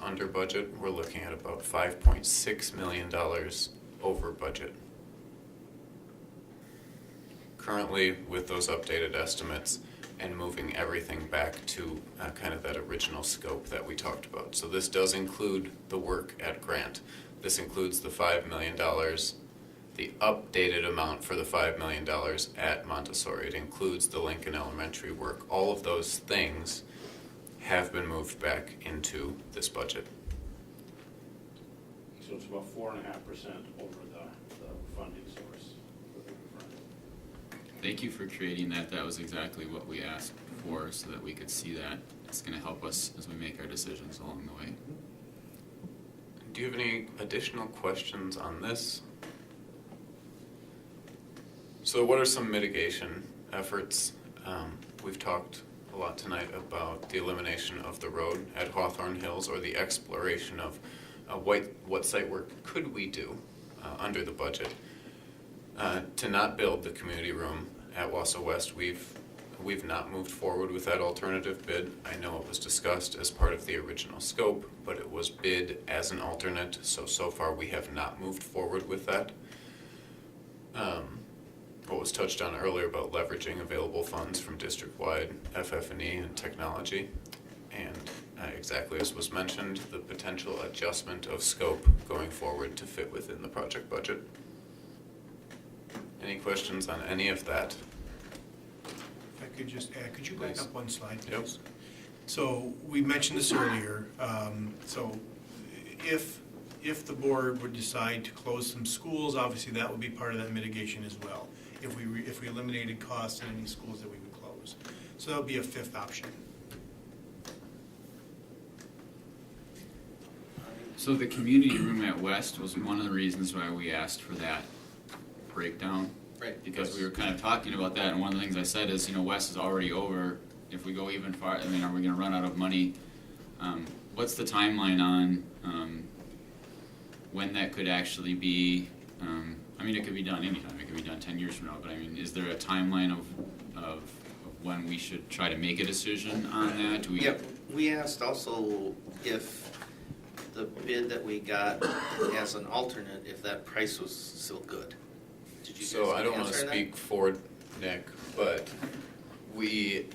under budget. We're looking at about $5.6 million over budget. Currently, with those updated estimates and moving everything back to kind of that original scope that we talked about. So this does include the work at Grant. This includes the $5 million, the updated amount for the $5 million at Montessori. It includes the Lincoln Elementary work. All of those things have been moved back into this budget. So it's about 4.5% over the funding source for the referendum. Thank you for creating that. That was exactly what we asked for, so that we could see that. It's going to help us as we make our decisions along the way. Do you have any additional questions on this? So what are some mitigation efforts? We've talked a lot tonight about the elimination of the road at Hawthorne Hills, or the exploration of what site work could we do under the budget to not build the community room at Wausau West. We've not moved forward with that alternative bid. I know it was discussed as part of the original scope, but it was bid as an alternate, so far we have not moved forward with that. What was touched on earlier about leveraging available funds from district-wide FF&E and technology, and exactly as was mentioned, the potential adjustment of scope going forward to fit within the project budget. Any questions on any of that? If I could just add, could you back Please. up one slide, please? Yep. So we mentioned this earlier, so if the board would decide to close some schools, obviously that would be part of that mitigation as well. If we eliminated costs in any schools that we would close. So that would be a fifth option. So the community room at West was one of the reasons why we asked for that breakdown. Right. Because we were kind of talking about that, and one of the things I said is, West is already over. If we go even far, are we gonna run out of money? What's the timeline on when that could actually be, it could be done anytime, it could be done 10 years from now, but is there a timeline of when we should try to make a decision on that? Do we? Yep, we asked also if the bid that we got as an alternate, if that price was still good. Did you guys So I don't want to answer that? speak for Nick, but we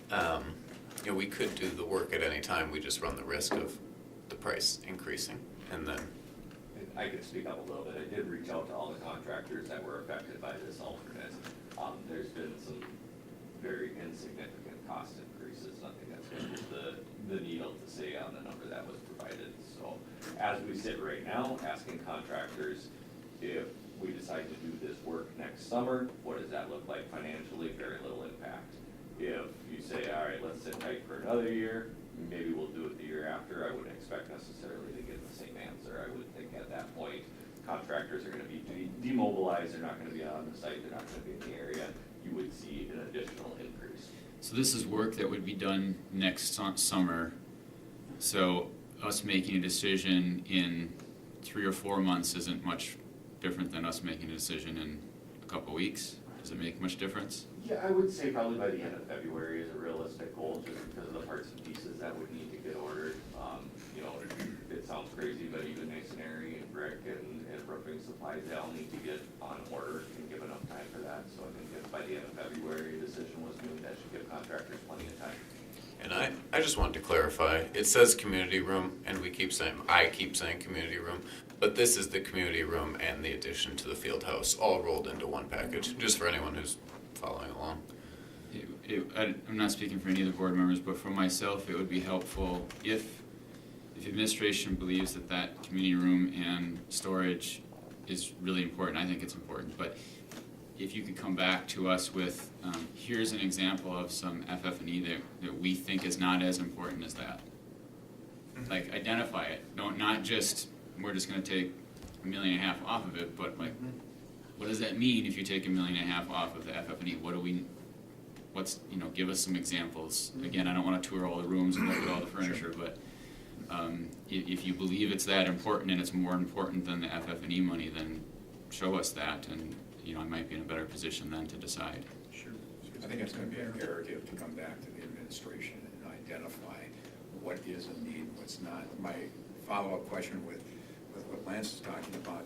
could do the work at any time. We just run the risk of the price increasing, and then. I could speak up a little bit. I did reach out to all the contractors that were affected by this alternate. There's been some very insignificant cost increases, nothing that's going to move the needle to say on the number that was provided. So as we sit right now, asking contractors, if we decide to do this work next summer, what does that look like financially? Very little impact. If you say, all right, let's sit tight for another year, maybe we'll do it the year after, I wouldn't expect necessarily to get the same answer. I would think at that point, contractors are gonna be demobilized, they're not gonna be on the site, they're not gonna be in the area. You would see an additional increase. So this is work that would be done next summer. So us making a decision in 3 or 4 months isn't much different than us making a decision in a couple weeks? Does it make much difference? Yeah, I would say probably by the end of February is a realistic goal, just because of the parts and pieces that would need to get ordered. It sounds crazy, but even masonry and brick and roofing supplies, they all need to get on order and give enough time for that. So I think if by the end of February, a decision was made, that should give contractors plenty of time. And I just wanted to clarify, it says community room, and I keep saying community room, but this is the community room and the addition to the field house, all rolled into one package, just for anyone who's following along. I'm not speaking for any of the board members, but for myself, it would be helpful if administration believes that community room and storage is really important. I think it's important, but if you could come back to us with, here's an example of some FF&E that we think is not as important as that. Like, identify it. Not just, we're just gonna take $1.5 million off of it, but what does that mean if you take $1.5 million off of the FF&E? Give us some examples. Again, I don't wanna tour all the rooms and look at all the furniture, but if you believe it's that important and it's more important than the FF&E money, then show us that, and I might be in a better position then to decide. Sure. I think it's going to be imperative to come back to the administration and identify what is a need, what's not. My follow-up question with what Lance is talking about,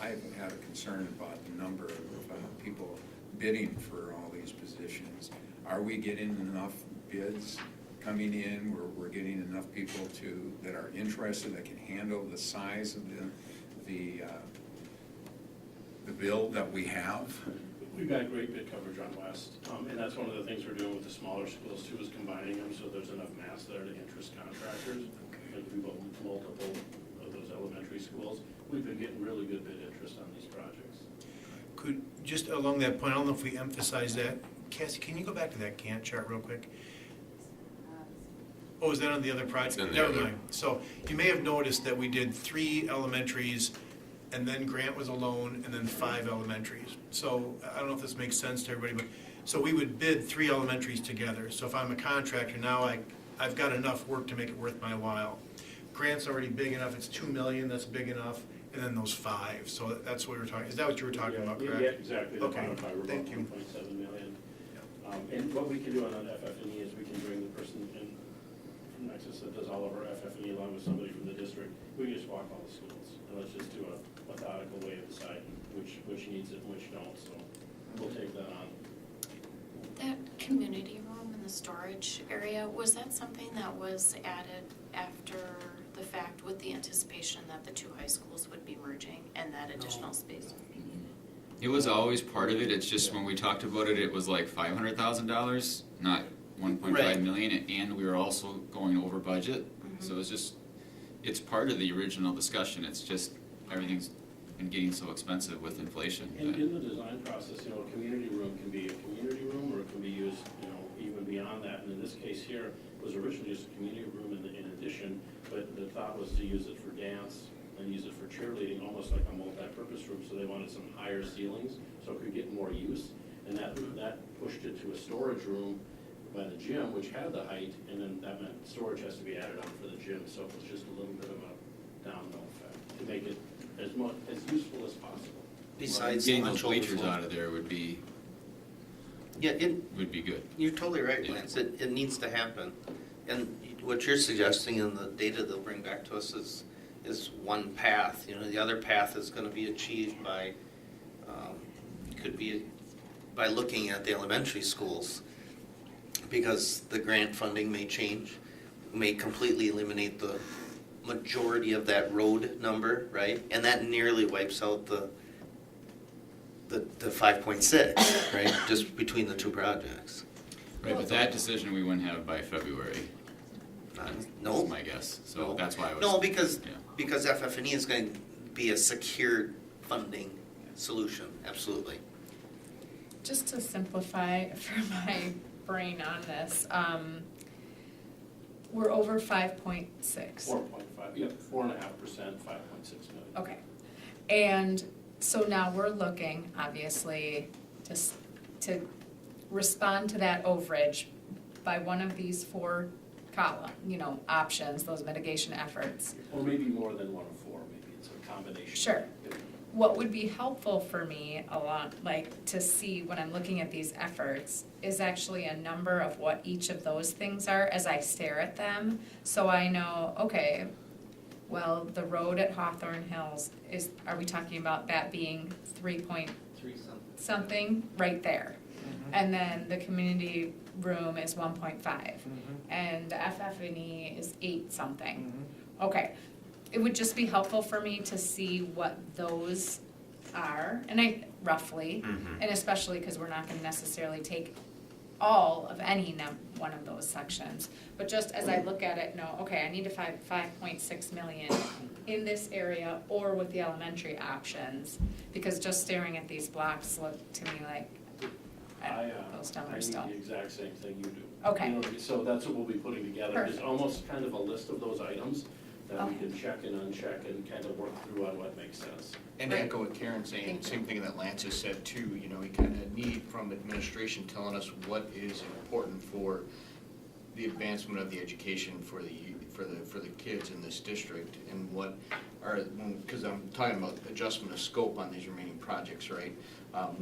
I've had a concern about the number of people bidding for all these positions. Are we getting enough bids coming in, where we're getting enough people that are interested, that can handle the size of the build that we have? We've got great bid coverage on West, and that's one of the things we're doing with the smaller schools too, is combining them so there's enough mass there to interest contractors. Like we've got multiple of those elementary schools. We've been getting really good bid interest on these projects. Could, just along that point, I don't know if we emphasize that. Cassie, can you go back to that Gantt chart real quick? Oh, is that on the other project? It's in the Never other. mind. So you may have noticed that we did 3 elementaries, and then Grant was alone, and then 5 elementaries. So I don't know if this makes sense to everybody, but, so we would bid 3 elementaries together. So if I'm a contractor, now I've got enough work to make it worth my while. Grant's already big enough, it's 2 million, that's big enough, and then those 5. So that's what we were talking, is that what you were talking about, correct? Yeah, exactly. The Okay, final five were about thank you. 1.7 million. And what we can do on an FF&E is we can bring the person in from Nexus that does all of our FF&E along with somebody from the district. We can just walk all the schools, and let's just do a methodical way of deciding which needs it and which don't, so we'll take that on. That community room in the storage area, was that something that was added after the fact with the anticipation that the 2 high schools would be merging and that additional space? It was always part of it, it's just when we talked about it, it was like $500,000, not 1.5 Right. million, and we were also going over budget. So it's just, it's part of the original discussion, it's just, everything's been getting so expensive with inflation. In the design process, a community room can be a community room, or it can be used, even beyond that. And in this case here, it was originally just a community room in addition, but the thought was to use it for dance and use it for cheerleading, almost like a multi-purpose room, so they wanted some higher ceilings, so it could get more use. And that pushed it to a storage room by the gym, which had the height, and then that meant storage has to be added on for the gym, so it was just a little bit of a domino effect to make it as useful as possible. Besides Getting lunch those bleachers overflow. out of there would be Yeah, would be good. you're totally right, Yeah. Lance. It needs to happen. And what you're suggesting in the data they'll bring back to us is one path. The other path is going to be achieved by, could be by looking at the elementary schools, because the grant funding may change, may completely eliminate the majority of that road number, right? And that nearly wipes out the 5.6, right? Just between the 2 projects. Right, but that decision we wouldn't have by February. No. Is my guess, so No. that's why I was. No, because Yeah. FF&E is going to be a secured funding solution, absolutely. Just to simplify for my brain on this, we're over 5.6. 4.5, yep, 4.5%, 5.6 million. Okay. And so now we're looking, obviously, to respond to that overage by one of these 4 options, those mitigation efforts. Or maybe more than 1 of 4, maybe it's a combination. Sure. What would be helpful for me to see when I'm looking at these efforts is actually a number of what each of those things are as I stare at them. So I know, okay, well, the road at Hawthorne Hills are we talking about that being 3 point 3 something. something right there? And then the community room is 1.5. And the FF&E is 8 something. Okay. It would just be helpful for me to see what those are, and roughly, and especially because we're not going to necessarily take all of any one of those sections, but just as I look at it, no, okay, I need to find 5.6 million in this area or with the elementary options, because just staring at these blocks look to me like those numbers I don't. need the exact same thing you do. Okay. So that's what we'll be putting together, is Perfect. almost kind of a list of those items that we Okay. can check and uncheck and kind of work through on what makes sense. And to echo what Karen's saying, same thing that Lance has said too, we kind of need from administration telling us what is important for the advancement of the education for the kids in this district, and what are, because I'm talking about adjustment of scope on these remaining projects, right?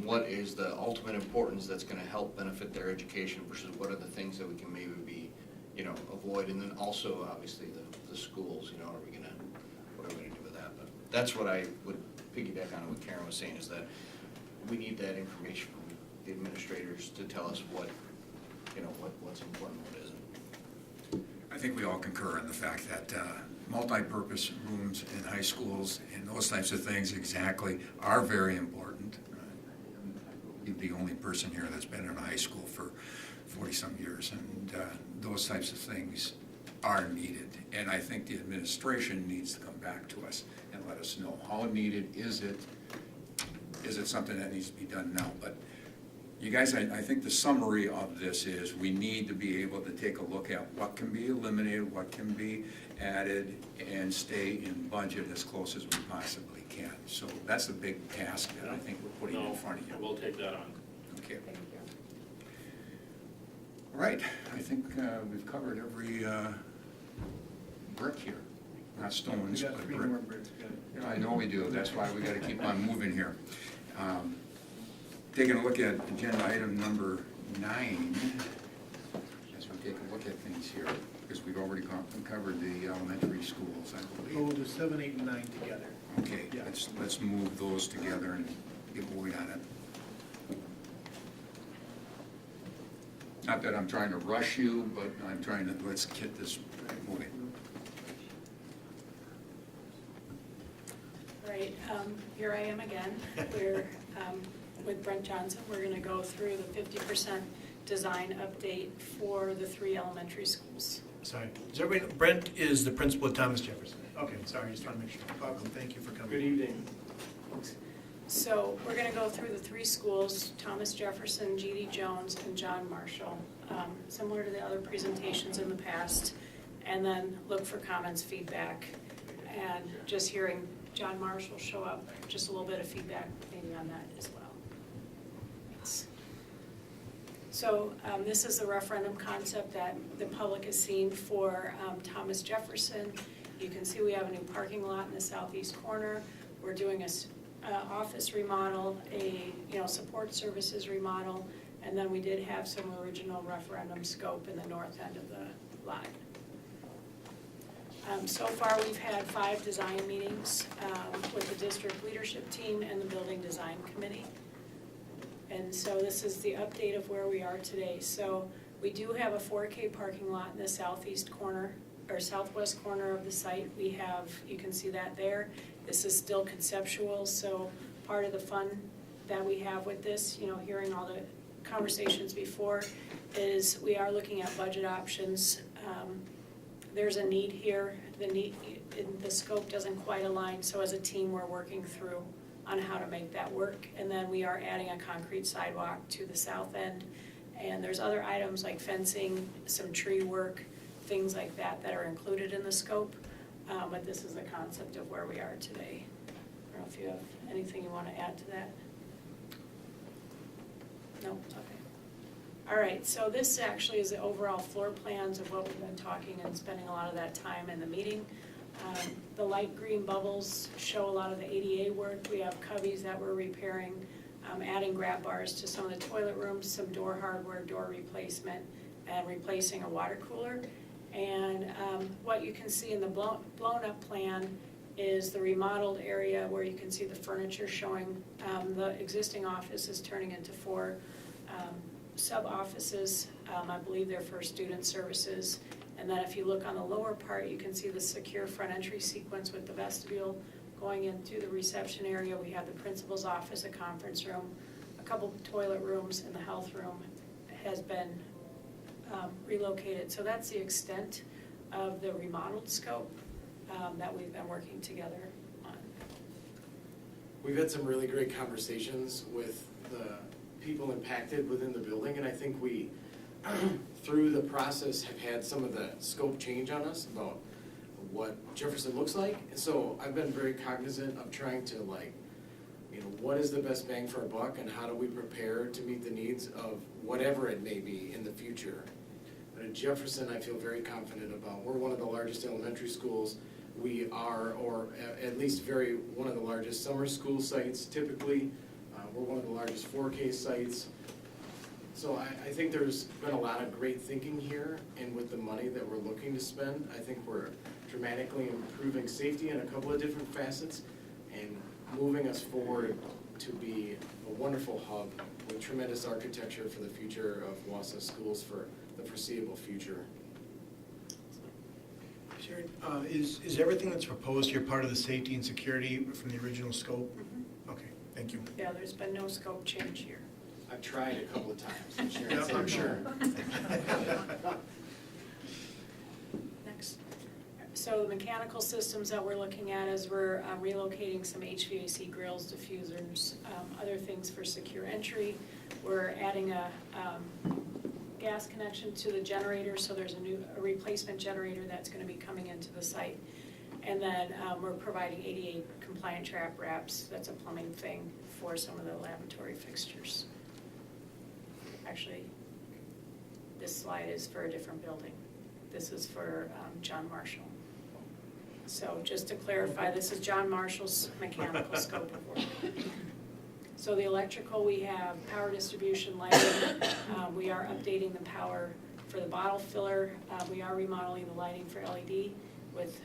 What is the ultimate importance that's going to help benefit their education versus what are the things that we can maybe be avoid, and then also, obviously, the schools, what are we gonna do with that? But that's what I would piggyback on what Karen was saying, is that we need that information from the administrators to tell us what's important, what isn't. I think we all concur on the fact that multi-purpose rooms in high schools and those types of things exactly are very important. You're the only person here that's been in a high school for 40-some years, and those types of things are needed. And I think the administration needs to come back to us and let us know how needed is it? Is it something that needs to be done now? But you guys, I think the summary of this is we need to be able to take a look at what can be eliminated, what can be added, and stay in budget as close as we possibly can. So that's the big task that I think we're putting in front of you. We'll take that on. Okay. All right, I think we've covered every brick here. Not stones, We got but 3 brick. more bricks. Yeah, I know we do, that's why we gotta keep on moving here. Taking a look at agenda item number 9, as we take a look at things here, because we've already covered the elementary schools, I believe. We'll do 7, 8, and 9 together. Okay, Yeah. let's move those together and get moving on it. Not that I'm trying to rush you, but I'm trying to, let's get this moving. Right, here I am again. We're, with Brent Johnson, we're gonna go through the 50% design update for the 3 elementary schools. Sorry. Is everybody, Brent is the principal at Thomas Jefferson. Okay, sorry, just want to make sure. Welcome, thank you for coming. Good evening. So we're gonna go through the 3 schools, Thomas Jefferson, G.D. Jones, and John Marshall, similar to the other presentations in the past, and then look for comments, feedback, and just hearing John Marshall show up, just a little bit of feedback maybe on that as well. Thanks. So this is the referendum concept that the public has seen for Thomas Jefferson. You can see we have a new parking lot in the southeast corner. We're doing a office remodel, a support services remodel, and then we did have some original referendum scope in the north end of the lot. So far, we've had 5 design meetings with the district leadership team and the building design committee. And so this is the update of where we are today. So we do have a 4K parking lot in the southeast corner, or southwest corner of the site. We have, you can see that there. This is still conceptual, so part of the fun that we have with this, hearing all the conversations before, is we are looking at budget options. There's a need here. The scope doesn't quite align, so as a team, we're working through on how to make that work. And then we are adding a concrete sidewalk to the south end. And there's other items like fencing, some tree work, things like that that are included in the scope. But this is the concept of where we are today. I don't know if you have anything you want to add to that? No? Okay. All right, so this actually is the overall floor plans of what we've been talking and spending a lot of that time in the meeting. The light green bubbles show a lot of the ADA work. We have cubbies that we're repairing, adding grab bars to some of the toilet rooms, some door hardware, door replacement, and replacing a water cooler. And what you can see in the blown up plan is the remodeled area where you can see the furniture showing. The existing office is turning into 4 sub-offices. I believe they're for student services. And then if you look on the lower part, you can see the secure front entry sequence with the vestibule going into the reception area. We have the principal's office, a conference room, a couple toilet rooms, and the health room has been relocated. So that's the extent of the remodeled scope that we've been working together on. We've had some really great conversations with the people impacted within the building, and I think we, through the process, have had some of the scope change on us about what Jefferson looks like. And so I've been very cognizant of trying to what is the best bang for our buck and how do we prepare to meet the needs of whatever it may be in the future. But at Jefferson, I feel very confident about. We're one of the largest elementary schools. We are, or at least one of the largest summer school sites typically. We're one of the largest 4K sites. So I think there's been a lot of great thinking here, and with the money that we're looking to spend, I think we're dramatically improving safety in a couple of different facets and moving us forward to be a wonderful hub with tremendous architecture for the future of Wausau schools for the foreseeable future. Sharon, is everything that's proposed here part of the safety and security from the original scope? Okay, thank you. Yeah, there's been no scope change here. I've tried a couple of times, and Sharon Yeah, said I'm no. sure. Next. So the mechanical systems that we're looking at is we're relocating some HVAC grills, diffusers, other things for secure entry. We're adding a gas connection to the generator, so there's a replacement generator that's gonna be coming into the site. And then we're providing ADA compliant trap wraps, that's a plumbing thing for some of the laboratory fixtures. Actually, this slide is for a different building. This is for John Marshall. So just to clarify, this is John Marshall's mechanical scope of work. So the electrical, we have power distribution lighting. We are updating the power for the bottle filler. We are remodeling the lighting for LED with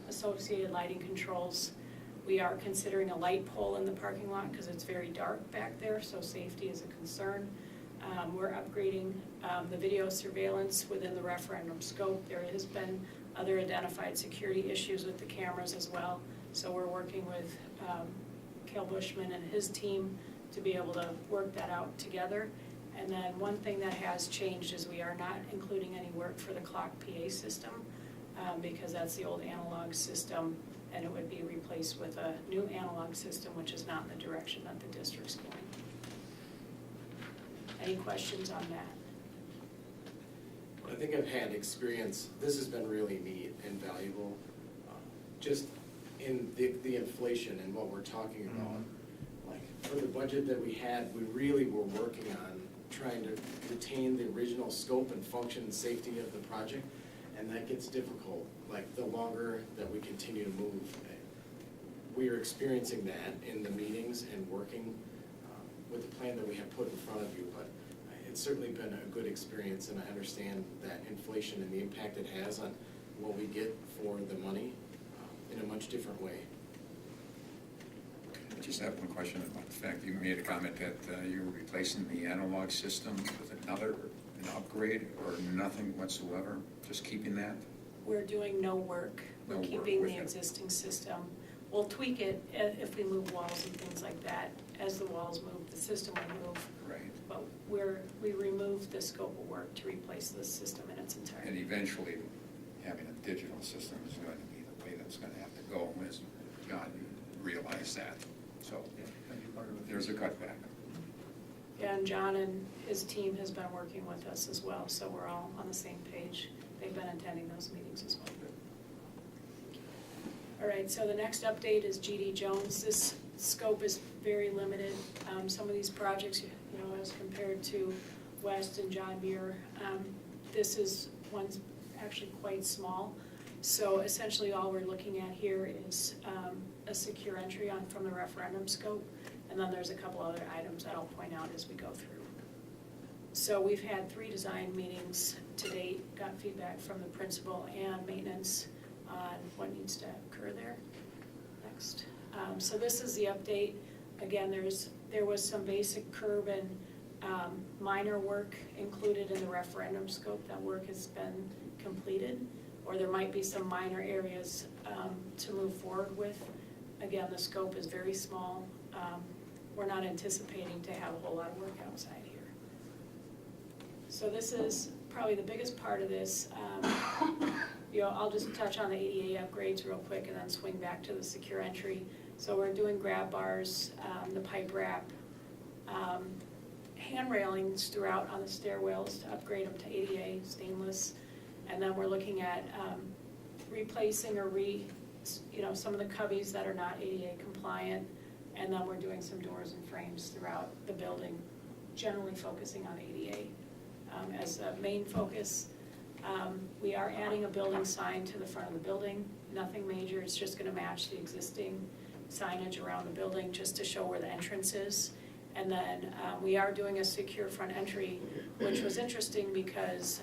associated lighting controls. We are considering a light pole in the parking lot because it's very dark back there, so safety is a concern. We're upgrading the video surveillance within the referendum scope. There has been other identified security issues with the cameras as well. So we're working with Cal Bushman and his team to be able to work that out together. And then one thing that has changed is we are not including any work for the clock PA system because that's the old analog system, and it would be replaced with a new analog system, which is not in the direction that the district's going. Any questions on that? I think I've had experience, this has been really neat and valuable, just in the inflation and what we're talking about. Like, for the budget that we had, we really were working on trying to retain the original scope and function and safety of the project, and that gets difficult, like, the longer that we continue to move. We are experiencing that in the meetings and working with the plan that we have put in front of you, but it's certainly been a good experience, and I understand that inflation and the impact it has on what we get for the money in a much different way. I just have one question about the fact that you made a comment that you were replacing the analog system with an upgrade or nothing whatsoever, just keeping that? We're doing no work. We're No work keeping with the it. existing system. We'll tweak it if we move walls and things like that. As the walls move, the system will move. Right. But we removed the scope of work to replace this system in its And entirety. eventually, having a digital system is going to be the way that's going to have to go, as God, you realize that. So there's a cutback. Yeah, and John and his team has been working with us as well, so we're all on the same page. They've been attending those meetings as well. All right, so the next update is GD Jones. This scope is very limited. Some of these projects, you know, as compared to West and John Muir, one's actually quite small. So essentially all we're looking at here is a secure entry from the referendum scope, and then there's a couple other items that I'll point out as we go through. So we've had 3 design meetings to date, got feedback from the principal and maintenance on what needs to occur there. Next. So this is the update. Again, there was some basic curb and minor work included in the referendum scope. That work has been completed, or there might be some minor areas to move forward with. Again, the scope is very small. We're not anticipating to have a whole lot of work outside here. So this is probably the biggest part of this. I'll just touch on the ADA upgrades real quick and then swing back to the secure entry. So we're doing grab bars, the pipe wrap, hand railings throughout on the stairwells to upgrade them to ADA stainless. And then we're looking at replacing or some of the cubbies that are not ADA compliant. And then we're doing some doors and frames throughout the building, generally focusing on ADA as a main focus. We are adding a building sign to the front of the building. Nothing major, it's just gonna match the existing signage around the building just to show where the entrance is. And then we are doing a secure front entry, which was interesting because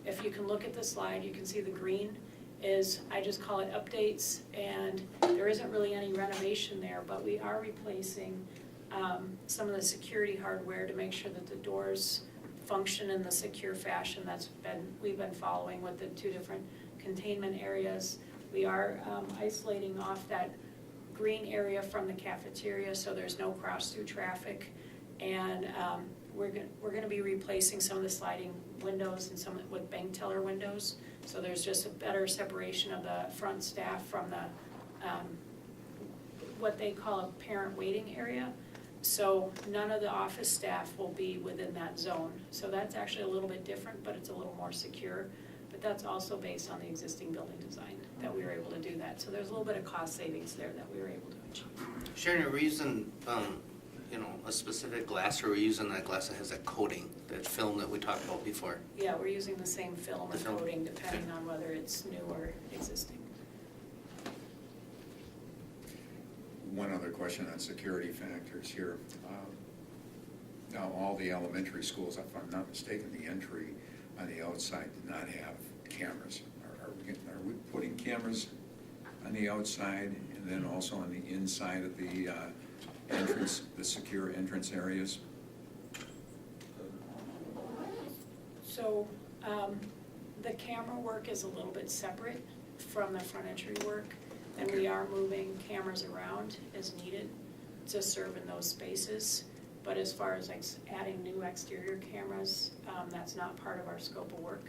if you can look at the slide, you can see the green is, I just call it updates, and there isn't really any renovation there, but we are replacing some of the security hardware to make sure that the doors function in the secure fashion we've been following with the 2 different containment areas. We are isolating off that green area from the cafeteria so there's no cross-through traffic. And we're going to be replacing some of the sliding windows and some with bank teller windows. So there's just a better separation of the front staff from the what they call a parent waiting area. So none of the office staff will be within that zone. So that's actually a little bit different, but it's a little more secure. But that's also based on the existing building design that we were able to do that. So there's a little bit of cost savings there that we were able to achieve. Sharon, are we using, a specific glass, or are we using that glass that has that coating, that film that we talked about before? Yeah, we're using the same film or The film. coating depending on whether it's new or existing. One other question on security factors here. Now, all the elementary schools, if I'm not mistaken, the entry on the outside did not have cameras. Are we putting cameras on the outside and then also on the inside of the entrance, the secure entrance areas? So the camera work is a little bit separate from the front entry work, and we are moving cameras around as needed to serve in those spaces. But as far as like adding new exterior cameras, that's not part of our scope of work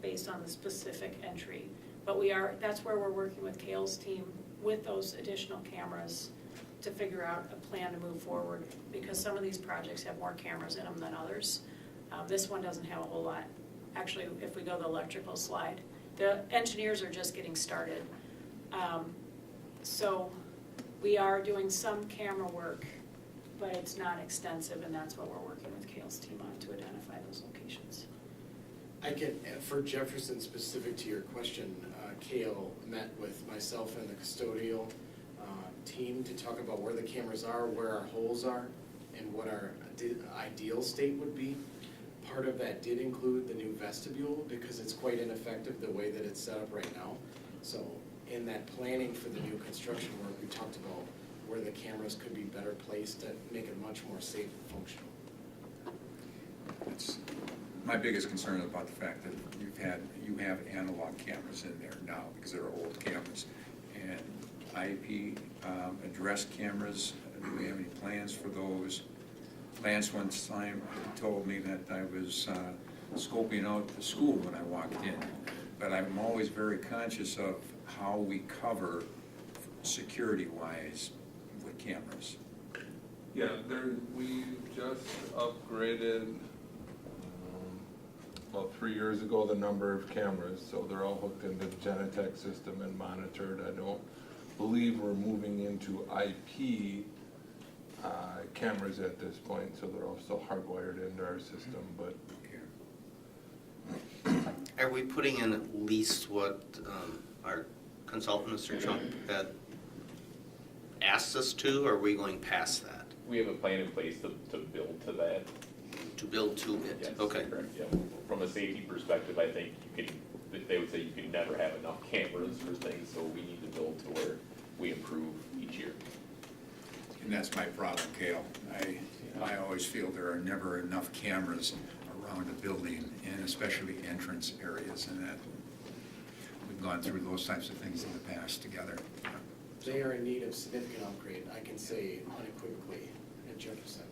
based on the specific entry. But that's where we're working with Kale's team with those additional cameras to figure out a plan to move forward, because some of these projects have more cameras in them than others. This one doesn't have a whole lot. Actually, if we go to the electrical slide, the engineers are just getting started. So we are doing some camera work, but it's not extensive, and that's what we're working with Kale's team on to identify those locations. I can, for Jefferson, specific to your question, Kale met with myself and the custodial team to talk about where the cameras are, where our holes are, and what our ideal state would be. Part of that did include the new vestibule, because it's quite ineffective the way that it's set up right now. So in that planning for the new construction work, we talked about where the cameras could be better placed to make it much more safe and functional. It's my biggest concern is about the fact that you have analog cameras in there now, because they're old cameras. And IP address cameras, do we have any plans for those? Lance one time told me that I was scoping out the school when I walked in, but I'm always very conscious of how we cover security-wise with cameras. Yeah, we just upgraded, about 3 years ago, the number of cameras, so they're all hooked into the Genetec system and monitored. I don't believe we're moving into IP cameras at this point, so they're all still hardwired into our system, but. Are we putting in at least what our consultant, Mr. Trump, had asked us to, or are we going past that? We have a plan in place to build to that. To build to it? Yes, Okay. correct, yeah. From a safety perspective, I think they would say you can never have enough cameras for things, so we need to build to where we improve each year. And that's my problem, Kale. I always feel there are never enough cameras around a building, and especially entrance areas, and that we've gone through those types of things in the past together. They are in need of significant upgrade, I can say unequivocally, at Jefferson.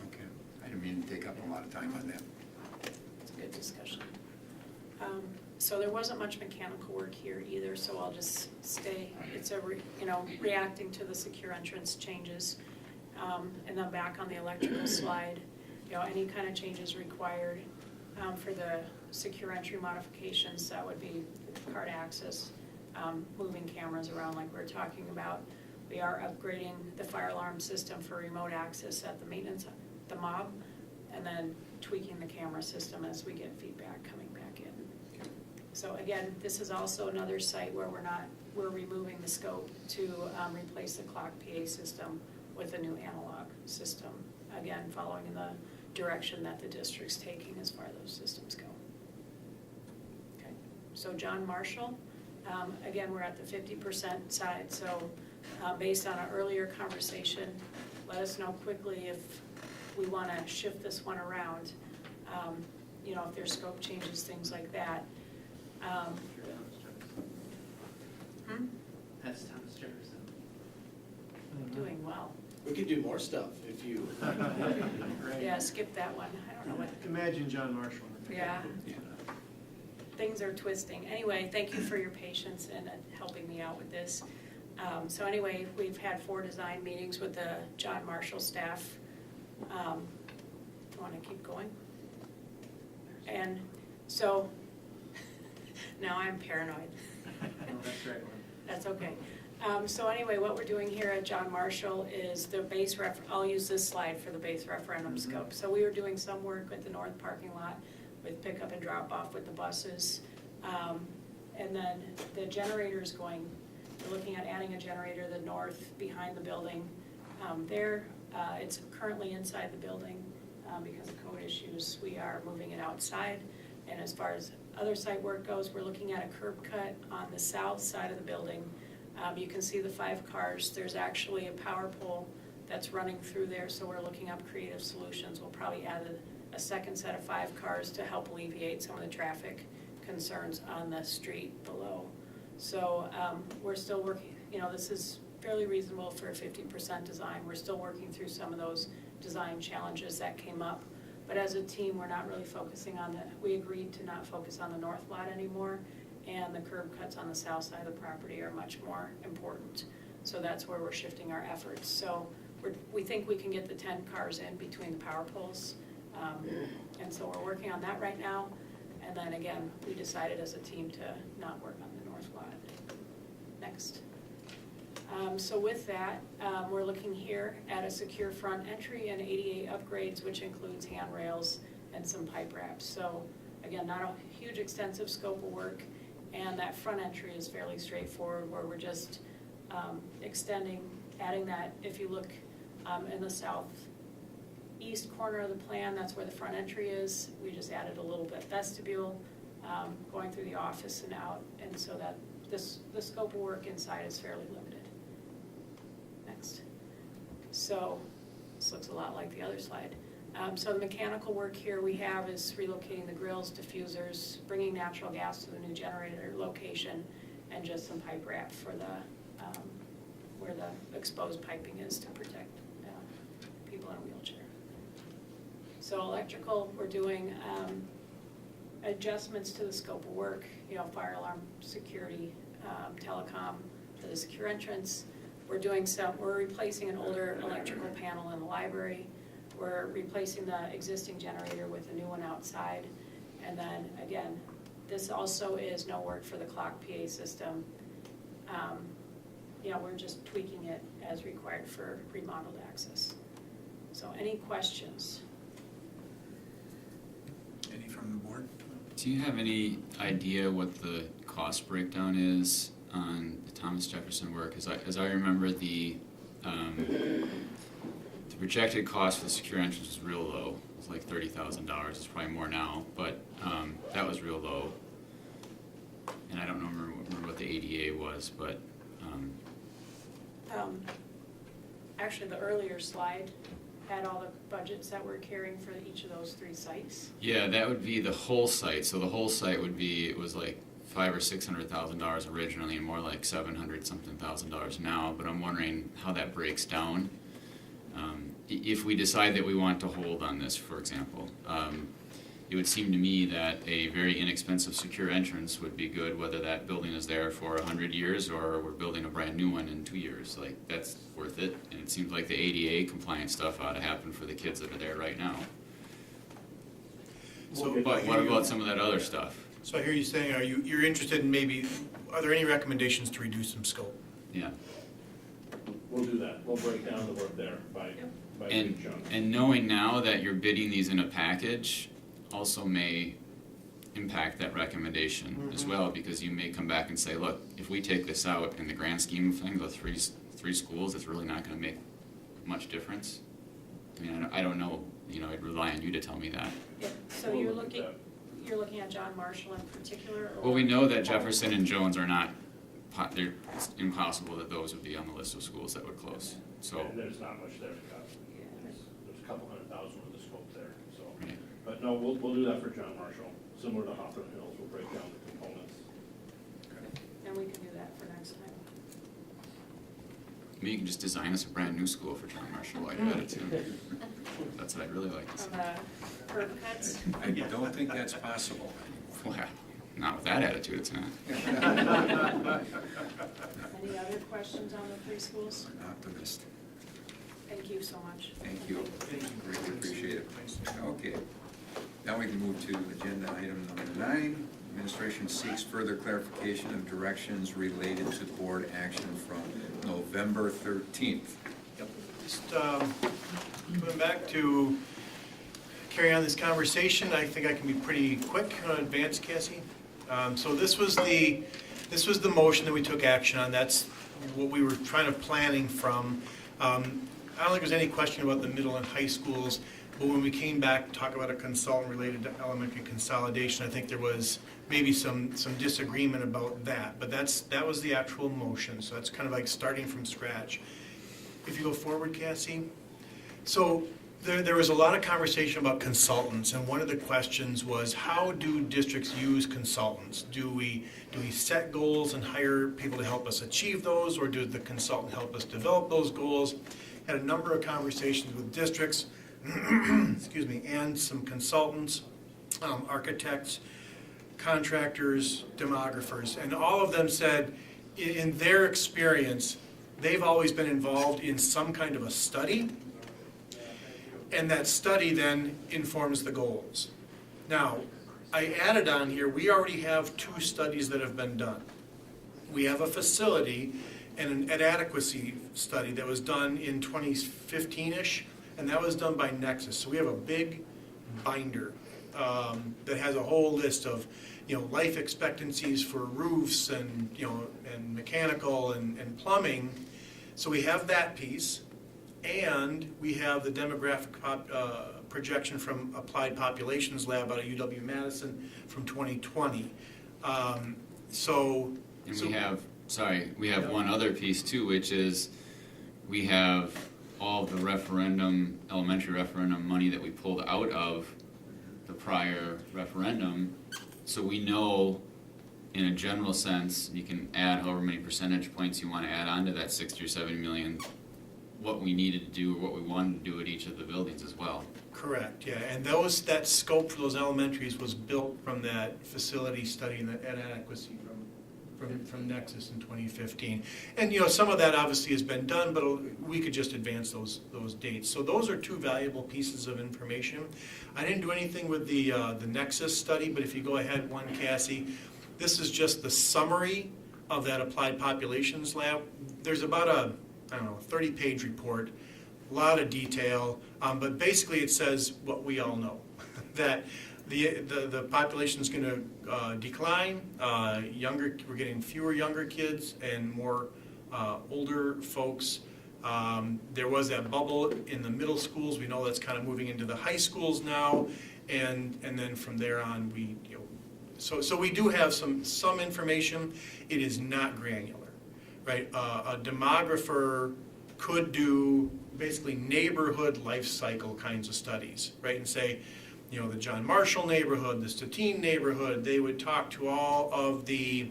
Okay. I didn't mean to take up a lot of time on that. It's a good discussion. So there wasn't much mechanical work here either, so I'll just stay, it's reacting to the secure entrance changes. And then back on the electrical slide, any kind of changes required for the secure entry modifications, that would be card access, moving cameras around like we're talking about. We are upgrading the fire alarm system for remote access at the maintenance, the MOB, and then tweaking the camera system as we get feedback coming back in. So again, this is also another site where we're removing the scope to replace the clock PA system with a new analog system, again, following the direction that the district's taking as far as those systems go. Okay, so John Marshall, again, we're at the 50% side, so based on our earlier conversation, let us know quickly if we want to shift this one around, you know, if there's scope changes, things like that. That's Thomas Jefferson. Doing well. We could do more stuff if you. Yeah, skip that one, I don't know what. Imagine John Marshall. Yeah. Things are twisting. Anyway, thank you for your patience and helping me out with this. So anyway, we've had 4 design meetings with the John Marshall staff. Want to keep going? And so, now I'm paranoid. No, that's right. That's okay. So anyway, what we're doing here at John Marshall is the base I'll use this slide for the base referendum scope. So we were doing some work with the north parking lot with pickup and drop off with the buses. And then the generator is we're looking at adding a generator to the north behind the building. It's currently inside the building because of code issues. We are moving it outside. And as far as other site work goes, we're looking at a curb cut on the south side of the building. You can see the 5 cars. There's actually a power pole that's running through there, so we're looking up creative solutions. We'll probably add a second set of 5 cars to help alleviate some of the traffic concerns on the street below. So we're still working, you know, this is fairly reasonable for a 50% design. We're still working through some of those design challenges that came up. But as a team, we're not really focusing on we agreed to not focus on the north lot anymore, and the curb cuts on the south side of the property are much more important. So that's where we're shifting our efforts. So we think we can get the 10 cars in between the power poles. And so we're working on that right now. And then again, we decided as a team to not work on the north lot. Next. So with that, we're looking here at a secure front entry and ADA upgrades, which includes handrails and some pipe wraps. So again, not a huge extensive scope of work, and that front entry is fairly straightforward, where we're just extending, adding that. If you look in the southeast corner of the plan, that's where the front entry is. We just added a little bit vestibule going through the office and out, and so that the scope of work inside is fairly limited. Next. So this looks a lot like the other slide. So the mechanical work here we have is relocating the grills, diffusers, bringing natural gas to the new generator location, and just some pipe wrap for where the exposed piping is to protect people in a wheelchair. So electrical, we're doing adjustments to the scope of work, you know, fire alarm, security, telecom for the secure entrance. We're replacing an older electrical panel in the library. We're replacing the existing generator with a new one outside. And then again, this also is no work for the clock PA system. You know, we're just tweaking it as required for remodeled access. So any questions? Any from the board? Do you have any idea what the cost breakdown is on the Thomas Jefferson work? As I remember, the projected cost for the secure entrance was real low. It was like $30,000. It's probably more now, but that was real low. And I don't remember what the ADA was, but actually, the earlier slide had all the budgets that we're carrying for each of those 3 sites. yeah, that would be the whole site. So the whole site would be, it was like $500,000 or $600,000 originally, and more like $700-something thousand now. But I'm wondering how that breaks down. If we decide that we want to hold on this, for example, it would seem to me that a very inexpensive secure entrance would be good, whether that building is there for 100 years or we're building a brand new one in 2 years. Like, that's worth it. And it seems like the ADA compliant stuff ought to happen for the kids that are there right now. So, But what about some of that other stuff? So I hear you saying, you're interested in maybe, are there any recommendations to reduce some scope? Yeah. We'll do that. We'll break down the work there by big chunks. And knowing now that you're bidding these in a package also may impact that recommendation as well, because you may come back and say, look, if we take this out in the grand scheme of things, the three schools, it's really not going to make much difference. I mean, I don't know, you know, I'd rely on you to tell me that. So you're looking at John Marshall in particular? Well, we know that Jefferson and Jones are not, they're, it's impossible that those would be on the list of schools that would close, so. And there's not much there to cut. There's a couple $100,000 worth of scope there, so. Right. But no, we'll do that for John Marshall, similar to Hawthorne Hills, we'll break down the components. And we can do that for next time. Maybe you can just design us a brand new school for John Marshall while you're at it too. That's what I'd really like to see. On the curb cuts? I don't think that's possible. Well, not with that attitude, it's not. Any other questions on the preschools? I'm an optimist. Thank you so much. Thank you. Really appreciate it. Okay. Now we can move to agenda item number 9. Administration seeks further clarification of directions related to board action from November 13th. Just going back to carry on this conversation, I think I can be pretty quick on advance, Cassie. So this was the motion that we took action on. That's what we were trying to planning from. I don't think there's any question about the middle and high schools, but when we came back to talk about a consultant related to elementary consolidation, I think there was maybe some disagreement about that. But that was the actual motion, so that's kind of like starting from scratch. If you go forward, Cassie. So there was a lot of conversation about consultants, and one of the questions was, how do districts use consultants? Do we set goals and hire people to help us achieve those, or does the consultant help us develop those goals? Had a number of conversations with districts, excuse me, and some consultants, architects, contractors, demographers, and all of them said, in their experience, they've always been involved in some kind of a study, and that study then informs the goals. Now, I added on here, we already have 2 studies that have been done. We have a facility and an adequacy study that was done in 2015-ish, and that was done by Nexus. So we have a big binder that has a whole list of, you know, life expectancies for roofs and, you know, and mechanical and plumbing. So we have that piece. And we have the demographic projection from Applied Populations Lab out of UW-Madison from 2020. And we have one other piece too, which is we have all the elementary referendum money that we pulled out of the prior referendum. So we know, in a general sense, you can add however many percentage points you want to add onto that 60 or 70 million, what we needed to do, or what we wanted to do at each of the buildings as well. Correct, yeah, and that scope for those elementaries was built from that facility study and that adequacy from Nexus in 2015. And, you know, some of that obviously has been done, but we could just advance those dates. So those are 2 valuable pieces of information. I didn't do anything with the Nexus study, but if you go ahead one, Cassie, this is just the summary of that Applied Populations Lab. There's about a 30-page report, a lot of detail, but basically it says what we all know, that the population is going to decline. We're getting fewer younger kids and more older folks. There was that bubble in the middle schools. We know that's kind of moving into the high schools now, and then from there on, so we do have some information. It is not granular. Right, a demographer could do basically neighborhood life cycle kinds of studies, right, and say, you know, the John Marshall neighborhood, the Statine neighborhood, they would talk to all of the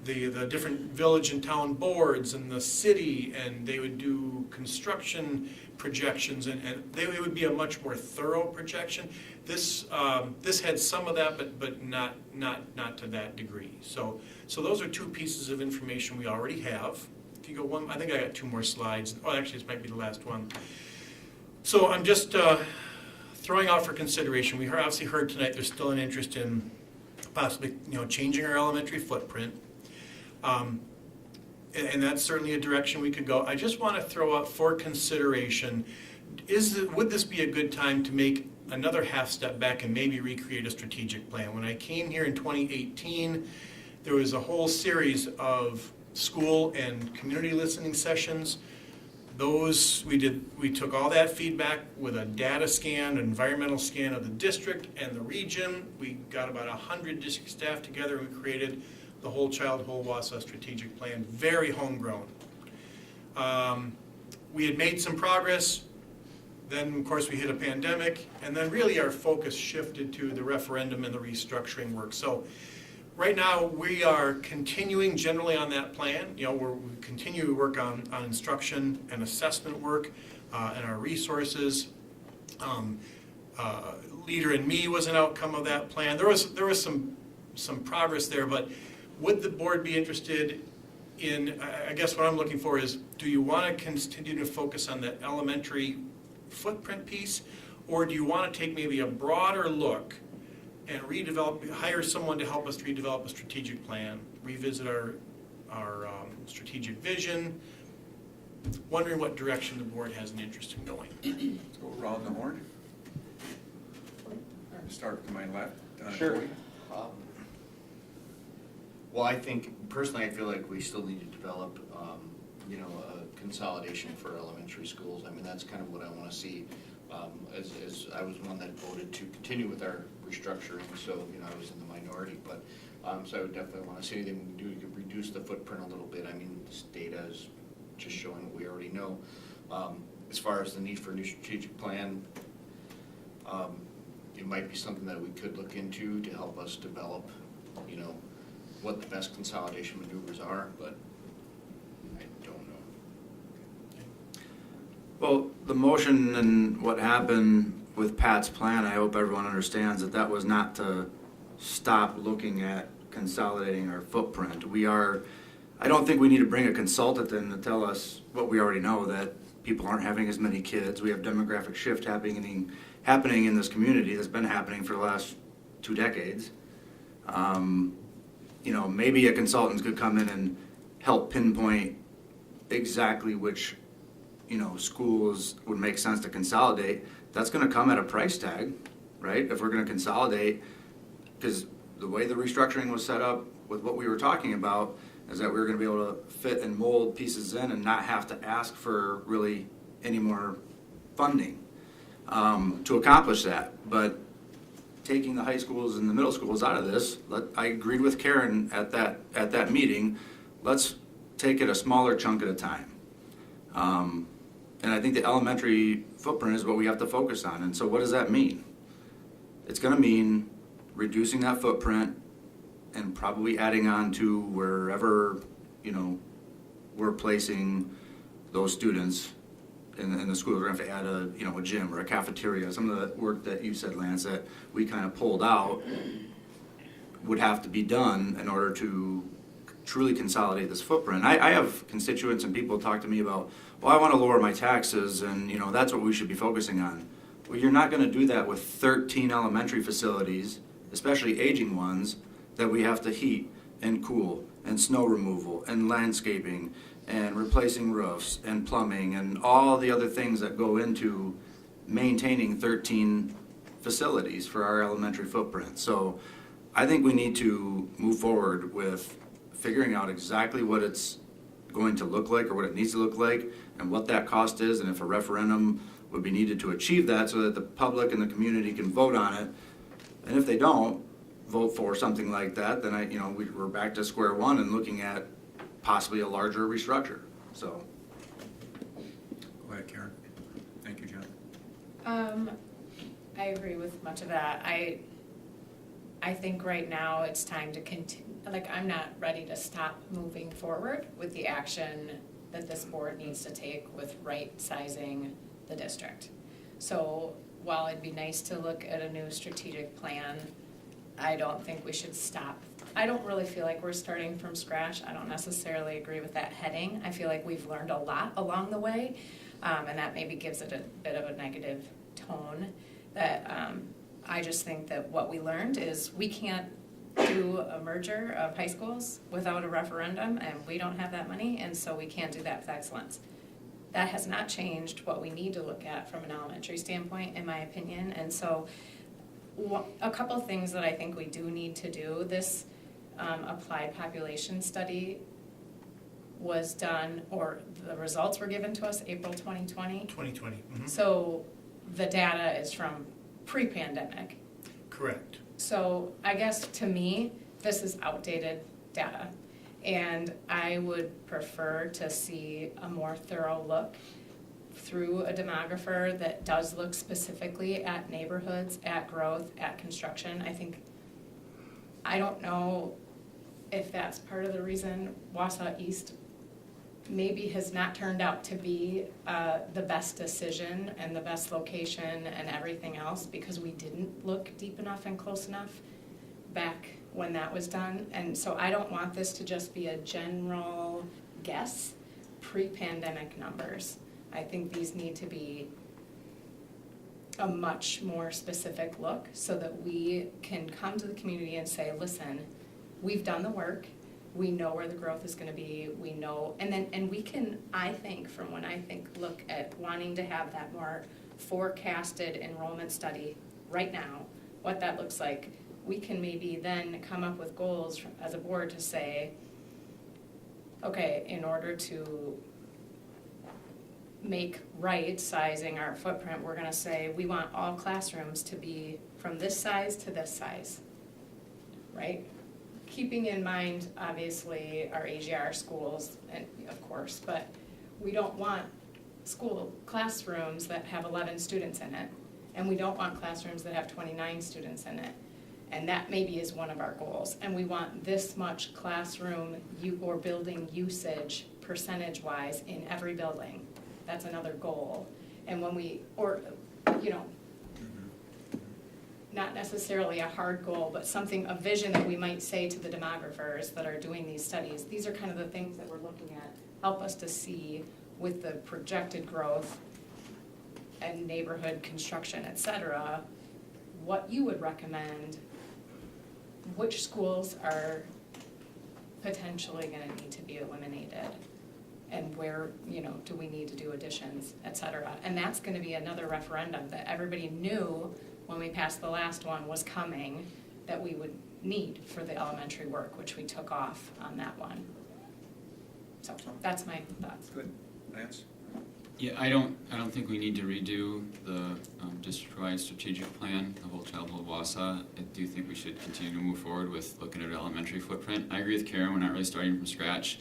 different village and town boards and the city, and they would do construction projections, and it would be a much more thorough projection. This had some of that, but not to that degree. So those are 2 pieces of information we already have. If you go one, I think I got 2 more slides. Oh, actually, this might be the last one. So I'm just throwing out for consideration. We obviously heard tonight there's still an interest in possibly, you know, changing our elementary footprint. And that's certainly a direction we could go. I just want to throw out for consideration, would this be a good time to make another half step back and maybe recreate a strategic plan? When I came here in 2018, there was a whole series of school and community listening sessions. we took all that feedback with a data scan, an environmental scan of the district and the region. We got about 100 district staff together and we created the Whole Child, Whole Wausau strategic plan, very homegrown. We had made some progress, then of course we hit a pandemic, and then really our focus shifted to the referendum and the restructuring work. So right now we are continuing generally on that plan. We continue to work on instruction and assessment work and our resources. Leader in Me was an outcome of that plan. There was some progress there, but would the board be interested in, I guess what I'm looking for is, do you want to continue to focus on the elementary footprint piece, or do you want to take maybe a broader look and hire someone to help us redevelop a strategic plan, revisit our strategic vision? Wondering what direction the board has an interest in going. Let's go around the horn. Start to my left. Sure. Cody. Well, I think, personally, I feel like we still need to develop, a consolidation for elementary schools. I mean, that's kind of what I want to see. As I was one that voted to continue with our restructuring, so, I was in the minority, but, so I would definitely want to see anything we can do to reduce the footprint a little bit. I mean, this data is just showing what we already know. As far as the need for a new strategic plan, it might be something that we could look into to help us develop, what the best consolidation maneuvers are, but I don't know. Well, the motion and what happened with Pat's plan, I hope everyone understands that was not to stop looking at consolidating our footprint. I don't think we need to bring a consultant in to tell us what we already know, that people aren't having as many kids. We have demographic shift happening in this community that's been happening for the last 2 decades. Maybe a consultant could come in and help pinpoint exactly which, schools would make sense to consolidate. That's going to come at a price tag, right? If we're going to consolidate, because the way the restructuring was set up with what we were talking about is that we were going to be able to fit and mold pieces in and not have to ask for really any more funding to accomplish that. But taking the high schools and the middle schools out of this, I agreed with Karen at that meeting, let's take it a smaller chunk at a time. And I think the elementary footprint is what we have to focus on. And so what does that mean? It's going to mean reducing that footprint and probably adding on to wherever, we're placing those students in the school. We're going to have to add a gym or a cafeteria. Some of the work that you said, Lance, that we kind of pulled out would have to be done in order to truly consolidate this footprint. I have constituents and people talk to me about, well, I want to lower my taxes, and that's what we should be focusing on. Well, you're not going to do that with 13 elementary facilities, especially aging ones, that we have to heat and cool and snow removal and landscaping and replacing roofs and plumbing and all the other things that go into maintaining 13 facilities for our elementary footprint. So I think we need to move forward with figuring out exactly what it's going to look like or what it needs to look like and what that cost is, and if a referendum would be needed to achieve that so that the public and the community can vote on it. And if they don't vote for something like that, then we're back to square one and looking at possibly a larger restructure. So. Go ahead, Karen. Thank you, John. I agree with much of that. I think right now it's time to continue. I'm not ready to stop moving forward with the action that this board needs to take with right-sizing the district. So while it'd be nice to look at a new strategic plan, I don't think we should stop. I don't really feel like we're starting from scratch. I don't necessarily agree with that heading. I feel like we've learned a lot along the way, and that maybe gives it a bit of a negative tone. That I just think that what we learned is we can't do a merger of high schools without a referendum, and we don't have that money, and so we can't do that with excellence. That has not changed what we need to look at from an elementary standpoint, in my opinion, and so a couple of things that I think we do need to do. This applied population study was done, or the results were given to us April 2020. 2020. So the data is from pre-pandemic. Correct. So I guess to me, this is outdated data. And I would prefer to see a more thorough look through a demographer that does look specifically at neighborhoods, at growth, at construction. I don't know if that's part of the reason Wausau East maybe has not turned out to be the best decision and the best location and everything else, because we didn't look deep enough and close enough back when that was done. And so I don't want this to just be a general guess, pre-pandemic numbers. I think these need to be a much more specific look so that we can come to the community and say, listen, we've done the work, we know where the growth is gonna be, we know, and we can, I think, from when I look at wanting to have that more forecasted enrollment study right now, what that looks like, we can maybe then come up with goals as a board to say, okay, in order to make right sizing our footprint, we're gonna say we want all classrooms to be from this size to this size, right? Keeping in mind, obviously, our AGR schools, and of course, but we don't want school classrooms that have 11 students in it, and we don't want classrooms that have 29 students in it. And that maybe is one of our goals. And we want this much classroom or building usage percentage-wise in every building. That's another goal. And when we, or, you know, not necessarily a hard goal, but something, a vision that we might say to the demographers that are doing these studies. These are kind of the things that we're looking at. Help us to see with the projected growth and neighborhood construction, et cetera, what you would recommend, which schools are potentially gonna need to be eliminated, and where, you know, do we need to do additions, et cetera. And that's gonna be another referendum that everybody knew when we passed the last one was coming, that we would need for the elementary work, which we took off on that one. So that's my thoughts. Good. Lance? Yeah, I don't think we need to redo the district-wide strategic plan, the whole childhood Wausau. I do think we should continue to move forward with looking at our elementary footprint. I agree with Karen, we're not really starting from scratch.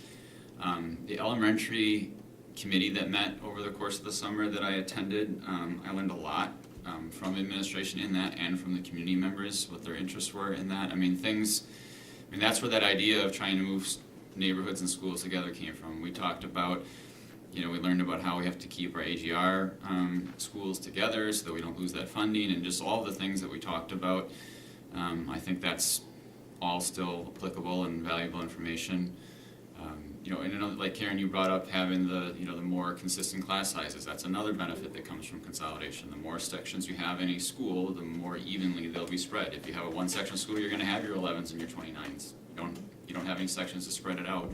The elementary committee that met over the course of the summer that I attended, I learned a lot from administration in that and from the community members, what their interests were in that. That's where that idea of trying to move neighborhoods and schools together came from. We talked about, we learned about how we have to keep our AGR schools together so that we don't lose that funding, and just all the things that we talked about. I think that's all still applicable and valuable information. And like Karen, you brought up having the more consistent class sizes. That's another benefit that comes from consolidation. The more sections you have in a school, the more evenly they'll be spread. If you have a one-section school, you're going to have your 11s and your 29s. You don't have any sections to spread it out.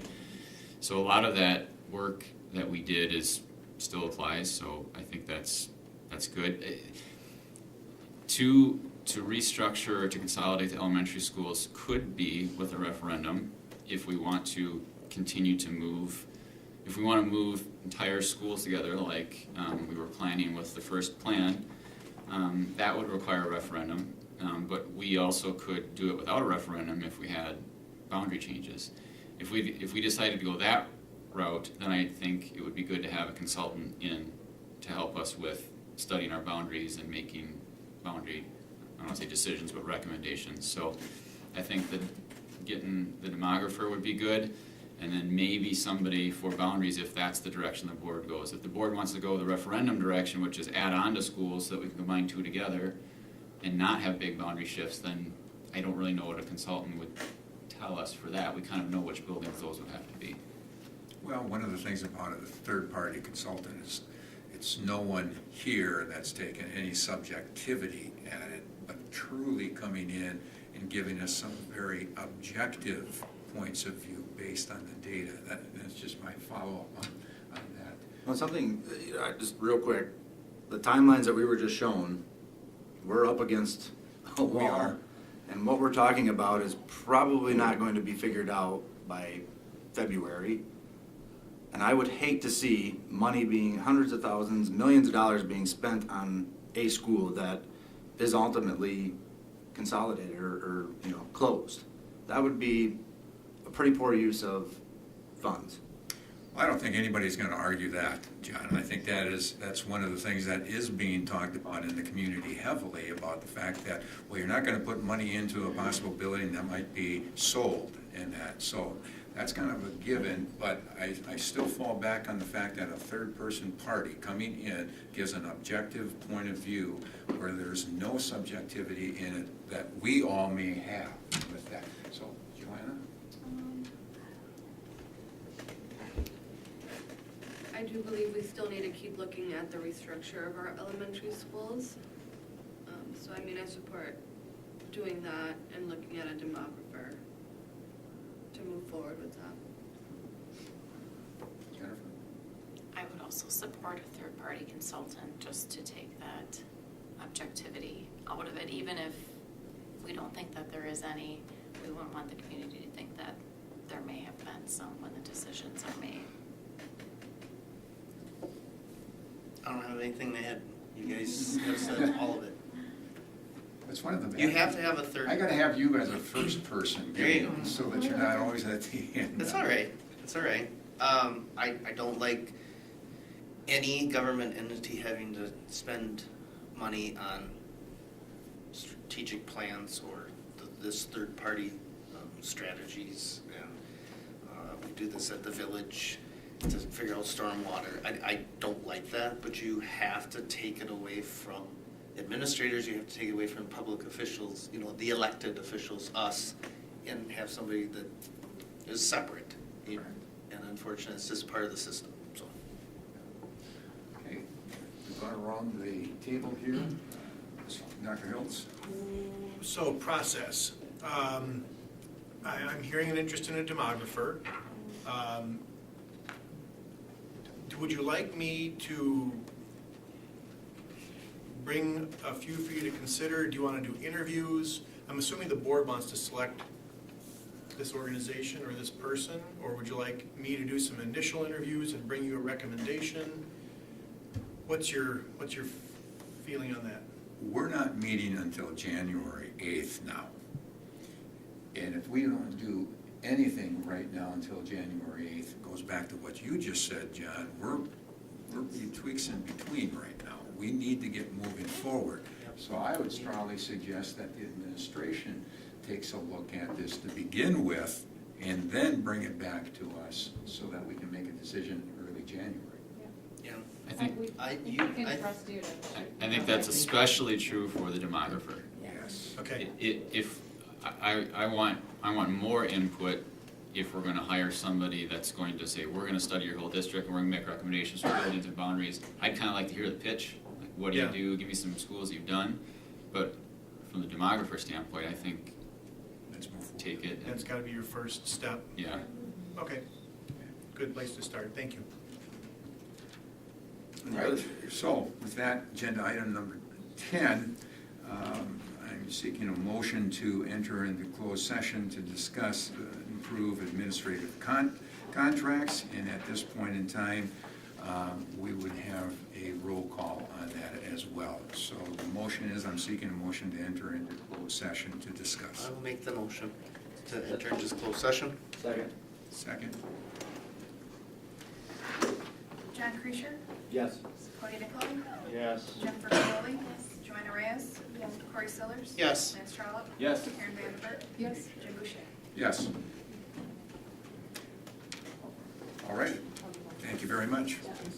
So a lot of that work that we did still applies. So I think that's good. To restructure or to consolidate the elementary schools could be with a referendum if we want to continue to move. If we want to move entire schools together like we were planning with the first plan, that would require a referendum. But we also could do it without a referendum if we had boundary changes. If we decided to go that route, then I think it would be good to have a consultant in to help us with studying our boundaries and making boundary, I don't want to say decisions, but recommendations. So I think that getting the demographer would be good, and then maybe somebody for boundaries if that's the direction the board goes. If the board wants to go the referendum direction, which is add on to schools so that we can combine two together and not have big boundary shifts, then I don't really know what a consultant would tell us for that. We kind of know which buildings those would have to be. Well, one of the things about a third-party consultant is it's no one here that's taken any subjectivity at it, but truly coming in and giving us some very objective points of view based on the data. That's just my follow-up on that. Well, something, just real quick, the timelines that we were just shown, we're up against a wall. We are. And what we're talking about is probably not going to be figured out by February. And I would hate to see money being hundreds of thousands, millions of dollars being spent on a school that is ultimately consolidated or closed. That would be a pretty poor use of funds. I don't think anybody's gonna argue that, John. I think that's one of the things that is being talked about in the community heavily, about the fact that, well, you're not gonna put money into a possible building that might be sold and that. So that's kind of a given, but I still fall back on the fact that a third-person party coming in gives an objective point of view where there's no subjectivity in it that we all may have with that. So, Joanna? I do believe we still need to keep looking at the restructure of our elementary schools. So I mean, I support doing that and looking at a demographer to move forward with that. Jennifer? I would also support a third-party consultant just to take that objectivity out of it, even if we don't think that there is any. We wouldn't want the community to think that there may have been some when the decisions are made. I don't have anything to add. You guys have said all of it. That's one of the. You have to have a third. I gotta have you as a first person. There you go. So that you're not always at the end. That's all right. That's all right. I don't like any government entity having to spend money on strategic plans or this third-party strategies. And we do this at the village to figure out stormwater. I don't like that, but you have to take it away from administrators, you have to take it away from public officials, the elected officials, us, and have somebody that is separate. And unfortunately, it's just part of the system, so. Okay, we've gone around the table here. Dr. Hiltz? So, process. I'm hearing an interest in a demographer. Would you like me to bring a few for you to consider? Do you want to do interviews? I'm assuming the board wants to select this organization or this person, or would you like me to do some initial interviews and bring you a recommendation? What's your feeling on that? We're not meeting until January 8th now. And if we don't do anything right now until January 8th, it goes back to what you just said, John. We're tweaks in between right now. We need to get moving forward. So I would strongly suggest that the administration takes a look at this to begin with and then bring it back to us so that we can make a decision early January. Yeah. I think I think that's especially true for the demographer. Yes. Okay. If I want more input if we're going to hire somebody that's going to say, we're going to study your whole district and we're going to make recommendations for buildings and boundaries. I'd kind of like to hear the pitch. Like, what do you do? Give me some schools you've done. But from the demographer standpoint, I think let's move forward. Take it. That's got to be your first step. Yeah. Okay. Good place to start. Thank you. All right. So with that, agenda item number 10, I'm seeking a motion to enter into closed session to discuss improve administrative contracts, and at this point in time, we would have a roll call on that as well. So the motion is, I'm seeking a motion to enter into closed session to discuss. I will make the motion to enter into closed session. Second. Second? John Creasure? Yes. Cody Nicole? Yes. Jennifer Connolly? Yes. Joanna Reyes? Yes. Corey Sillers? Yes. Lance Trollope? Yes. Karen Vandenberg? Yes. Jim Boucher? Yes. All right. Thank you very much. Okay.